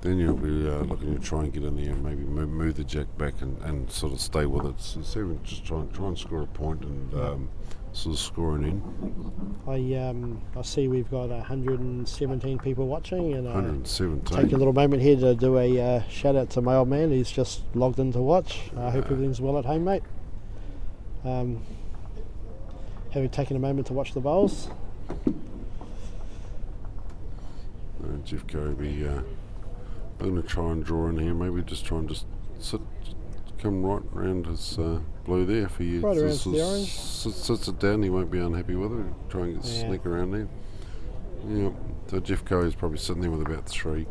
Then you'll be looking to try and get in there and maybe move the jack back and sort of stay with it. So see if we can just try and score a point and sort of score an end. I see we've got 117 people watching, and 117. take a little moment here to do a shout out to my old man. He's just logged in to watch. I hope everything's well at home, mate. Having taken a moment to watch the bowls. Jeff Curry will be going to try and draw in here. Maybe just try and just come right around his blue there. If he Right around just the orange. sits it down, he won't be unhappy with it. Try and sneak around there. Yeah. So Jeff Curry's probably sitting there with about 3.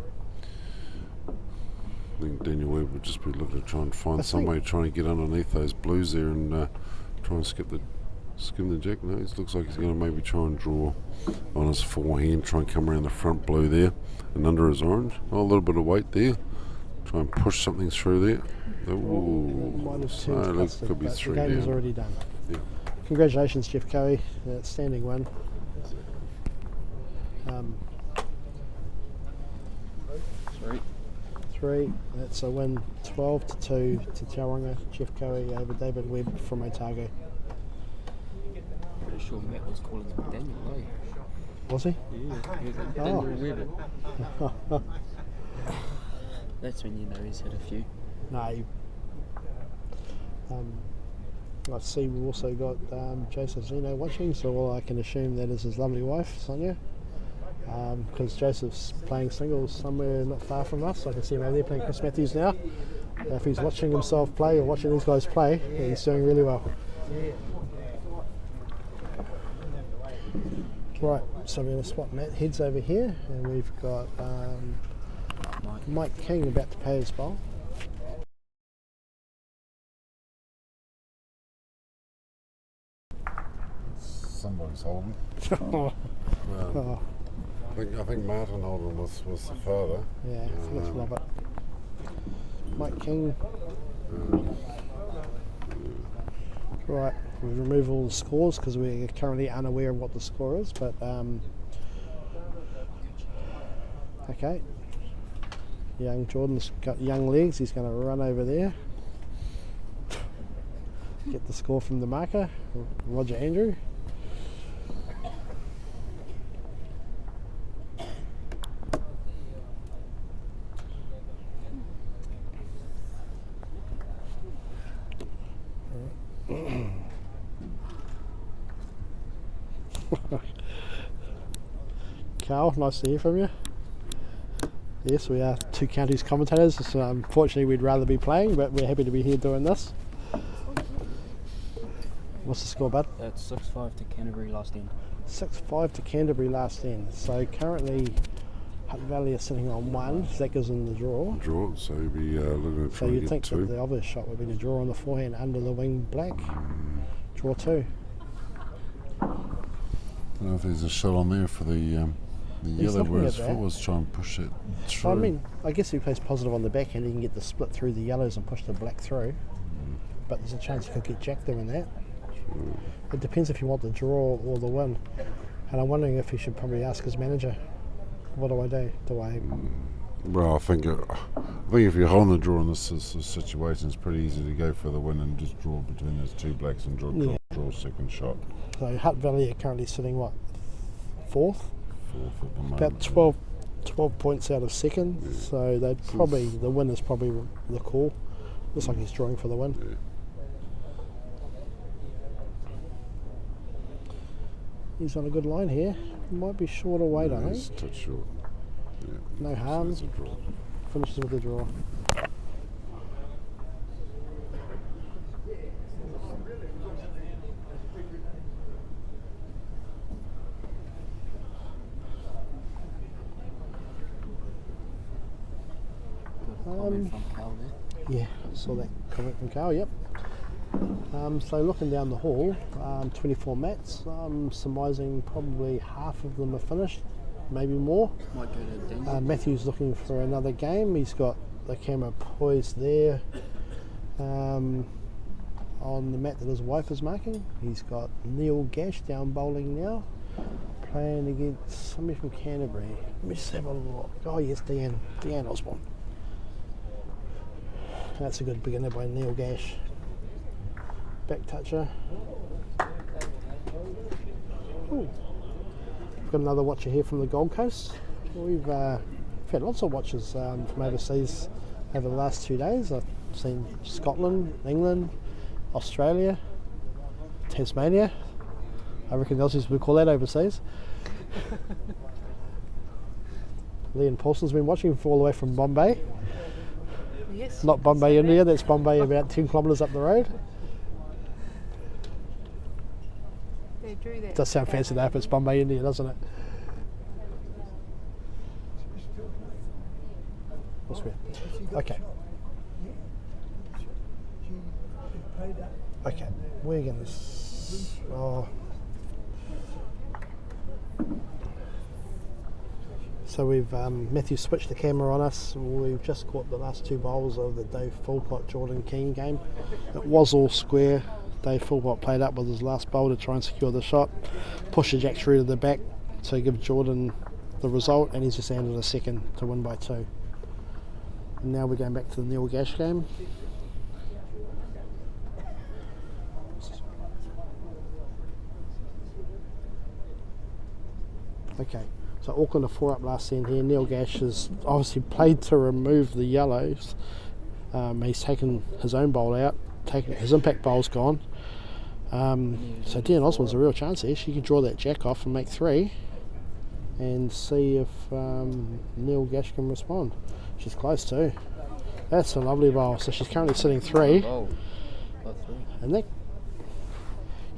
I think Daniel Webb would just be looking to try and find some way trying to get underneath those blues there and try and skim the jack. No, it looks like he's going to maybe try and draw on his forehand, try and come around the front blue there and under his orange. Oh, a little bit of weight there. Try and push something through there. Might have turned custard, could be but 3 the game is down. already done. Yeah. Congratulations, Jeff Curry. Outstanding one. 3. That's a win, 12-2 to Tauranga. Jeff Curry over David Webb from Otago. Pretty sure Matt was calling him Daniel, eh? Was he? Yeah, he was like, Oh. Daniel Webb. That's when you know he's had a few. No. I see we've also got Joseph Zeno watching, so all I can assume that is his lovely wife, Sonia. Because Joseph's playing singles somewhere not far from us. I can see him over there playing Chris Matthews now. If he's watching himself play or watching these guys play, he's doing really well. Right, so we're going to spot Matt Heads over here, and we've got Mike King about to pay his bowl. Somebody's holding. Oh, I think Martin Holden was the father. yeah, let's love it. Mike King. Right, we'll remove all the scores because we're currently unaware of what the score is, but okay. Young Jordan's got young legs, he's going to run over there. Get the score from the marker, Roger Andrew. Carl, nice to hear from you. Yes, we are 2 counties commentators, so unfortunately we'd rather be playing, but we're happy to be here doing this. What's the score, bud? That's 6-5 to Canterbury last end. 6-5 to Canterbury last end. So currently Hutt Valley are sitting on 1, so that gives them the draw. Draw, so he'll be looking to So try and you'd get think 2. that the obvious shot would be to draw on the forehand under the wing black. Draw 2. I don't know if there's a shot on there for the yellow, looking where at his that. foot was trying to push it through. I mean, I guess if he plays positive on the backhand, he can get the split through the yellows and push the black through. But there's a chance he could get jack doing that. It depends if you want the draw or the win. And I'm wondering if he should probably ask his manager, what do I do? Do I Well, I think if you're holding the draw in this situation, it's pretty easy to go for the win and just draw between those two blacks and draw second shot. So Hutt Valley are currently sitting what, fourth? Fourth at the moment. About 12 points out of second. Yeah. So they'd probably the win is probably the call. Looks like he's drawing for the win. Yeah. He's on a good line here. Might be short or wait, I It's think. a touch short. Yeah. No harm. It's a draw. Finishes with a draw. Comment from Cal there. Yeah, saw that comment from Carl, yep. So looking down the hall, 24 mats, I'm surmising probably half of them are finished, maybe more. Might go to Daniel. Matthew's looking for another game. He's got the camera poised there on the mat that his wife is marking. He's got Neil Gash down bowling now, playing against somebody from Canterbury. Let me just have a look. Oh yes, Deanne Osborne. That's a good beginner by Neil Gash. Back toucher. Ooh. We've got another watcher here from the Gold Coast. We've had lots of watchers from overseas over the last 2 days. I've seen Scotland, England, Australia, Tasmania. I reckon the Aussies would call that overseas. Leon Paulson's been watching all the way from Bombay. Yes. Not Bombay, India, that's Bombay about 10 kilometres up the road. They drew that. Does sound fancy enough, it's Bombay, India, doesn't it? What's weird? Okay. Okay, we're going to... Oh. So we've, Matthew switched the camera on us. We've just caught the last two bowls of the Dave Philpott Jordan Keane game. It was all square. Dave Philpott played up with his last bowl to try and secure the shot. Pushed the jack through to the back to give Jordan the result, and he's just handed a second to win by 2. And now we're going back to the Neil Gash game. Okay, so Auckland are 4 up last end here. Neil Gash has obviously played to remove the yellows. He's taken his own bowl out, his impact bowl's gone. So Dean Oswald's a real chance here. She can draw that jack off and make 3 and see if Neil Gash can respond. She's close too. That's a lovely bowl. So she's currently sitting 3. Oh, got 3. And that,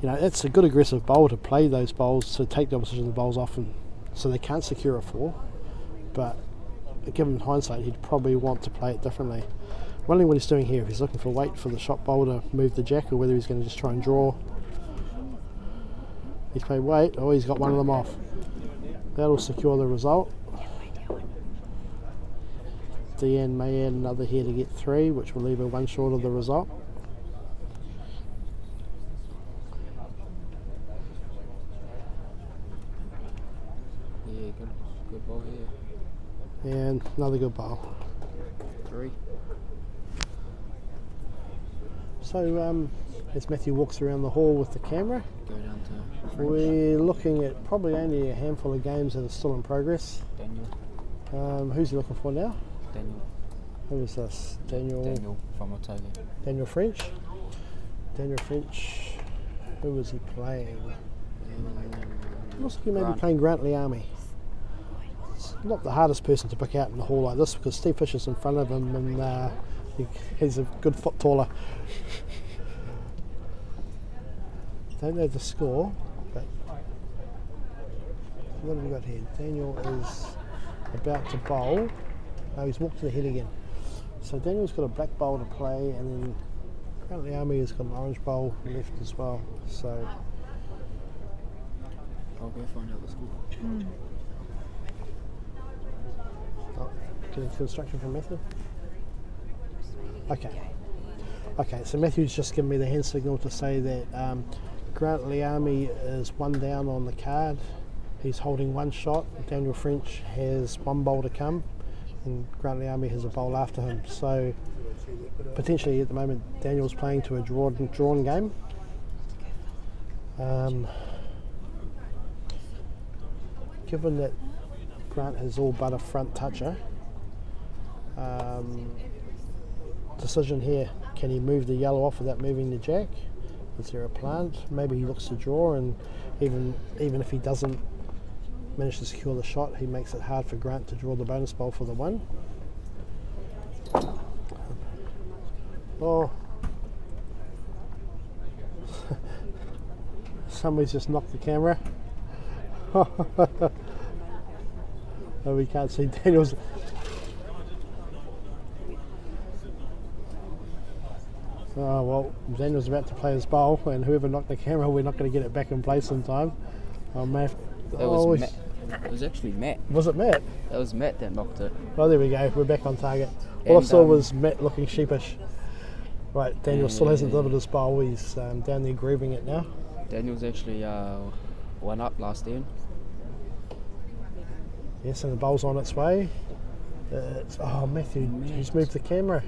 you know, it's a good aggressive bowl to play those bowls, to take the opposition of the bowls off, and so they can't secure a 4. But given hindsight, he'd probably want to play it differently. Wondering what he's doing here, if he's looking for weight for the shot bowl to move the jack, or whether he's going to just try and draw. He's played weight. Oh, he's got one of them off. That'll secure the result. Deanne may add another here to get 3, which will leave her 1 short of the result. Yeah, good ball here. And another good bowl. 3. So as Matthew walks around the hall with the camera, Go down to French. we're looking at probably only a handful of games that are still in progress. Daniel. Who's he looking for now? Daniel. Who is this? Daniel from Otago. Daniel French. Daniel French. Who was he playing? Looks like he may be Grant. playing Grantley Army. It's not the hardest person to pick out in a hall like this, because Steve Fisher's in front of him, and he's a good foot taller. Don't know the score, but what have we got here? Daniel is about to bowl. Oh, he's walked to the head again. So Daniel's got a black bowl to play, and then Grantley Army has got an orange bowl left as well. So I'll go find out the score. getting to instruction from Matthew. Okay, so Matthew's just given me the hand signal to say that Grantley Army is 1 down on the card. He's holding 1 shot. Daniel French has 1 bowl to come. and Grant Leami has a bowl after him. So potentially at the moment Daniel's playing to a drawn game. Given that Grant has all but a front toucher, decision here, can he move the yellow off without moving the jack? Is there a plant? Maybe he looks to draw, and even if he doesn't manage to secure the shot, he makes it hard for Grant to draw the bonus bowl for the one. Oh, somebody's just knocked the camera. Oh, we can't see Daniel's. Oh well, Daniel's about to play his bowl, and whoever knocked the camera, we're not going to get it back in place in time. Oh, Matt. That was Matt. It was actually Matt. Was it Matt? That was Matt that knocked it. Oh, there we go. We're back on target. All And, I saw was Matt looking sheepish. Right, Daniel still hasn't delivered his bowl. He's down there grooving it now. Daniel's actually 1 up last game. Yes, and the bowl's on its way. Matthew, he's moved the camera.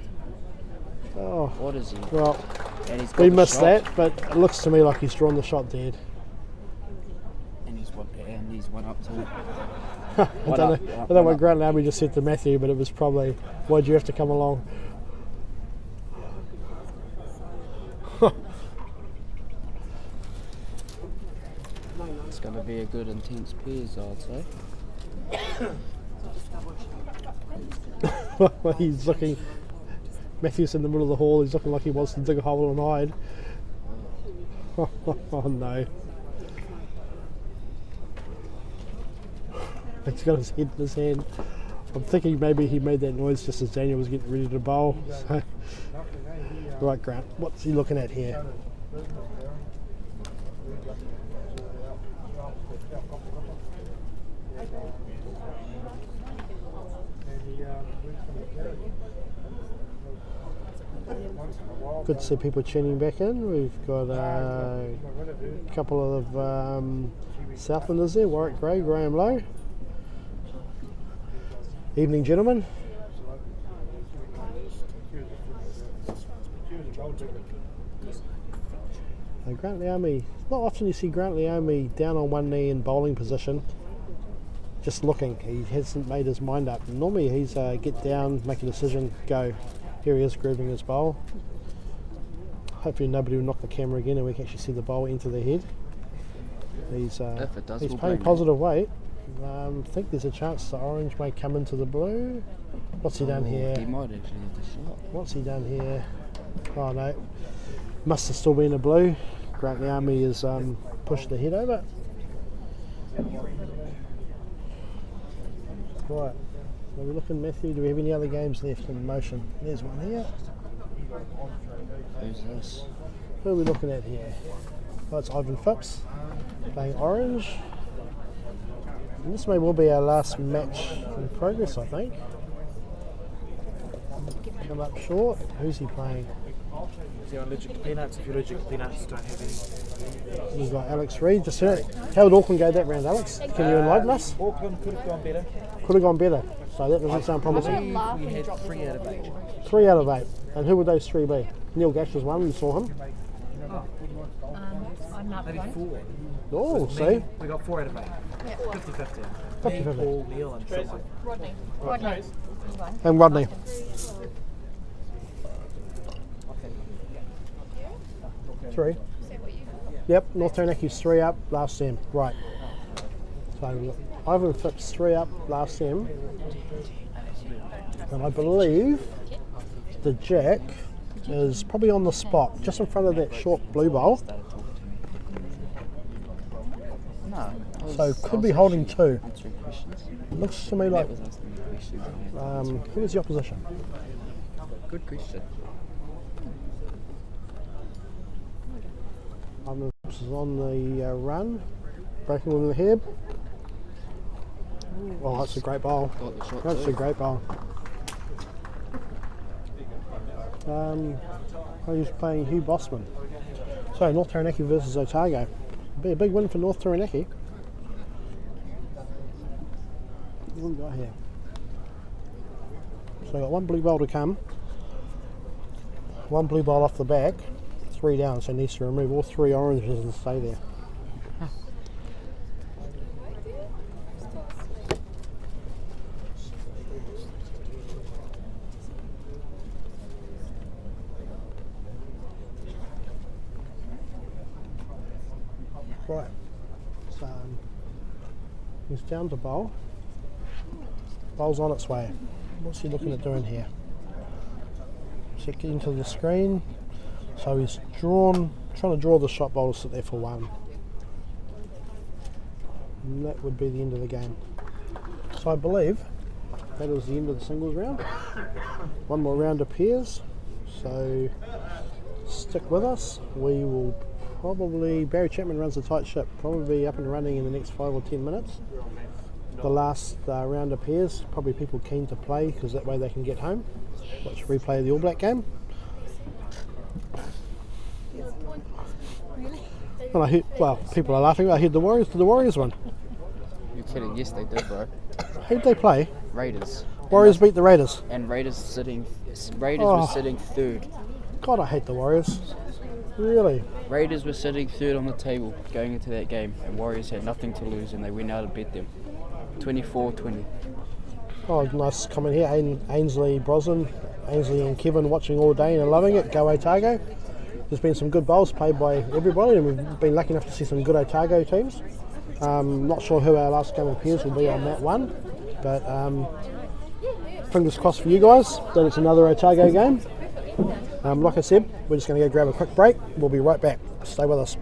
Oh, What is he? well, And he's got we the missed shot. that, but it looks to me like he's drawn the shot dead. And he's 1 up too. I don't know what Grant Larby just said to Matthew, but it was probably, why'd you have to come along? It's going to be a good intense piece, I'd say. Well, he's looking, Matthew's in the middle of the hall, he's looking like he wants to dig a hole and hide. Oh no. He's got his head in his hand. I'm thinking maybe he made that noise just as Daniel was getting ready to bowl. So. Right, Grant, what's he looking at here? Good to see people tuning back in. We've got a couple of Southlanders there, Warwick Gray, Graham Lowe. Evening, gentlemen. Grant Leami, not often you see Grant Leami down on one knee in bowling position, just looking. He hasn't made his mind up. Normally he's get down, make a decision, go. Here he is grooving his bowl. Hopefully nobody will knock the camera again and we can actually see the bowl into the head. He's If it does, he's we'll playing blame positive weight. I think there's a chance the orange may come into the blue. What's he done here? He might actually have the shot. What's he done here? Oh no, must have still been a blue. Grant Leami has pushed the head over. Right, so we're looking, Matthew, do we have any other games left in motion? There's one here. Who's this? Who are we looking at here? Oh, it's Ivan Phipps playing orange. And this may well be our last match in progress, I think. Come up short. Who's he playing? If you're allergic to peanuts, if you're allergic to peanuts, don't have any. We've got Alex Reid. Just how did Auckland go that round, Alex? Can you enlighten us? Auckland could have gone better. Could have gone better. So that doesn't sound promising. We had 3 out of 8. 3 out of 8. And who would those 3 be? Neil Gash was one. You saw him. I'm not Maybe one. 4. Oh, see. We got 4 out of 8. 50-50. 50-50. Paul, Neil and Phil. Rodney. And Rodney. Three. Yep, North Taranaki's 3 up last sem. Right. So Ivan Phipps 3 up last sem. And I believe the jack is probably on the spot, just in front of that short blue bowl. No. So could be holding 2. Answering questions. Looks to me like. Matt was asking me questions. Who was the opposition? Good question. Ivan Phipps is on the run, breaking with the head. Oh, that's a great bowl. Got the shot That's too. a great bowl. He's playing Hugh Bossman. So North Taranaki versus Otago. Be a big win for North Taranaki. What have we got here? So I got one blue bowl to come, one blue bowl off the back, 3 down, so he needs to remove all 3 oranges and stay there. Right, so he's down to bowl. Bowl's on its way. What's he looking at doing here? Check into the screen. So he's trying to draw the shot bowl to sit there for 1. And that would be the end of the game. So I believe that is the end of the singles round. One more round appears. So stick with us. We will probably, Barry Chapman runs a tight ship, probably be up and running in the next 5 or 10 minutes. The last round appears, probably people keen to play because that way they can get home, watch replay of the All Black game. And I heard, well, people are laughing, I heard the Warriors won. You're kidding? Yes, they did, bro. Who did they play? Raiders. Warriors beat the Raiders. And Raiders were sitting third. God, I hate the Warriors. Really? Raiders were sitting third on the table going into that game, and Warriors had nothing to lose, and they went out and beat them. 24-20. Oh, nice comment here. Ainsley Brosnan, Ainsley and Kevin watching all day and loving it. Go Otago. There's been some good bowls played by everybody, and we've been lucky enough to see some good Otago teams. Not sure who our last game of peers will be on that one, but fingers crossed for you guys that it's another Otago game. Like I said, we're just going to go grab a quick break. We'll be right back. Stay with us.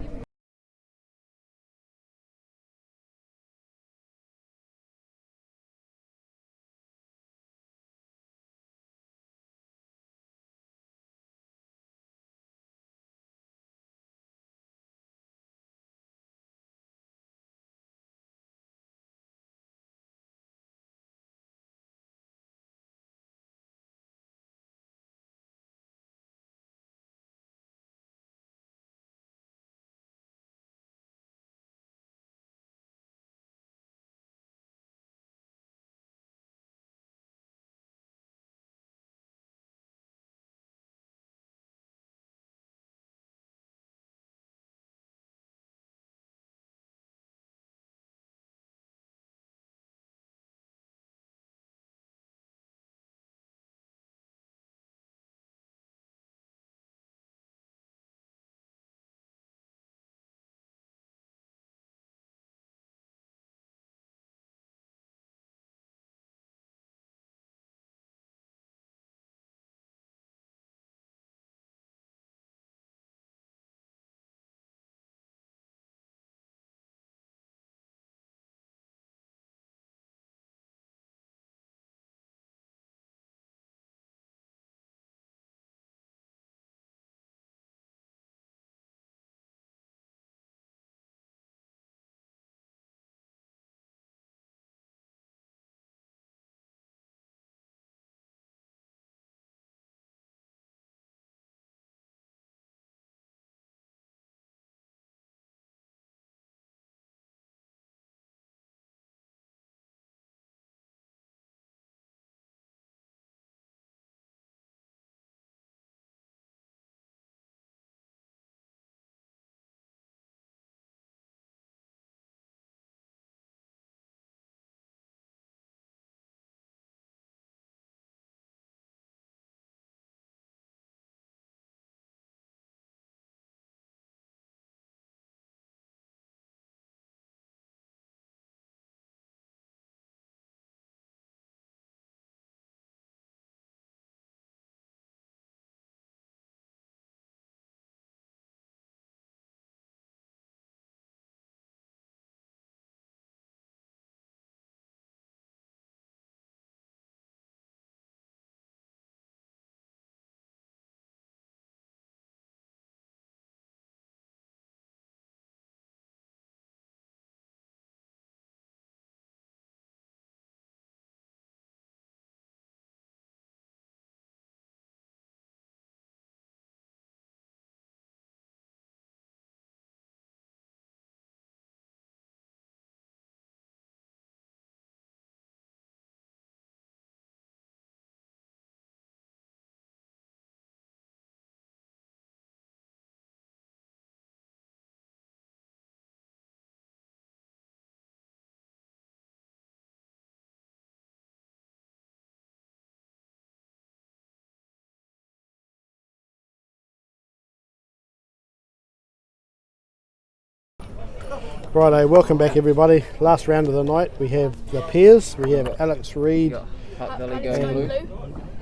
Righto, welcome back everybody. Last round of the night. We have the pairs. We have Alex Reid. Got Hutt Valley going blue.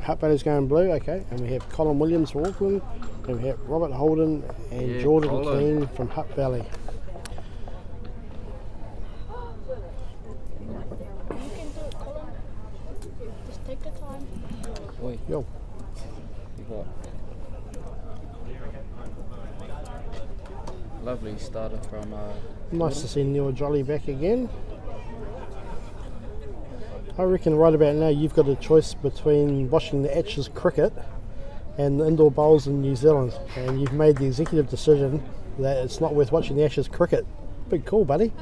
Hutt Valley's going blue, okay. And we have Colin Williams from Auckland. And we have Robert Holden and Yeah, Jordan Colin. Keane from Hutt Valley. You can do it, Colin. Just take the time. Oi, Yo. you got lovely starter from Nice to see Neil Jolly back again. I reckon right about now you've got a choice between watching the Ashes cricket and the indoor bowls in New Zealand, and you've made the executive decision that it's not worth watching the Ashes cricket. Big call, buddy.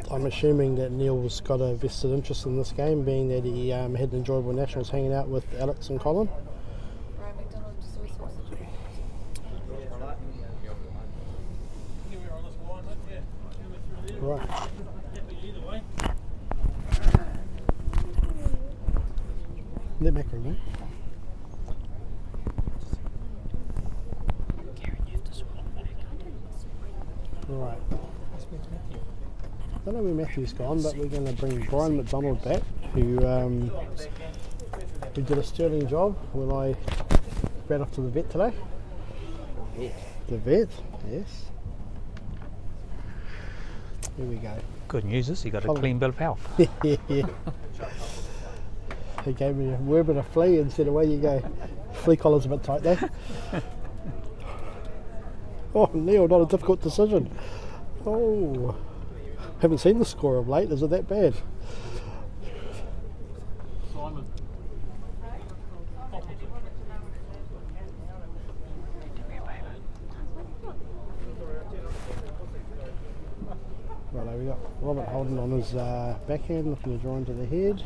I'm assuming that Neil's got a vested interest in this game, being that he had enjoyable nationals hanging out with Alex and Colin. Right. Let macro, mate. Right. I don't know where Matthew's gone, but we're going to bring Brian McDonald back, who did a sterling job when I ran off to the vet today. The vet, yes. Here we go. Good news is he got a clean bill of health. Yeah. He gave me a word and a flea and said, away you go. Flea collar's a bit tight there. Oh, Neil, not a difficult decision. Oh, haven't seen the score of late. Is it that bad? Right, we got Robert Holden on his backhand, looking to draw into the head.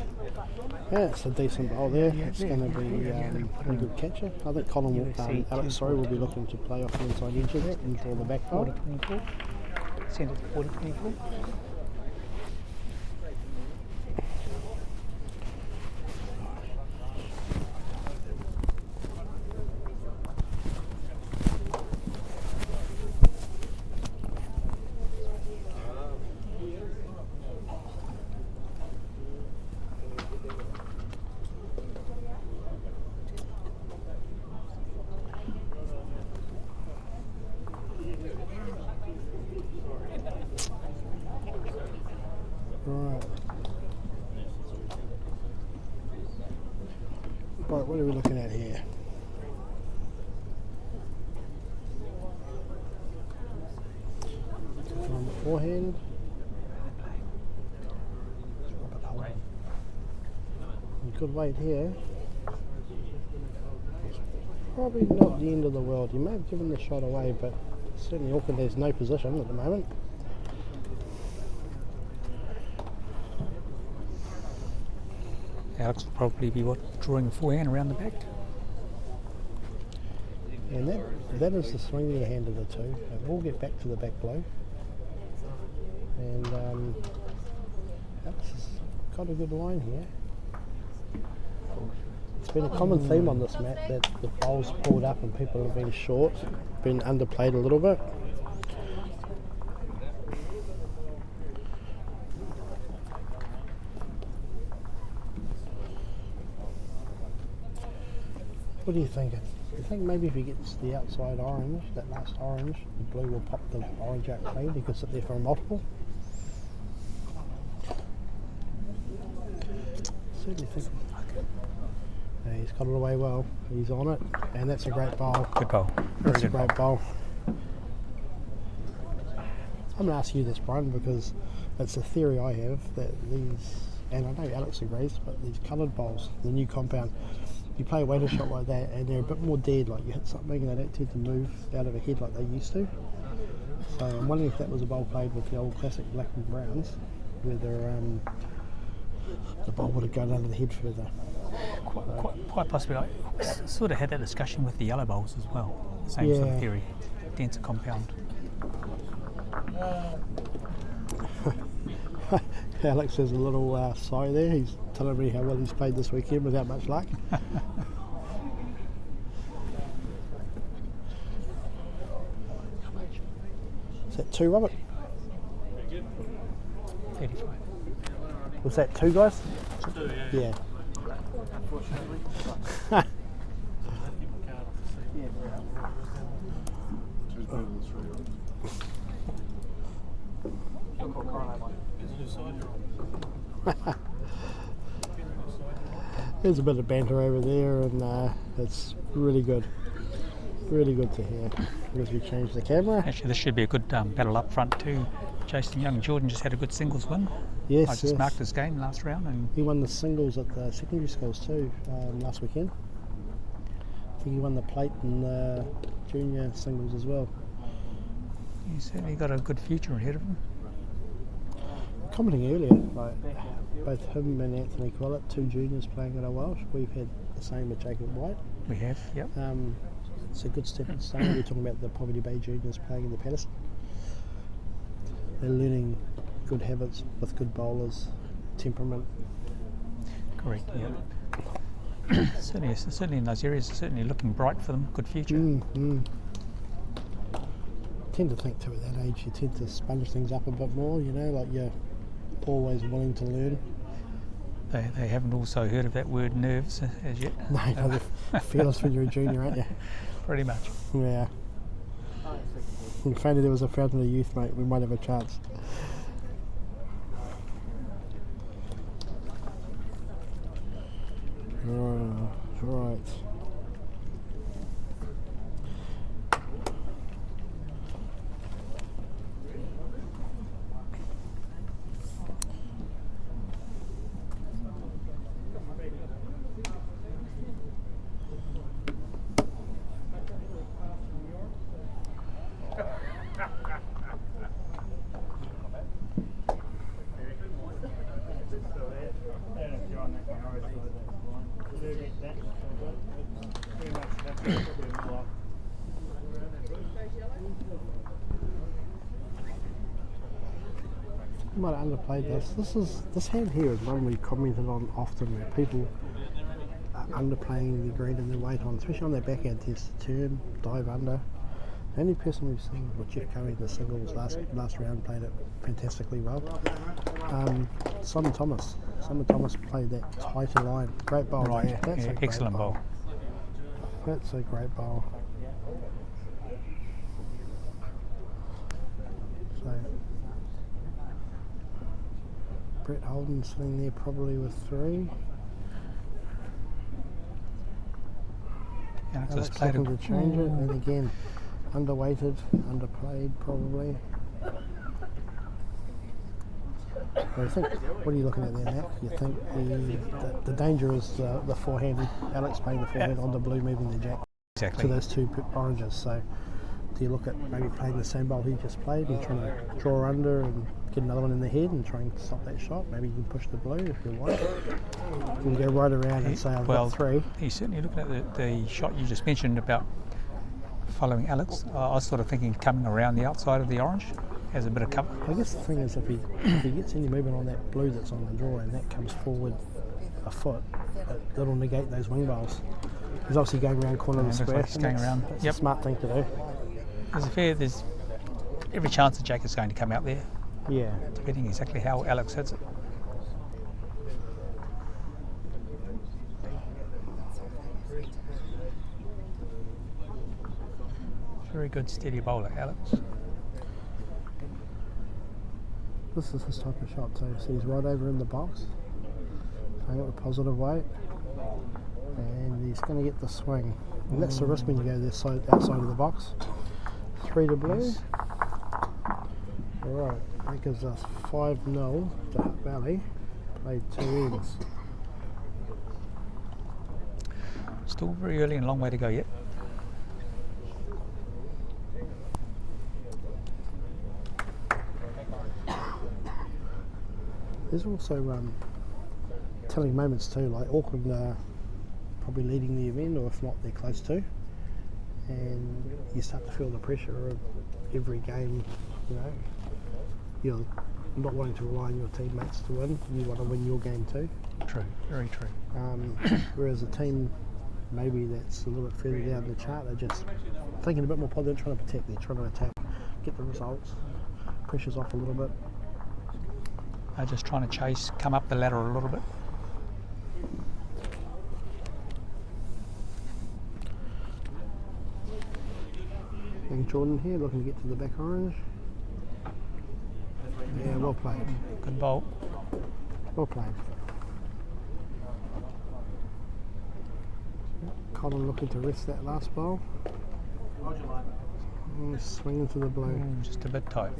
Yeah, it's a decent bowl there. It's going to be a good catcher. I think Colin will, Alex will be looking to play off the inside edge of that and draw the back bowl. 40-24. Send it to 40-24. Right, what are we looking at here? On the forehand. Good weight here. Probably not the end of the world. You may have given the shot away, but certainly Auckland has no position at the moment. Alex will probably be drawing a forehand around the back. And that is the swingier hand of the two. We'll get back to the back blow. And Alex has got a good line here. It's been a common theme on this map that the bowls pulled up and people have been short, been underplayed a little bit. What do you think? Do you think maybe if he gets the outside orange, that last orange, the blue will pop the orange out clean? He could sit there for a multiple? Certainly think. Yeah, he's got it away well. He's on it, and that's a great bowl. Good bowl. That's a great bowl. I'm going to ask you this, Brian, because it's a theory I have that these, and I know Alex agrees, but these coloured bowls, the new compound, you play a weighted shot like that and they're a bit more dead, like you hit something and they don't tend to move out of a head like they used to. So I'm wondering if that was a bowl played with the old classic black and browns, whether the bowl would have gone under the head further. Quite possibly. I sort of had that discussion with the yellow bowls as well. Same sort Yeah. of theory, denser compound. Alex has a little sigh there. He's telling me how well he's played this weekend without much luck. Is that 2, Robert? 35. Was that 2, guys? 2, Yeah. Unfortunately. There's a bit of banter over there, and it's really good. Really good to hear. As we change the camera. Actually, this should be a good battle up front too. Jason Young, Jordan just had a good singles win. Yes, I just yes. marked his game last round, and He won the singles at the secondary schools too last weekend. I think he won the plate and the junior singles as well. he's certainly got a good future ahead of him. Commenting earlier, like both him and Anthony Quillett, 2 juniors playing at a Welsh. We've had the same with Jacob White. We have, yep. It's a good stepping stone. We're talking about the Poverty Bay juniors playing in the Patterson. They're learning good habits with good bowlers, temperament. Correct, yeah. certainly in those areas, certainly looking bright for them, good future. Tend to think too at that age, you tend to sponge things up a bit more, you know, like you're always willing to learn. They haven't also heard of that word nerves as yet. No, they're fearless when you're a junior, aren't you? Pretty much. Yeah. If only there was a fountain of youth, mate, we might have a chance. Right. I might have underplayed this. This hand here is one we commented on often, where people are underplaying the green and their weight on, especially on their backhand test, turn, dive under. The only person we've seen was Jeff Curry in the singles last round, played it fantastically well. Simon Thomas played that tighter line. Great bowl. Right, Yeah, that's a great excellent bowl. That's a great bowl. So Brett Holden sitting there probably with 3. Alex has Alex played looking to change it, and again, underweighted, underplayed probably. What do you think? What are you looking at there, Mac? You think the danger is the forehand, Alex playing the forehand on the blue, moving the jack exactly. to those 2 oranges. So do you look at maybe playing the same bowl he just played and trying to draw under and get another one in the head and try and stop that shot? Maybe you can push the blue if you want. You can go right around and say I've got 3. He's certainly looking at the shot you just mentioned about following Alex. I was sort of thinking coming around the outside of the orange as a bit of cover. I guess the thing is, if he gets any movement on that blue that's on the draw and that comes forward a foot, that'll negate those wing bowls. He's obviously going around corner of the looks square. like he's going around. That's Yep. a smart thing to do. There's every chance that Jake is going to come out there, Yeah. depending exactly how Alex hits it. Very good steady bowler, Alex. This is his type of shot too. So he's right over in the box, playing it with positive weight, and he's going to get the swing. And that's the risk when you go this side, outside of the box. 3 to blue. Alright, that gives us 5-0 to Hutt Valley. Played 2 ends. Still very early and a long way to go yet. There's also telling moments too, like Auckland are probably leading the event, or if not, they're close to. And you start to feel the pressure of every game, you know. You're not wanting to rely on your teammates to win, you want to win your game too. True, very true. Whereas a team maybe that's a little bit further down the chart, they're just thinking a bit more positive, trying to protect, they're trying to attack, get the results, pressure's off a little bit. They're just trying to chase, come up the ladder a little bit. And Jordan here looking to get to the back orange. Yeah, well played. Good bowl. Well played. Colin looking to rest that last bowl. Swinging to the blue. Just a bit tight.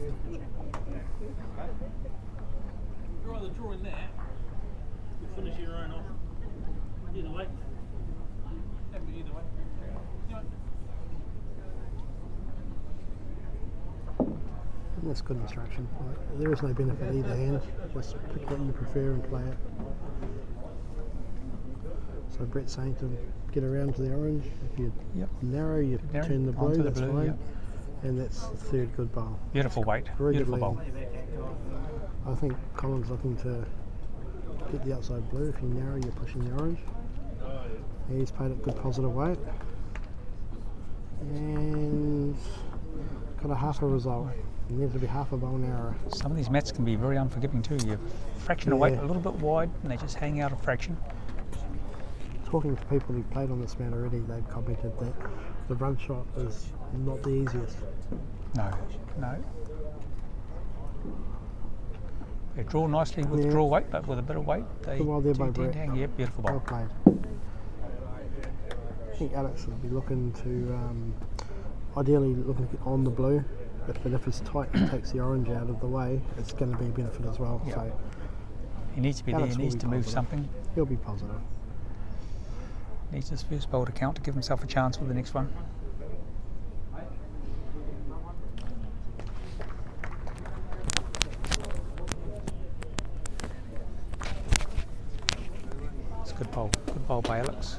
You're either drawing that, you finish your own off. Either way. Either way. And that's good instruction. Like, there is no benefit either hand. Just pick what you prefer and play it. So Brett's saying to get around to the orange. If you narrow, you turn the blue. Onto the that's blue, fine. yep. And that's the third good bowl. Beautiful weight. Very Beautiful good bowl. lead. I think Colin's looking to get the outside blue. If you narrow, you're pushing the orange. He's played it good positive weight. And got a half a result. You need to be half a bowl narrower. Some of these mats can be very unforgiving too. You're a fraction of weight, a little bit wide, and they just hang out a fraction. Talking to people who've played on this mat already, they've commented that the run shot is not the easiest. No. They draw nicely with draw weight, but with a bit of weight, they Good while there by tend Brett. to hang. Yeah, beautiful Well bowl. played. I think Alex would be looking to, ideally looking to get on the blue, but if it's tight and takes the orange out of the way, it's going to be a benefit as well. Yep. So He needs to be Alex there, he will needs be to move positive. something. He'll be positive. Needs his first bowl to count to give himself a chance with the next one. It's a good bowl by Alex.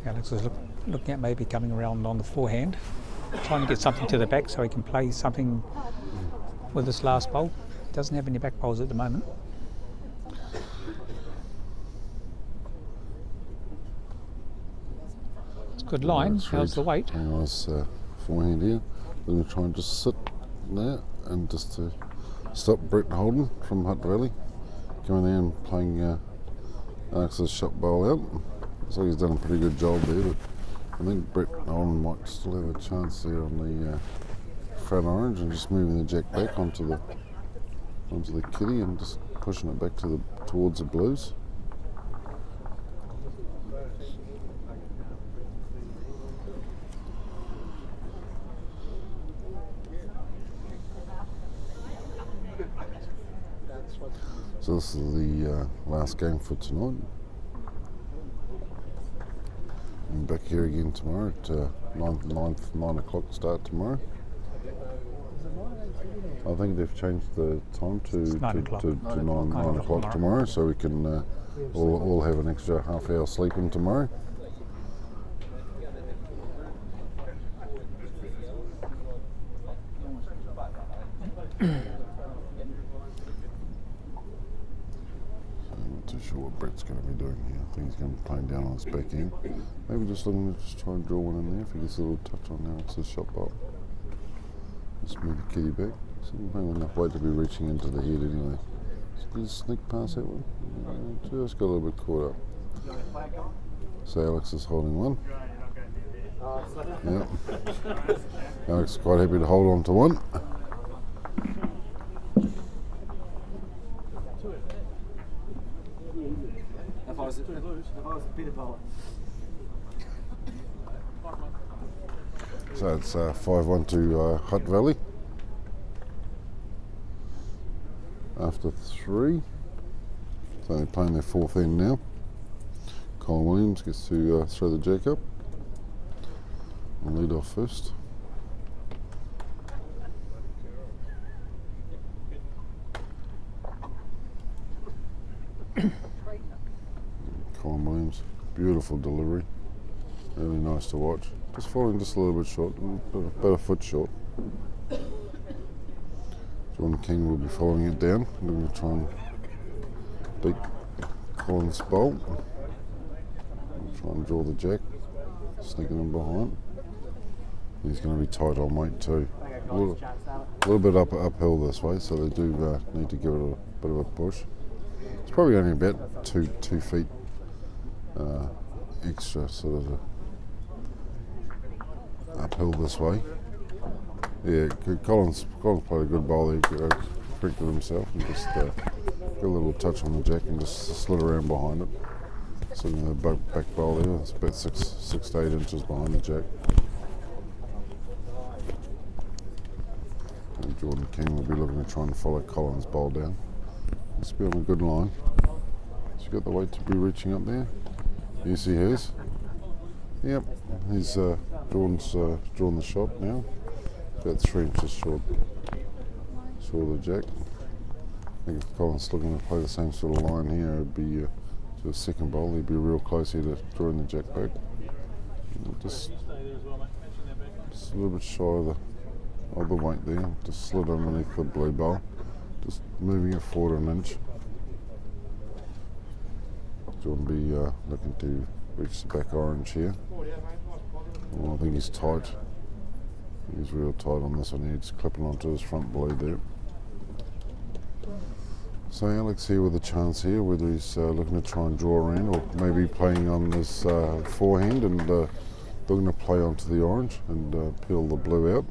Alex is looking at maybe coming around on the forehand, trying to get something to the back so he can play something with this last bowl. He doesn't have any back bowls at the moment. It's a good line. How's the weight? Nice forehand here. We're going to try and just sit there and just to stop Brett Holden from Hutt Valley coming there and playing Alex's shot bowl out. So he's done a pretty good job there, but I think Brett Holden might still have a chance there on the front orange and just moving the jack back onto the kitty and just pushing it back towards the blues. So this is the last game for tonight. I'm back here again tomorrow at 9 o'clock start tomorrow. I think they've changed the time to 9 o'clock tomorrow, so we can all have an extra half hour sleeping tomorrow. Too sure what Brett's going to be doing here. I think he's going to be playing down on his back end. Maybe just looking to just try and draw one in there if he gets a little touch on there. It's his shot bowl. Just move the kitty back. So he won't have enough weight to be reaching into the head anyway. Just sneak past that one. Just got a little bit caught up. So Alex is holding one. Yep. Alex quite happy to hold on to one. If I was a better bowler. So it's 5-1 to Hutt Valley. After 3. So they're playing their 4th end now. Colin Williams gets to throw the jack up and lead off first. Colin Williams, beautiful delivery, really nice to watch. Just falling just a little bit short, about a foot short. John King will be following it down, looking to try and beat Colin's bowl. Try and draw the jack, sneaking in behind. He's going to be tight on weight too. A little bit uphill this way, so they do need to give it a bit of a push. It's probably only about 2 feet extra sort of uphill this way. Yeah, Colin's played a good bowl there. Corrected himself and just got a little touch on the jack and just slid around behind it. So the back bowl there, it's about 6 to 8 inches behind the jack. And Jordan King will be looking to try and follow Colin's bowl down. He's be on a good line. He's got the weight to be reaching up there. Yes, he has. Yep, he's drawn the shot now. About 3 inches short of the jack. I think if Colin's looking to play the same sort of line here, it'd be to a second bowl. He'd be real close here to drawing the jack back. Just a little bit shy of the weight there. Just slid underneath the blue bowl. Just moving it forward an inch. Jordan be looking to reach the back orange here. Well, I think he's tight. He's real tight on this one here, just clipping onto his front blade there. So Alex here with a chance here, whether he's looking to try and draw around or maybe playing on this forehand and looking to play onto the orange and peel the blue out.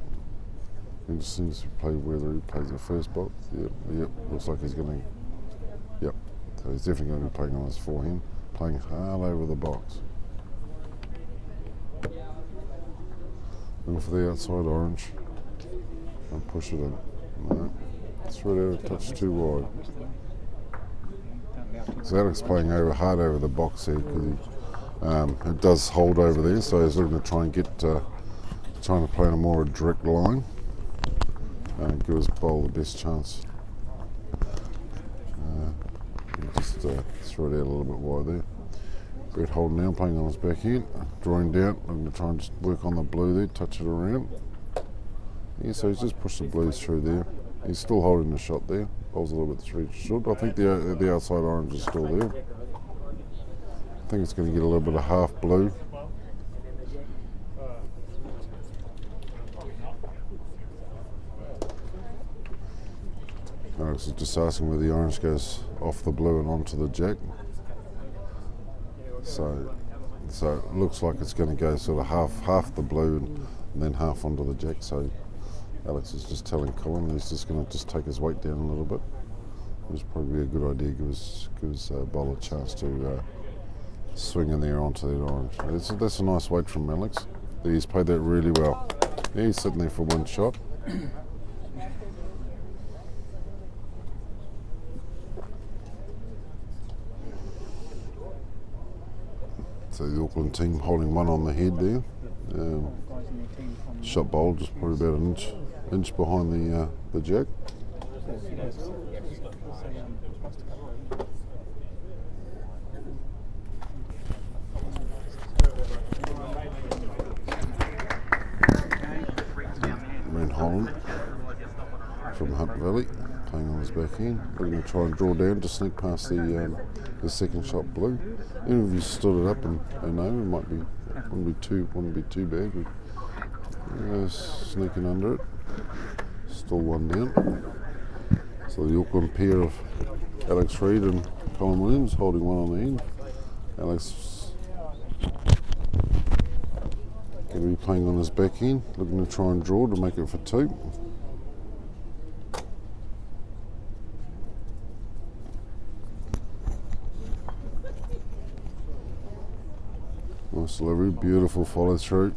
He just seems to play whether he plays the first box. Yep, looks like he's going to, yep. So he's definitely going to be playing on his forehand, playing hard over the box. Looking for the outside orange and push it in. No, threw it out a touch too wide. So Alex playing hard over the box here because it does hold over there, so he's looking to try and get trying to play on a more direct line and give his bowl the best chance. Just threw it out a little bit wide there. Brett holding down, playing on his backhand, drawing down, looking to try and just work on the blue there, touch it around. Yeah, so he's just pushed the blues through there. He's still holding the shot there. Bowl's a little bit 3 inches short. I think the outside orange is still there. I think it's going to get a little bit of half blue. Alex is just asking where the orange goes off the blue and onto the jack. So it looks like it's going to go sort of half the blue and then half onto the jack. So Alex is just telling Colin he's just going to just take his weight down a little bit. It was probably a good idea. Give his bowler a chance to swing in there onto that orange. That's a nice weight from Alex. He's played that really well. Yeah, he's sitting there for one shot. So the Auckland team holding one on the head there. Shot bowl just probably about an inch behind the jack. Man Holland from Hutt Valley playing on his backhand. Looking to try and draw down to sneak past the second shot blue. Even if you stood it up and know it wouldn't be too bad. Sneaking under it. Still one down. So the Auckland pair of Alex Reid and Colin Williams holding one on the end. Alex Going to be playing on his back end, looking to try and draw to make it for 2. Nice delivery, beautiful follow through.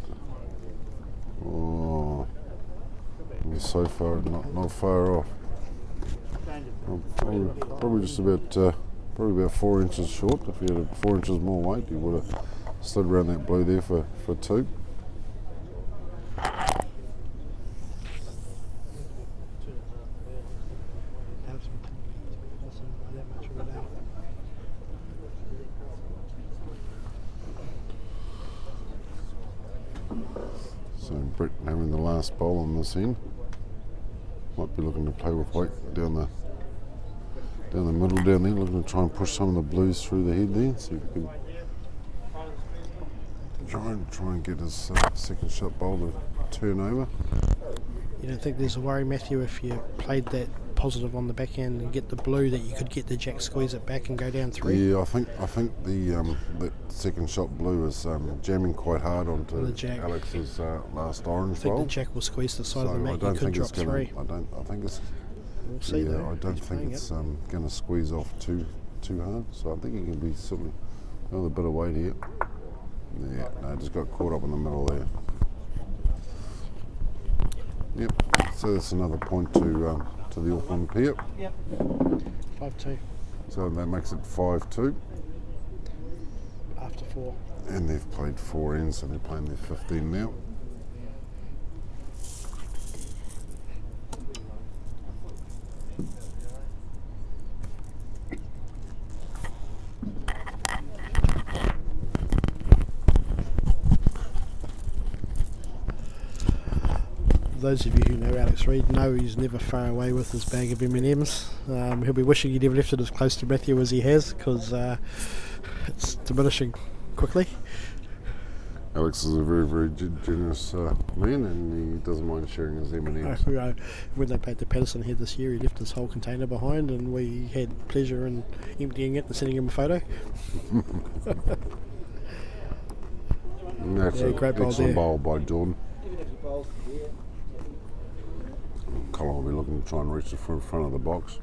Oh, he's so far, not far off. Probably just about, probably about 4 inches short. If he had 4 inches more weight, he would have slid around that blue there for 2. So Brett having the last bowl on this end. Might be looking to play with weight down the middle down there, looking to try and push some of the blues through the head there. See if we can try and get his second shot bowl to turn over. You don't think there's a worry, Matthew, if you played that positive on the back end and get the blue, that you could get the jack, squeeze it back and go down 3? Yeah, I think the that second shot blue is jamming quite hard onto The jack. Alex's last orange I think bowl. the jack will squeeze the side of the So I mat. don't You could think drop it's going 3. to. I think it's. We'll see Yeah, though. I don't He's think playing it's going to squeeze off too hard. So I think he can be certainly another bit of weight here. Yeah, no, just got caught up in the middle there. Yep. So that's another point to the Auckland pair. 5-2 So that makes it 5-2. after 4. And they've played 4 ends, so they're playing their 15 now. Those of you who know Alex Reid know he's never far away with his bag of M&Ms. He'll be wishing he'd never left it as close to Matthew as he has, because it's diminishing quickly. Alex is a very, very generous man, and he doesn't mind sharing his M&Ms. When they played the Patterson here this year, he left his whole container behind, and we had pleasure in emptying it and sending him a photo. And that's Yeah, a great bowl excellent there. bowl by Jordan. Colin will be looking to try and reach the front of the box.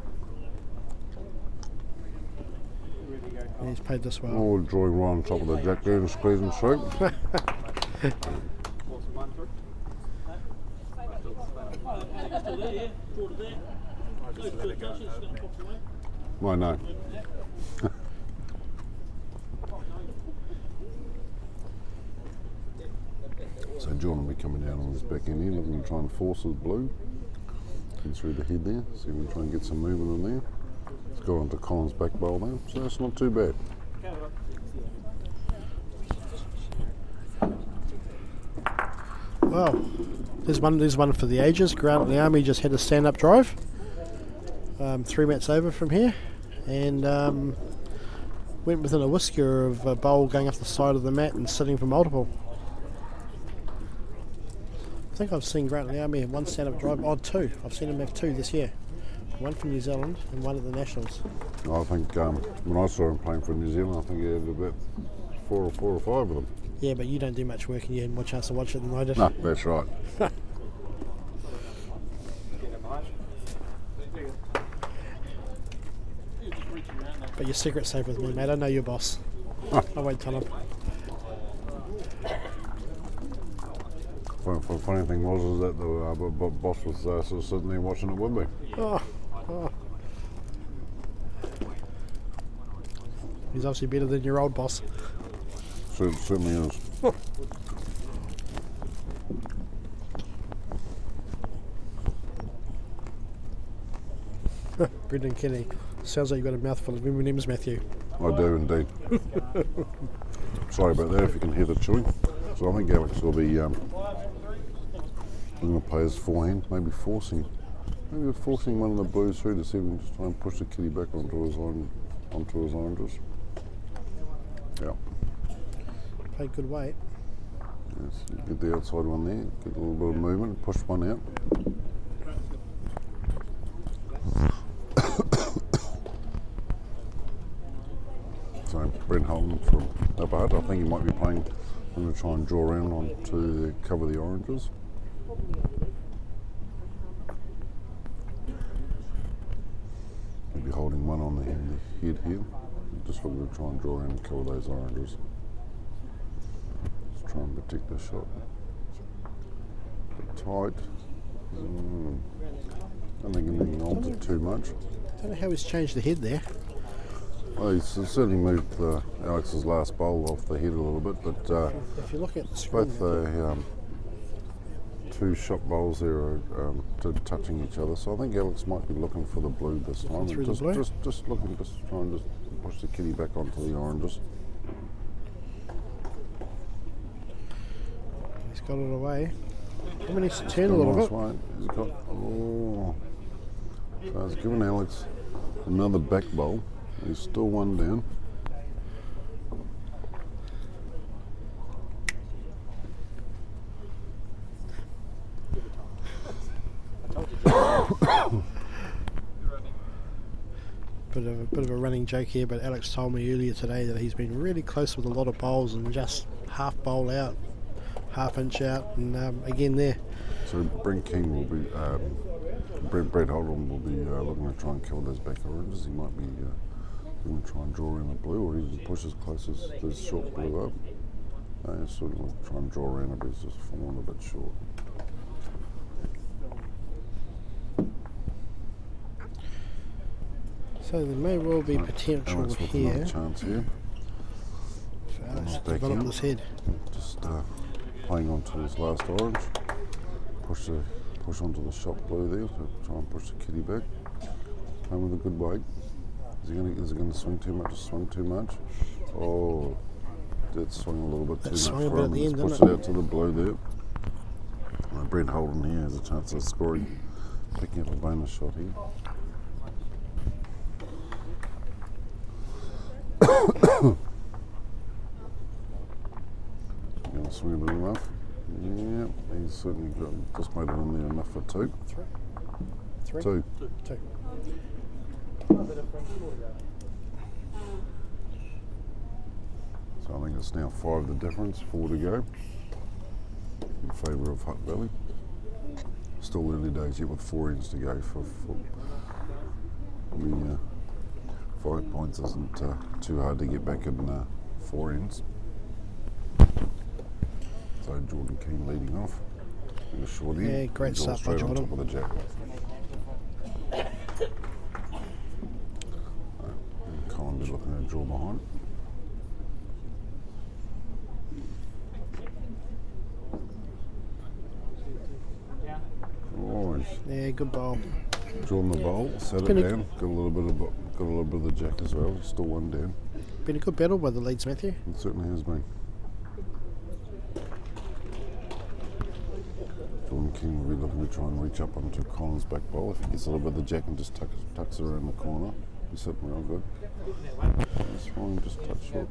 Yeah, he's played this well. Oh, drawing right on top of the jack there and squeezing through. Why no? So Jordan will be coming down on his back end here, looking to try and force his blue. Get through the head there, see if we can try and get some movement in there. It's got onto Colin's back bowl now, so that's not too bad. Well, there's one for the ages. Grant Liami just had a stand-up drive, 3 mats over from here, and went within a whisker of a bowl going off the side of the mat and sitting for multiple. I think I've seen Grant Liami have 1 stand-up drive, 2. I've seen him have 2 this year. 1 from New Zealand and 1 at the Nationals. I think when I saw him playing for New Zealand, I think he had about 4 or 5 of them. Yeah, but you don't do much work and you had more chance to watch it than I did. No, that's right. But your secret's safe with me, mate. I know your boss. I won't tell him. Funny thing was that the boss was sort of sitting there watching it with me. Oh. He's obviously better than your old boss. Certainly is. Brendan Kenny. Sounds like you've got a mouthful of M&Ms, Matthew. I do indeed. Sorry about that if you can hear the chewing. So I think Alex will be going to play his forehand, maybe forcing one of the blues through to see if we can just try and push the kitty back onto his oranges. Yeah. Played good weight. Yes, you get the outside one there, get a little bit of movement, push one out. So Brent Holden from Upper Hutt, I think he might be playing I'm going to try and draw around onto cover the oranges. I'll be holding one on the head here. Just looking to try and draw around and cover those oranges. Just try and protect the shot. Bit tight. Don't think anything altered too much. Don't know how he's changed the head there. Well, he's certainly moved Alex's last bowl off the head a little bit, but If you look at the screen, both the two shot bowls there are touching each other. So I think Alex might be looking for the blue this time. through the Just, blue? just looking, just trying to push the kitty back onto the oranges. he's got it away. How many to turn a little Nice bit? way. He's got. Oh, so he's given Alex another back bowl. He's still one down. Bit of a running joke here, but Alex told me earlier today that he's been really close with a lot of bowls and just half bowl out, half inch out, and again there. So Brent King will be, Brett Holden will be looking to try and kill those back oranges. He might be going to try and draw in the blue, or he just push as close as this short blue up. He's sort of try and draw around it, but he's just falling a bit short. So there may well be potential Alex with here another chance here. for Alex to Back develop in. this head. Just playing onto his last orange. Push onto the shot blue there to try and push the kitty back. Playing with a good weight. Is it going to swing too much? Swing too much? Oh, did swing a little bit too much swung a for bit him. at the He's end, pushed didn't it out to the blue there. Brent Holden here has a chance of scoring, picking up a bonus shot here. Going to swing it enough. Yeah, he's certainly just made it in there enough for two. Three? Two. Two. So I think it's now 5 the difference, 4 to go in favour of Hutt Valley. Still early days yet with 4 ends to go for the 5 points isn't too hard to get back in 4 ends. So Jordan Keane leading off in the short end. Yeah, great He's all start by straight on Jordan. top of the jack. Colin be looking to draw behind. Oh, he's Yeah, good bowl. drawn the bowl, set it Been a- down. Got a little bit of the jack as well. Still one down. Been a good battle by the leads, Matthew. It certainly has been. Jordan King will be looking to try and reach up onto Colin's back bowl. If he gets a little bit of the jack and just tucks it around the corner, he's sitting real good. That's fine, just touch short.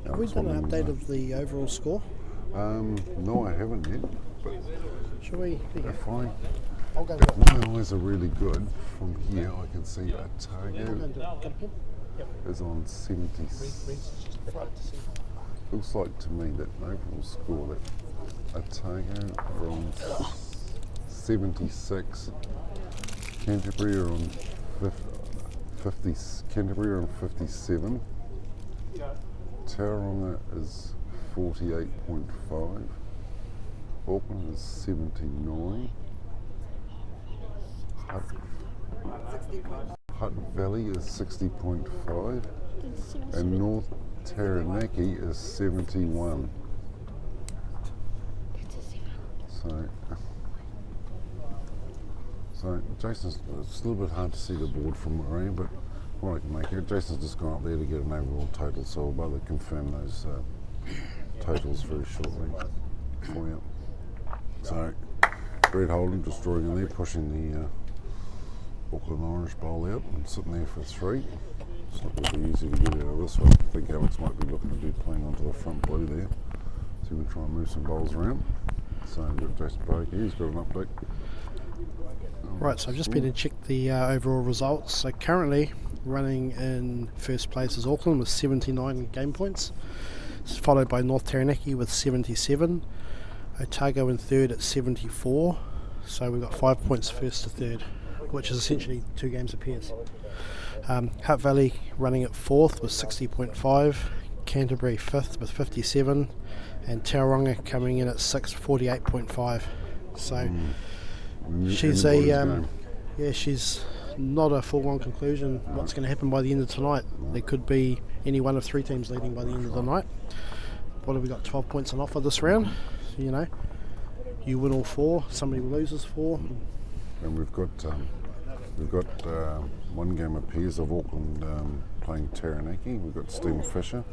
Have we done an update of the overall score? No, I haven't yet. But Shall we? if I, I'll go if my eyes are really good, from here I can see a target is on 70. Looks like to me that overall score that Otago are on 76, Canterbury are on 50, Canterbury are on 57, Tauranga is 48.5, Auckland is 79, Hutt Valley is 60.5, and North Taranaki is 71. So Jason's, it's a little bit hard to see the board from where I am, but what I can make here, Jason's just gone up there to get an overall total, so we'll be able to confirm those totals very shortly for you. So Brett Holden just drawing in there, pushing the Auckland Orange bowl out and sitting there for 3. It's not going to be easy to get out of this one. I think Alex might be looking to do playing onto the front blue there. So we can try and move some bowls around. So we've got Jason Barker here, he's got an update. Right, so I've just been and checked the overall results. So currently, running in first place is Auckland with 79 game points. It's followed by North Taranaki with 77. Otago in third at 74. So we've got 5 points first to third, which is essentially 2 games apiece. Hutt Valley running at fourth with 60.5. Canterbury fifth with 57. And Tauranga coming in at sixth, 48.5. So she's she's not a foregone conclusion what's going to happen by the end of tonight. There could be any one of 3 teams leading by the end of the night. What have we got? 12 points on offer this round. You know, you win all 4, somebody loses 4. And we've got 1 game apiece of Auckland playing Taranaki. We've got Stephen Fisher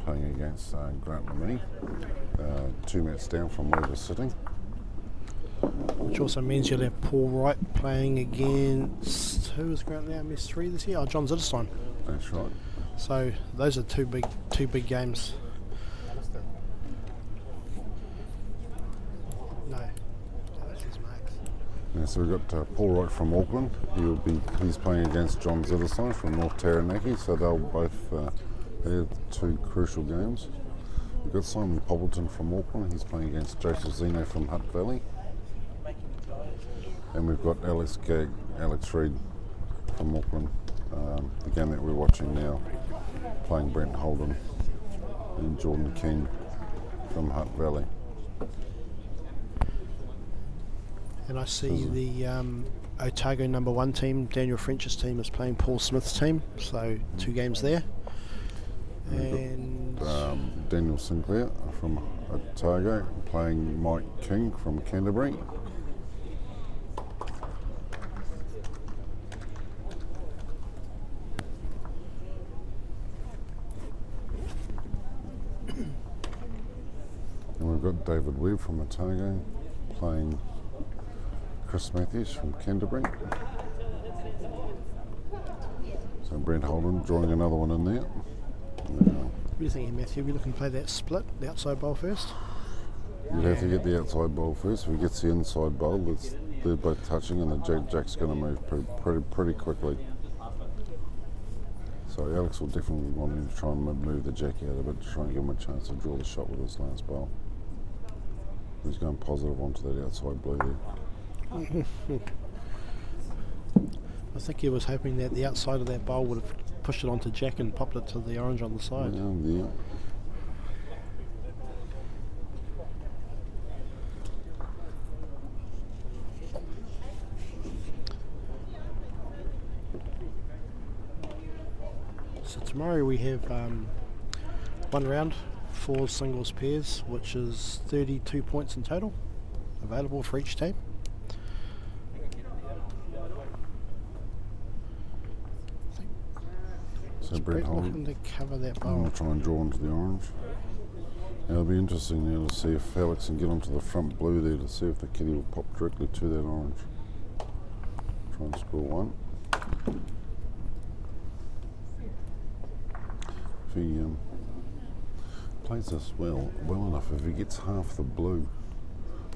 playing against Grant Lemay, 2 mats down from where we're sitting. Which also means you'll have Paul Wright playing against, who is Grant now Miss 3 this year? Oh, John Zitterstein. That's right. So those are two big games. No. That's his max. Yeah, so we've got Paul Wright from Auckland. He's playing against John Zitterstein from North Taranaki, so they'll both have 2 crucial games. We've got Simon Poppleton from Auckland. He's playing against Joseph Zeno from Hutt Valley. And we've got Alex Reid from Auckland, the game that we're watching now, playing Brent Holden and Jordan King from Hutt Valley. And I see the Otago number 1 team, Daniel French's team, is playing Paul Smith's team, so 2 games there. And Daniel Sinclair from Otago playing Mike King from Canterbury. And we've got David Webb from Otago playing Chris Matthews from Canterbury. So Brent Holden drawing another one in there. What do you think, Matthew? Are we looking to play that split, the outside bowl first? You'd have to get the outside bowl first. If he gets the inside bowl, they're both touching, and the jack's going to move pretty quickly. So Alex will definitely want him to try and move the jack out of it to try and give him a chance to draw the shot with his last bowl. He's going positive onto that outside blue there. I think he was hoping that the outside of that bowl would have pushed it onto jack and popped it to the orange on the side. Yeah. So tomorrow we have 1 round, 4 singles pairs, which is 32 points in total available for each team. So Brent looking to cover that bowl. I'm going to try and draw into the orange. Now it'll be interesting now to see if Alex can get onto the front blue there to see if the kitty will pop directly to that orange. Try and score 1. If he plays this well enough, if he gets half the blue,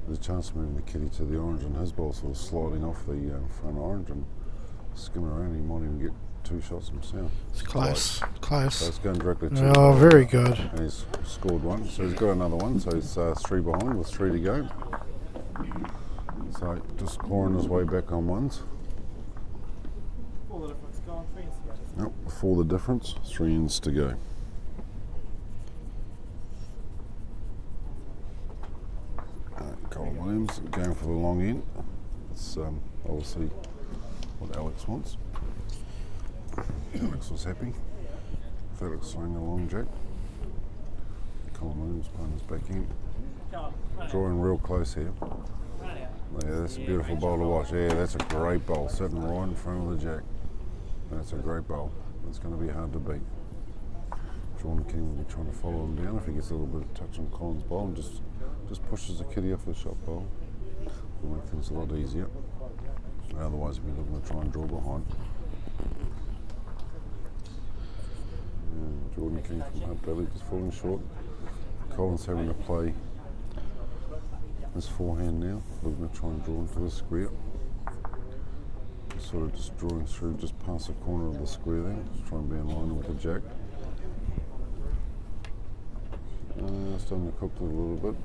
there's a chance of moving the kitty to the orange, and his ball sort of sliding off the front orange and skimming around. He might even get 2 shots himself. It's close. So it's going directly to Oh, very good. And he's scored 1, so he's got another one, so he's 3 behind with 3 to go. So just clawing his way back on ones. Yep, 4 the difference, 3 ends to go. Colin Williams going for the long end. It's obviously what Alex wants. Alex was happy. Felix throwing a long jack. Colin Williams playing his back end. Drawing real close here. Yeah, that's a beautiful bowl to watch. Yeah, that's a great bowl, sitting right in front of the jack. That's a great bowl. It's going to be hard to beat. Jordan King will be trying to follow him down if he gets a little bit of touch on Colin's bowl and just pushes the kitty off the shot bowl. It'll make things a lot easier. Otherwise, we'll be looking to try and draw behind. And Jordan King from Hutt Valley just falling short. Colin's having to play his forehand now. We're going to try and draw into the square. Sort of just drawing through just past the corner of the square there. Just trying to be in line with the jack. Starting to cook it a little bit.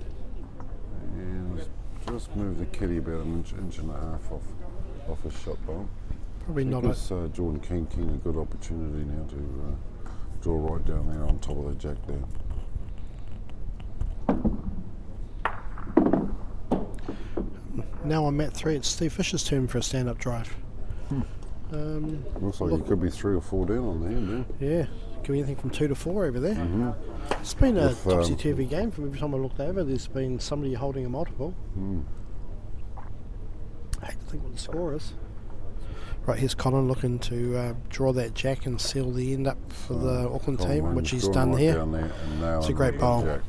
And just move the kitty about an inch and a half off his shot bowl. Probably So not gives Jordan King a good opportunity now to draw right down there on top of the jack there. Now on mat 3, it's Steve Fisher's turn for a stand-up drive. Looks like he could be 3 or 4 down on the hand there. Yeah, could be anything from 2 to 4 over there. It's been a topsy-turvy game from every time I looked over. There's been somebody holding a multiple. I hate to think what the score is. Right, here's Colin looking to draw that jack and seal the end up for the Auckland team, Colin which he's drawn done right here. down there and now It's a in great the bowl. jack.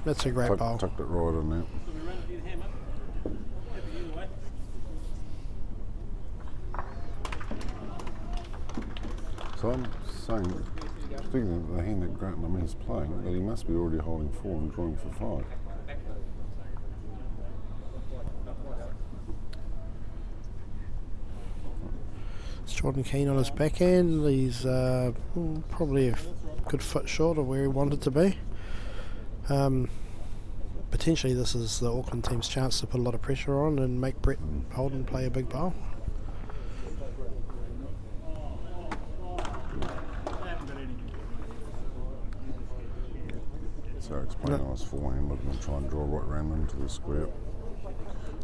That's a great bowl. Tucked it right in there. So I'm saying, speaking of the hand that Grant Lemme's playing, that he must be already holding 4 and drawing for 5. It's Jordan Keane on his back end. He's probably a good foot short of where he wanted to be. Potentially this is the Auckland team's chance to put a lot of pressure on and make Brett Holden play a big bowl. So it's playing on his forehand, looking to try and draw right round into the square.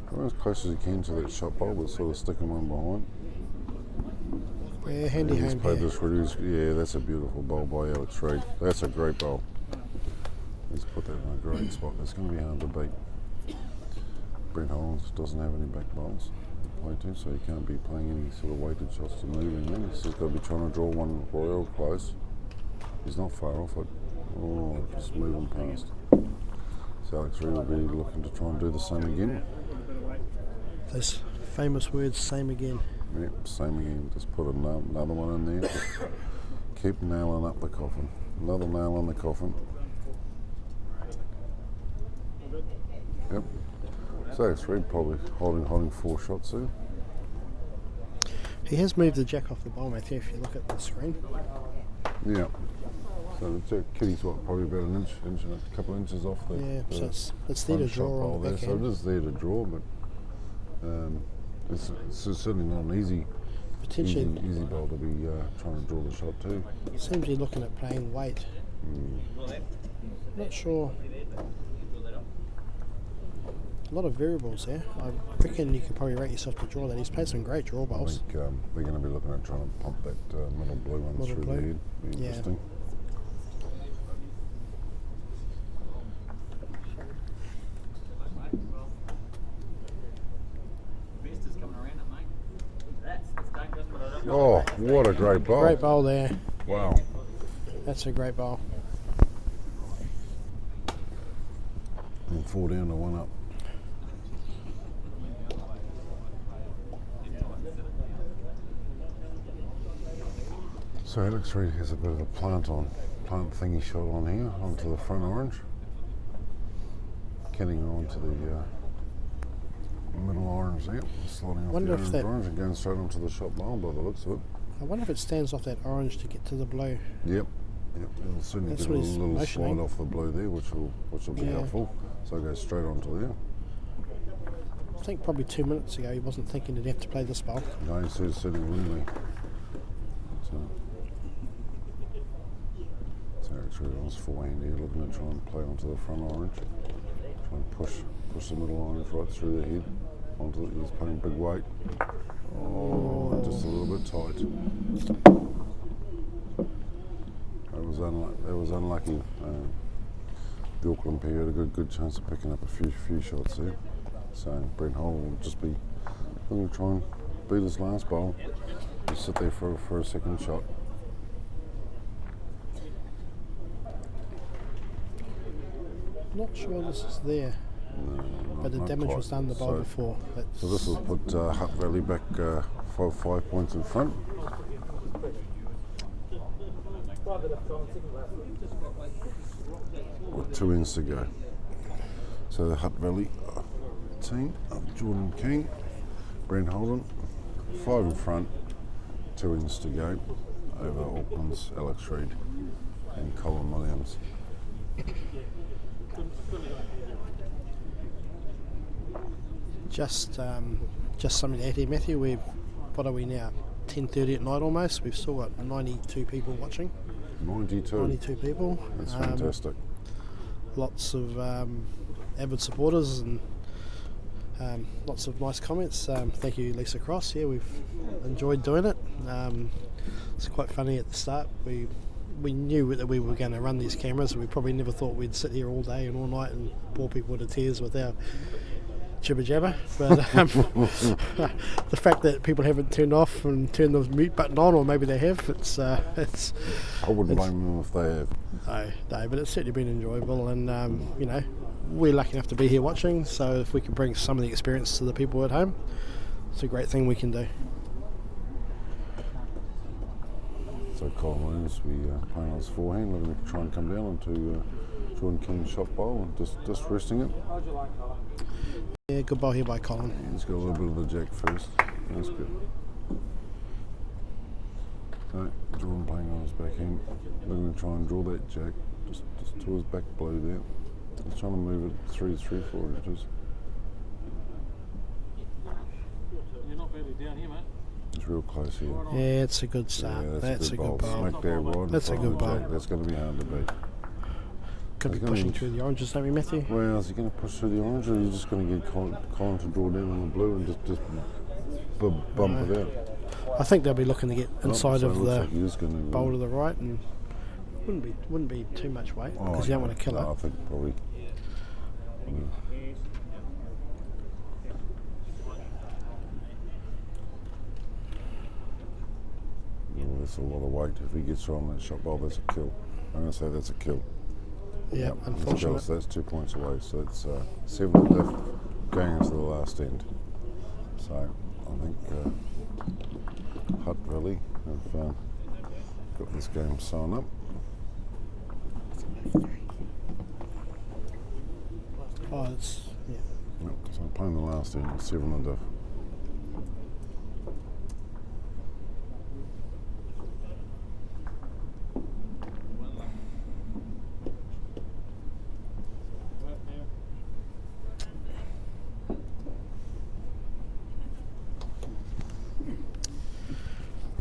Go as close as he can to that shot bowl, but sort of sticking one behind. Yeah, handy He's hand played here. this really, yeah, that's a beautiful bowl by Alex Reid. That's a great bowl. He's put that in a great spot. That's going to be hard to beat. Brent Holland doesn't have any back bowls to play to, so he can't be playing any sort of weighted shots to move in there. He's just got to be trying to draw one royal close. He's not far off it. Oh, just moving past. So Alex Reid will be looking to try and do the same again. Those famous words, same again. Yep, same again. Just put another one in there. Keep nailing up the coffin. Another nail in the coffin. Yep. So Alex Reid probably holding 4 shots there. He has moved the jack off the bowl, Matthew, if you look at the screen. Yeah. So the jack kitty's what, probably about an inch and a couple of inches off the Yeah, so it's there front to shot draw bowl on the there. back So it end. is there to draw, but it's certainly not an easy Potentially, bowl to be trying to draw the shot too. seems you're looking at playing weight. Not sure. A lot of variables there. I reckon you could probably rate yourself to draw that. He's played some great draw I bowls. think they're going to be looking at trying to pump that middle blue one Middle through blue? the head. Be Yeah. interesting. Oh, what a great bowl. Great bowl there. Wow. That's a great bowl. And 4 down to 1 up. So Alex Reid has a bit of a plant thingy shot on here, onto the front orange. Getting onto the middle orange there, sliding off Wonder the if that- orange and going straight onto the shot bowl by the looks of it. I wonder if it stands off that orange to get to the blue. Yep. It'll certainly That's get a what he's little motioning. slide off the blue there, which will be Yeah. helpful. So it goes straight onto there. I think probably 2 minutes ago he wasn't thinking he'd have to play this bowl. No, he's certainly really. So Alex Reid on his forehand here, looking to try and play onto the front orange. Try and push the middle orange right through the head. He's putting big weight. Oh, just a little bit tight. That was unlucky. The Auckland pair had a good chance of picking up a few shots there. So Brent Holden will just be looking to try and beat his last bowl. Just sit there for a second shot. Not sure this is there, but the Not damage quite. was done the bowl So- before. So this will put Hutt Valley back 5 points in front. With 2 ends to go. So the Hutt Valley team of Jordan King, Brent Holden, 5 in front, 2 ends to go over Auckland's Alex Reid and Colin Williams. Just something to add here, Matthew. What are we now? 10:30 at night almost. We've still got 92 people watching. 92 people. That's fantastic. Lots of avid supporters and lots of nice comments. Thank you, Lisa Cross. Yeah, we've enjoyed doing it. It's quite funny at the start. We knew that we were going to run these cameras. We probably never thought we'd sit here all day and all night and bore people to tears with our jibber jabber, but the fact that people haven't turned off and turned the mute button on, or maybe they have, it's I wouldn't blame them if they have. No, but it's certainly been enjoyable, and you know, we're lucky enough to be here watching, so if we can bring some of the experience to the people at home, it's a great thing we can do. So Colin Williams, we playing on his forehand, looking to try and come down onto Jordan King's shot bowl and just resting it. Yeah, good ball here by Colin. He's got a little bit of the jack first. That's good. No, Jordan playing on his backhand. Looking to try and draw that jack just to his back blow there. He's trying to move it 3, 4 inches. You're not badly down here, mate. It's real close here. Yeah, it's a good start. Yeah, that's a good ball. Smack dab right in That's a front good of the ball. jack. That's going to be hard to beat. Could be He's gonna pushing need- through the oranges, don't we, Matthew? Well, is he going to push through the orange, or are you just going to get Colin to draw down on the blue and just bump it out? I think they'll be looking to get inside So it of looks the like he is going to bowl to the right, and wouldn't be too much weight because you don't want to kill no, I it. think probably. Oh, that's a lot of weight. If he gets on that shot ball, that's a kill. I'm going to say that's a kill. Yeah, Yep, unfortunately. So that's 2 points away. So it's 7 to diff going into the last end. So I think Hutt Valley have got this game sewn up. Oh, it's yeah. Yep, so I'm playing the last end, 7 to diff.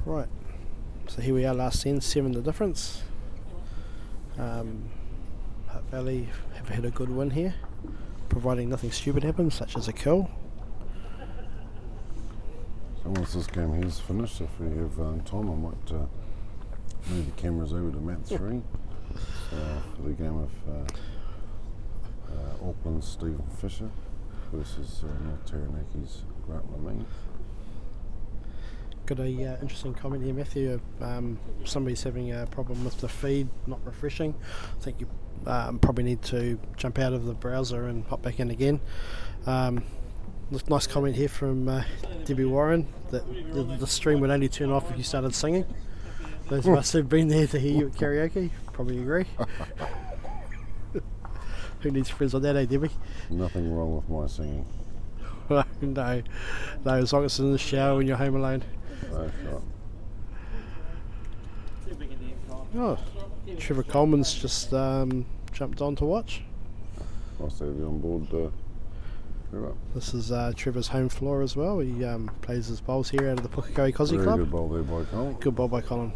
Right. So here we are, last end, 7 the difference. Hutt Valley have had a good win here, providing nothing stupid happens, such as a kill. So once this game here is finished, if we have time, I might move the cameras over to mat 3 for the game of Auckland's Stephen Fisher versus North Taranaki's Grant Lamine. Got a interesting comment here, Matthew. Somebody's having a problem with the feed not refreshing. I think you probably need to jump out of the browser and hop back in again. Nice comment here from Debbie Warren that the stream would only turn off if you started singing. Those of us who've been there to hear you at karaoke probably agree. Who needs friends like that, eh, Debbie? Nothing wrong with my singing. No, as long as it's in the shower when you're home alone. That's right. Oh, Trevor Coleman's just jumped on to watch. Nice to have you on board. Trevor. This is Trevor's home floor as well. He plays his bowls here out of the Pukekohe Cosy Very Club. good bowl there by Colin. Good bowl by Colin.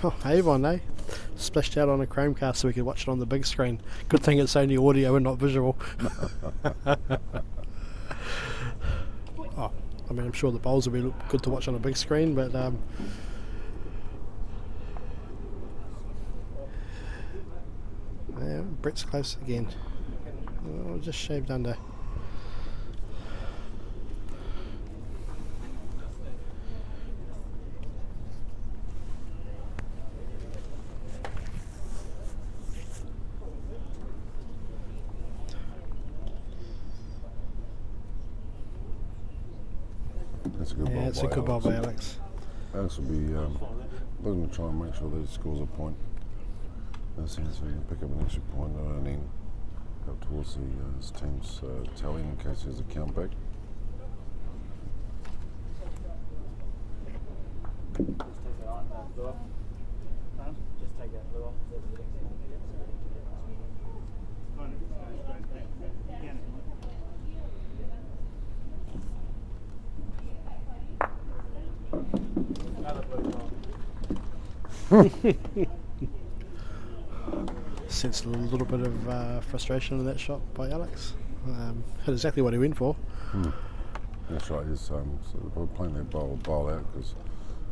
Oh, Avon, eh? Splashed out on a Chromecast so we could watch it on the big screen. Good thing it's only audio and not visual. Oh, I mean, I'm sure the bowls will be good to watch on a big screen, but yeah, Brett's close again. Oh, just shaved under. That's a good bowl. Yeah, it's a by good bowl Alex. by Alex. Alex will be looking to try and make sure that he scores a point. That's the so he can pick up an extra point and then up towards we'll see his team's tally in case there's a count back. Just take that blue off. Another blue card. Sensed a little bit of frustration in that shot by Alex. Hit exactly what he went for. That's right, he's so we're playing that bowl out because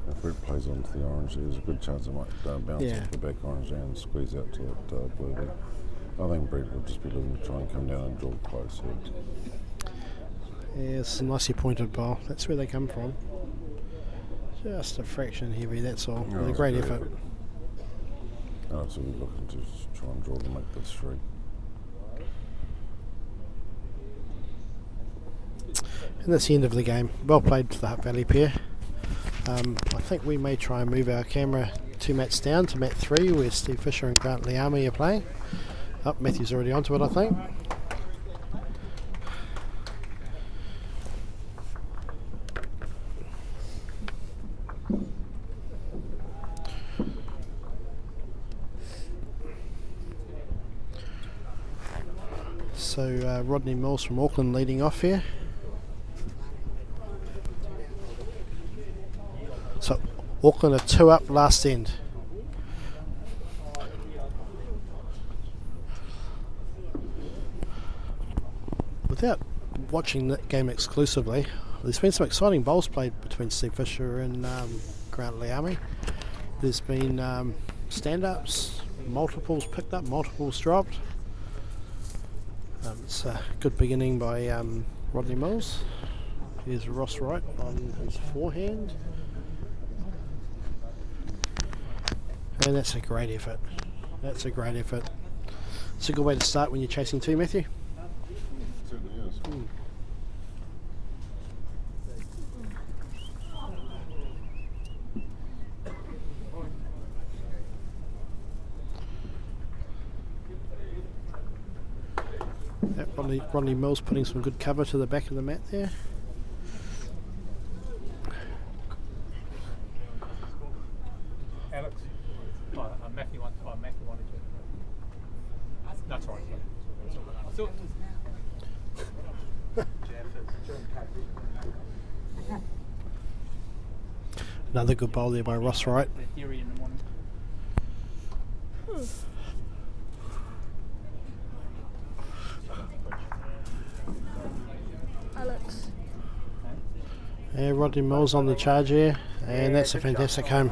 if Brett plays onto the orange, there's a good chance it might bounce off the back orange and squeeze out to that blue there. I think Brett would just be looking to try and come down and draw close here. Yeah, it's a nicely pointed bowl. That's where they come from. Just a fraction heavy, that's all. With a great effort. And so we're looking to try and draw to make this 3. And that's the end of the game. Well played to the Hutt Valley pair. I think we may try and move our camera 2 mats down to mat 3 where Steve Fisher and Grant Liami are playing. Oh, Matthew's already onto it, I think. So Rodney Mills from Auckland leading off here. So Auckland are 2 up last end. Without watching that game exclusively, there's been some exciting bowls played between Steve Fisher and Grant Liami. There's been stand-ups, multiples picked up, multiples dropped. It's a good beginning by Rodney Mills. Here's Ross Wright on his forehand. And that's a great effort. That's a great effort. It's a good way to start when you're chasing 2, Matthew. Certainly is. Rodney Mills putting some good cover to the back of the mat there. Alex? Matthew wanted to. That's right. Another good bowl there by Ross Wright. Alex. Yeah, Rodney Mills on the charge here, and that's a fantastic home.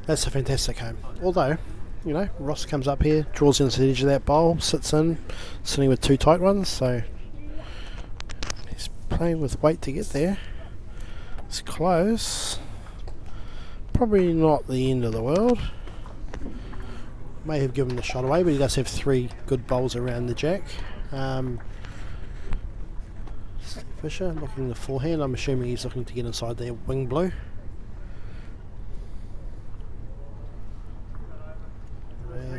That's a fantastic home. Although, you know, Ross comes up here, draws into the edge of that bowl, sits in, sitting with 2 tight ones, so he's playing with weight to get there. It's close. Probably not the end of the world. May have given the shot away, but he does have 3 good bowls around the jack. Steve Fisher looking the forehand. I'm assuming he's looking to get inside their wing blue.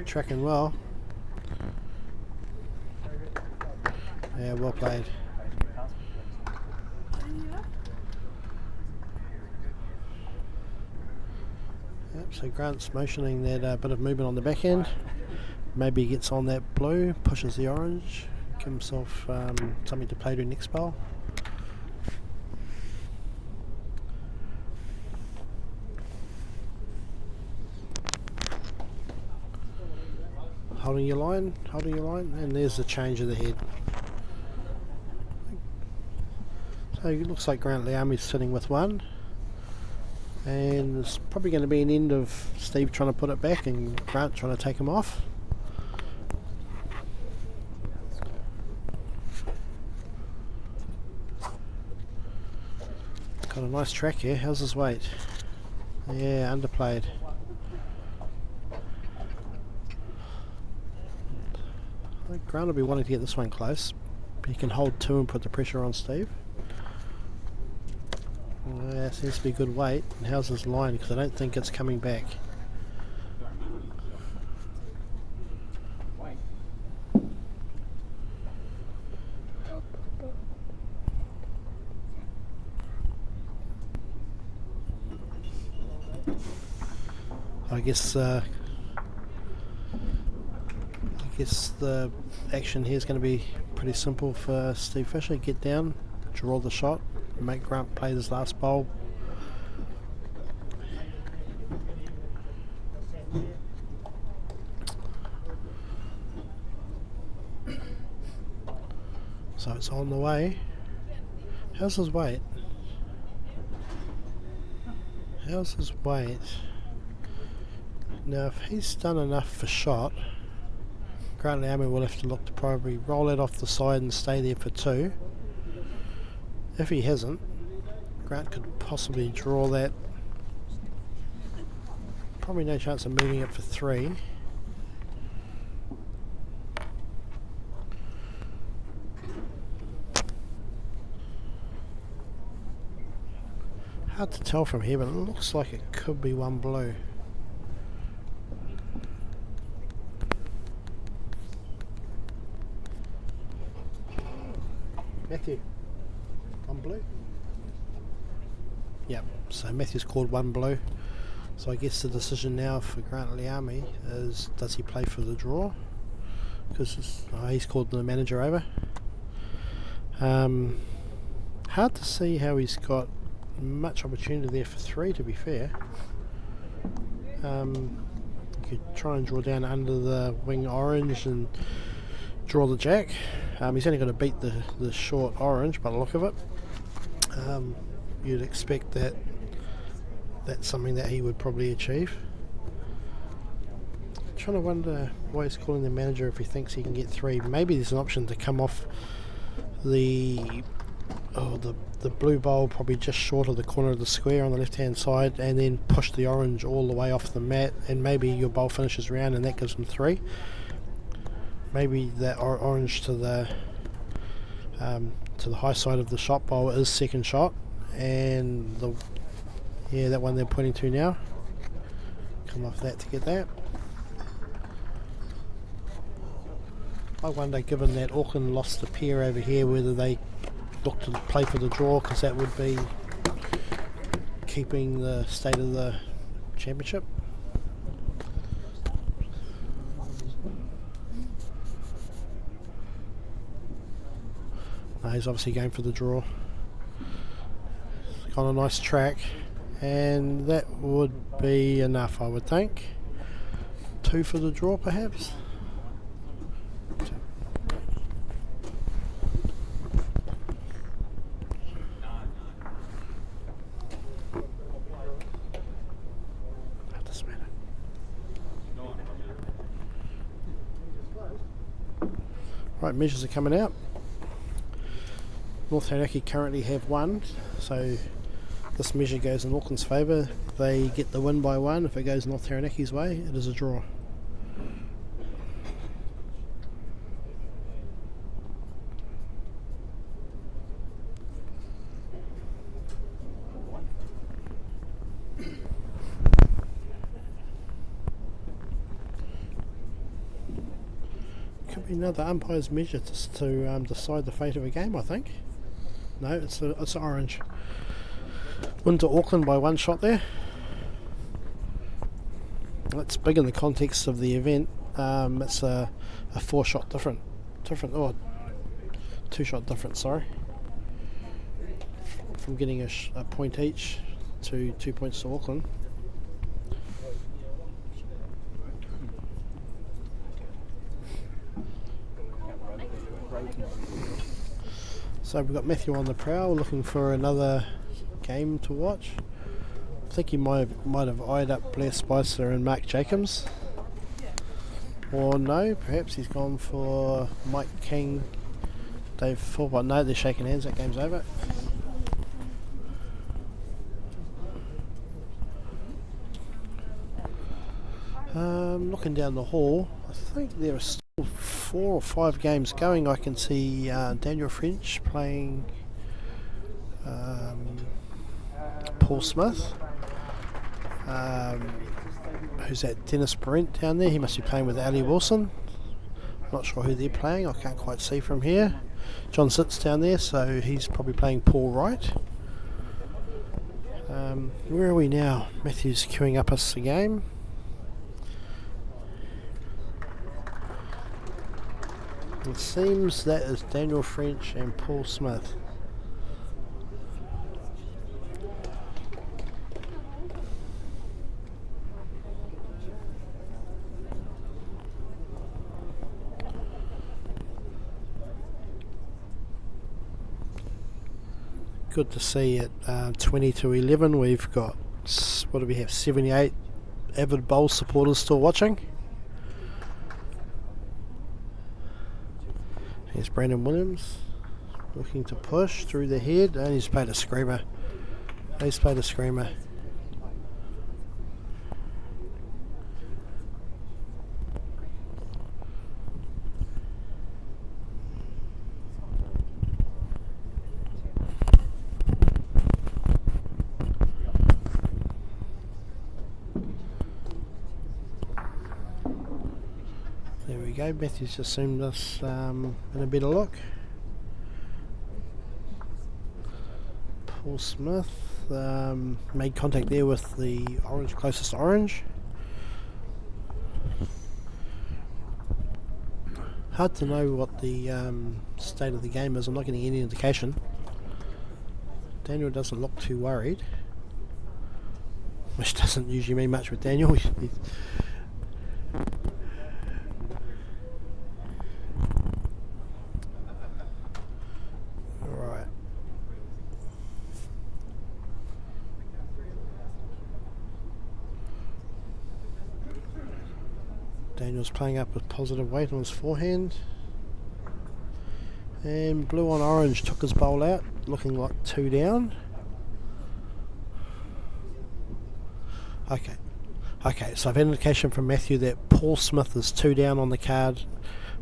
Tracking well. Yeah, well played. Yep, so Grant's motioning that bit of movement on the back end. Maybe he gets on that blue, pushes the orange, give himself something to play to next bowl. Holding your line, and there's the change of the head. So it looks like Grant Liami's sitting with 1. And there's probably going to be an end of Steve trying to put it back and Grant trying to take him off. Got a nice track here. How's his weight? Yeah, underplayed. I think Grant will be wanting to get this one close. He can hold 2 and put the pressure on Steve. Yeah, seems to be good weight. And how's his line? Because I don't think it's coming back. I guess the action here is going to be pretty simple for Steve Fisher. Get down, draw the shot, make Grant play his last bowl. So it's on the way. How's his weight? How's his weight? Now, if he's done enough for shot, Grant Liami will have to look to probably roll it off the side and stay there for 2. If he hasn't, Grant could possibly draw that. Probably no chance of moving it for 3. Hard to tell from here, but it looks like it could be 1 blue. Matthew, 1 blue? Yep, so Matthew's called 1 blue. So I guess the decision now for Grant Liami is, does he play for the draw? Because he's called the manager over. Hard to see how he's got much opportunity there for 3, to be fair. You could try and draw down under the wing orange and draw the jack. He's only got to beat the short orange by the look of it. You'd expect that that's something that he would probably achieve. I'm trying to wonder why he's calling the manager if he thinks he can get 3. Maybe there's an option to come off the blue bowl probably just short of the corner of the square on the left hand side, and then push the orange all the way off the mat, and maybe your bowl finishes round and that gives him 3. Maybe that orange to the high side of the shot bowl is second shot, and that one they're pointing to now. Come off that to get that. I wonder, given that Auckland lost the pair over here, whether they look to play for the draw, because that would be keeping the state of the championship. No, he's obviously going for the draw. He's got a nice track, and that would be enough, I would think. 2 for the draw, perhaps. Right, measures are coming out. North Taranaki currently have 1, so this measure goes in Auckland's favour. They get the win by 1. If it goes North Taranaki's way, it is a draw. Could be another umpire's measure to decide the fate of a game, I think. No, it's orange. Win to Auckland by 1 shot there. That's big in the context of the event. It's a 4-shot different, or 2-shot difference, sorry. From getting a point each to 2 points to Auckland. So we've got Matthew on the prowl looking for another game to watch. I think he might have eyed up Blair Spicer and Mark Jacobs. Or no, perhaps he's gone for Mike King, Dave Fulbot. No, they're shaking hands, that game's over. Looking down the hall, I think there are still 4 or 5 games going. I can see Daniel French playing Paul Smith. Who's that? Dennis Brent down there. He must be playing with Ali Wilson. Not sure who they're playing. I can't quite see from here. John Sitz down there, so he's probably playing Paul Wright. Where are we now? Matthew's queuing up us a game. It seems that is Daniel French and Paul Smith. Good to see at 20 to 11 we've got, what do we have, 78 avid bowl supporters still watching. Here's Brandon Williams looking to push through the head, and he's played a screamer. He's played a screamer. There we go, Matthew's just zoomed us in a better look. Paul Smith made contact there with the orange, closest orange. Hard to know what the state of the game is. I'm not getting any indication. Daniel doesn't look too worried, which doesn't usually mean much with Daniel. Alright. Daniel's playing up with positive weight on his forehand. And blue on orange took his bowl out, looking like 2 down. Okay, so I've had an indication from Matthew that Paul Smith is 2 down on the card.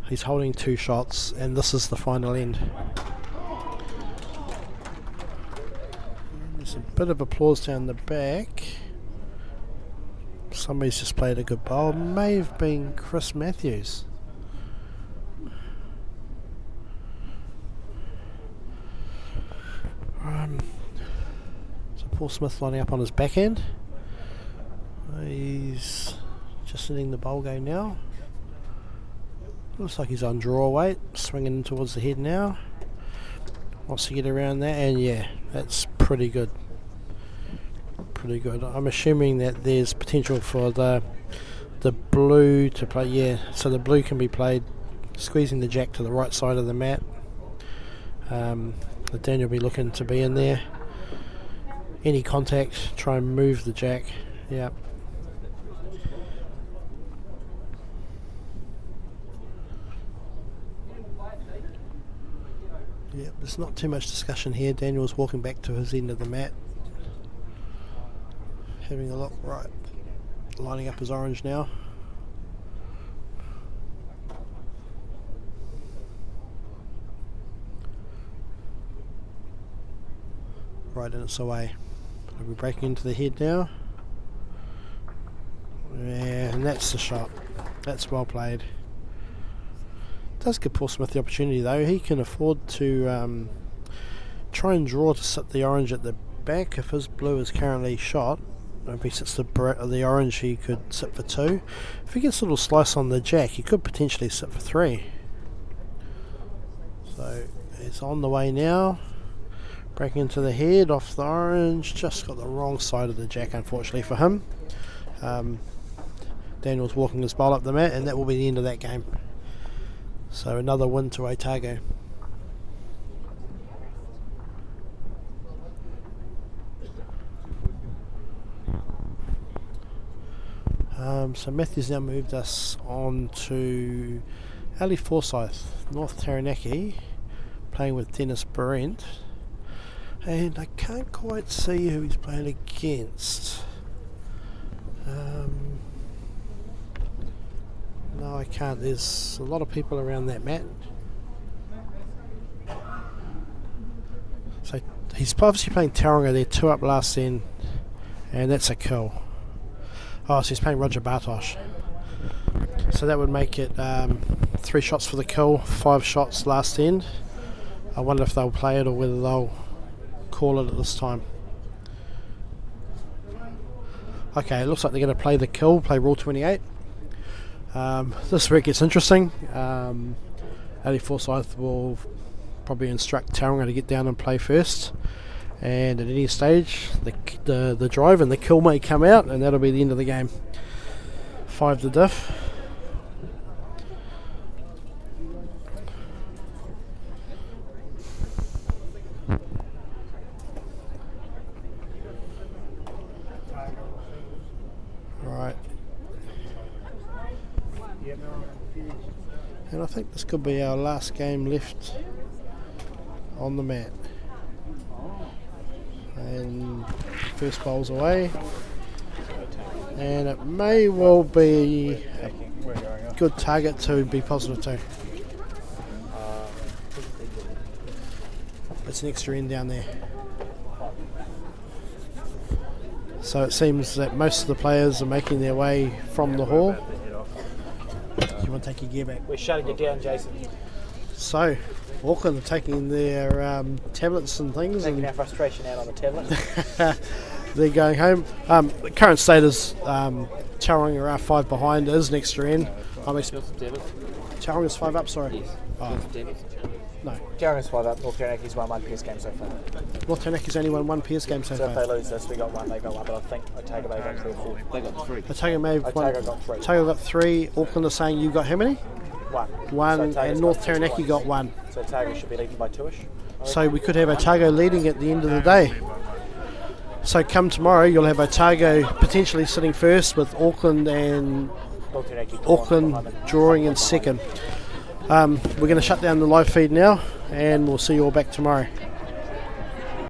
He's holding 2 shots, and this is the final end. And there's a bit of applause down the back. Somebody's just played a good bowl. May have been Chris Matthews. So Paul Smith lining up on his backhand. He's just hitting the bowl game now. Looks like he's on draw weight, swinging in towards the head now. Wants to get around that, and yeah, that's pretty good. Pretty good. I'm assuming that there's potential for the blue to play. Yeah, so the blue can be played squeezing the jack to the right side of the mat. The Daniel will be looking to be in there. Any contact, try and move the jack. Yep. Yep, there's not too much discussion here. Daniel's walking back to his end of the mat. Having a look, right. Lining up his orange now. Right, and it's away. We're breaking into the head now. Yeah, and that's the shot. That's well played. Does give Paul Smith the opportunity though. He can afford to try and draw to sit the orange at the back. If his blue is currently shot, if he sits the orange, he could sit for 2. If he gets a little slice on the jack, he could potentially sit for 3. So it's on the way now. Breaking into the head off the orange. Just got the wrong side of the jack, unfortunately for him. Daniel's walking his bowl up the mat, and that will be the end of that game. So another win to Otago. So Matthew's now moved us on to Ali Forsyth, North Taranaki, playing with Dennis Brent. And I can't quite see who he's playing against. No, I can't. There's a lot of people around that mat. So he's obviously playing Tauranga. They're 2 up last end, and that's a kill. Oh, so he's playing Roger Bartosh. So that would make it 3 shots for the kill, 5 shots last end. I wonder if they'll play it or whether they'll call it at this time. Okay, it looks like they're going to play the kill, play Rule 28. This is where it gets interesting. Ali Forsyth will probably instruct Tauranga to get down and play first, and at any stage the drive and the kill may come out, and that'll be the end of the game. 5 the diff. Right. And I think this could be our last game left on the mat. And first bowl's away. And it may well be a good target to be positive to. It's an extra end down there. So it seems that most of the players are making their way from the hall. You want to take your gear back? We're shutting it down, Jason. So, Auckland are taking their tablets and things. Taking and our frustration out on the tablet. they're going home. The current state is Tauranga are 5 behind. It is an extra end. Tauranga's 5 up, sorry. Oh, no. Taranga's 5 up, North Taranga's won 1 PS game so far. North Taranga's only won 1 PS game so So if far. they lose this, we got 1, they got 1, but I think Otago may have got 3 or 4. They got 3. Otago may have won. Otago got 3. Otago got 3. Auckland are saying you got how many? 1. 1, So Otago's and North got 2 Taranaki points. got 1. So Otago should be leading by 2ish. So we could have Otago leading at the end of the day. So come tomorrow, you'll have Otago potentially sitting first with Auckland and North Taranaki Auckland drawing in second. We're going to shut down the live feed now, and we'll see you all back tomorrow.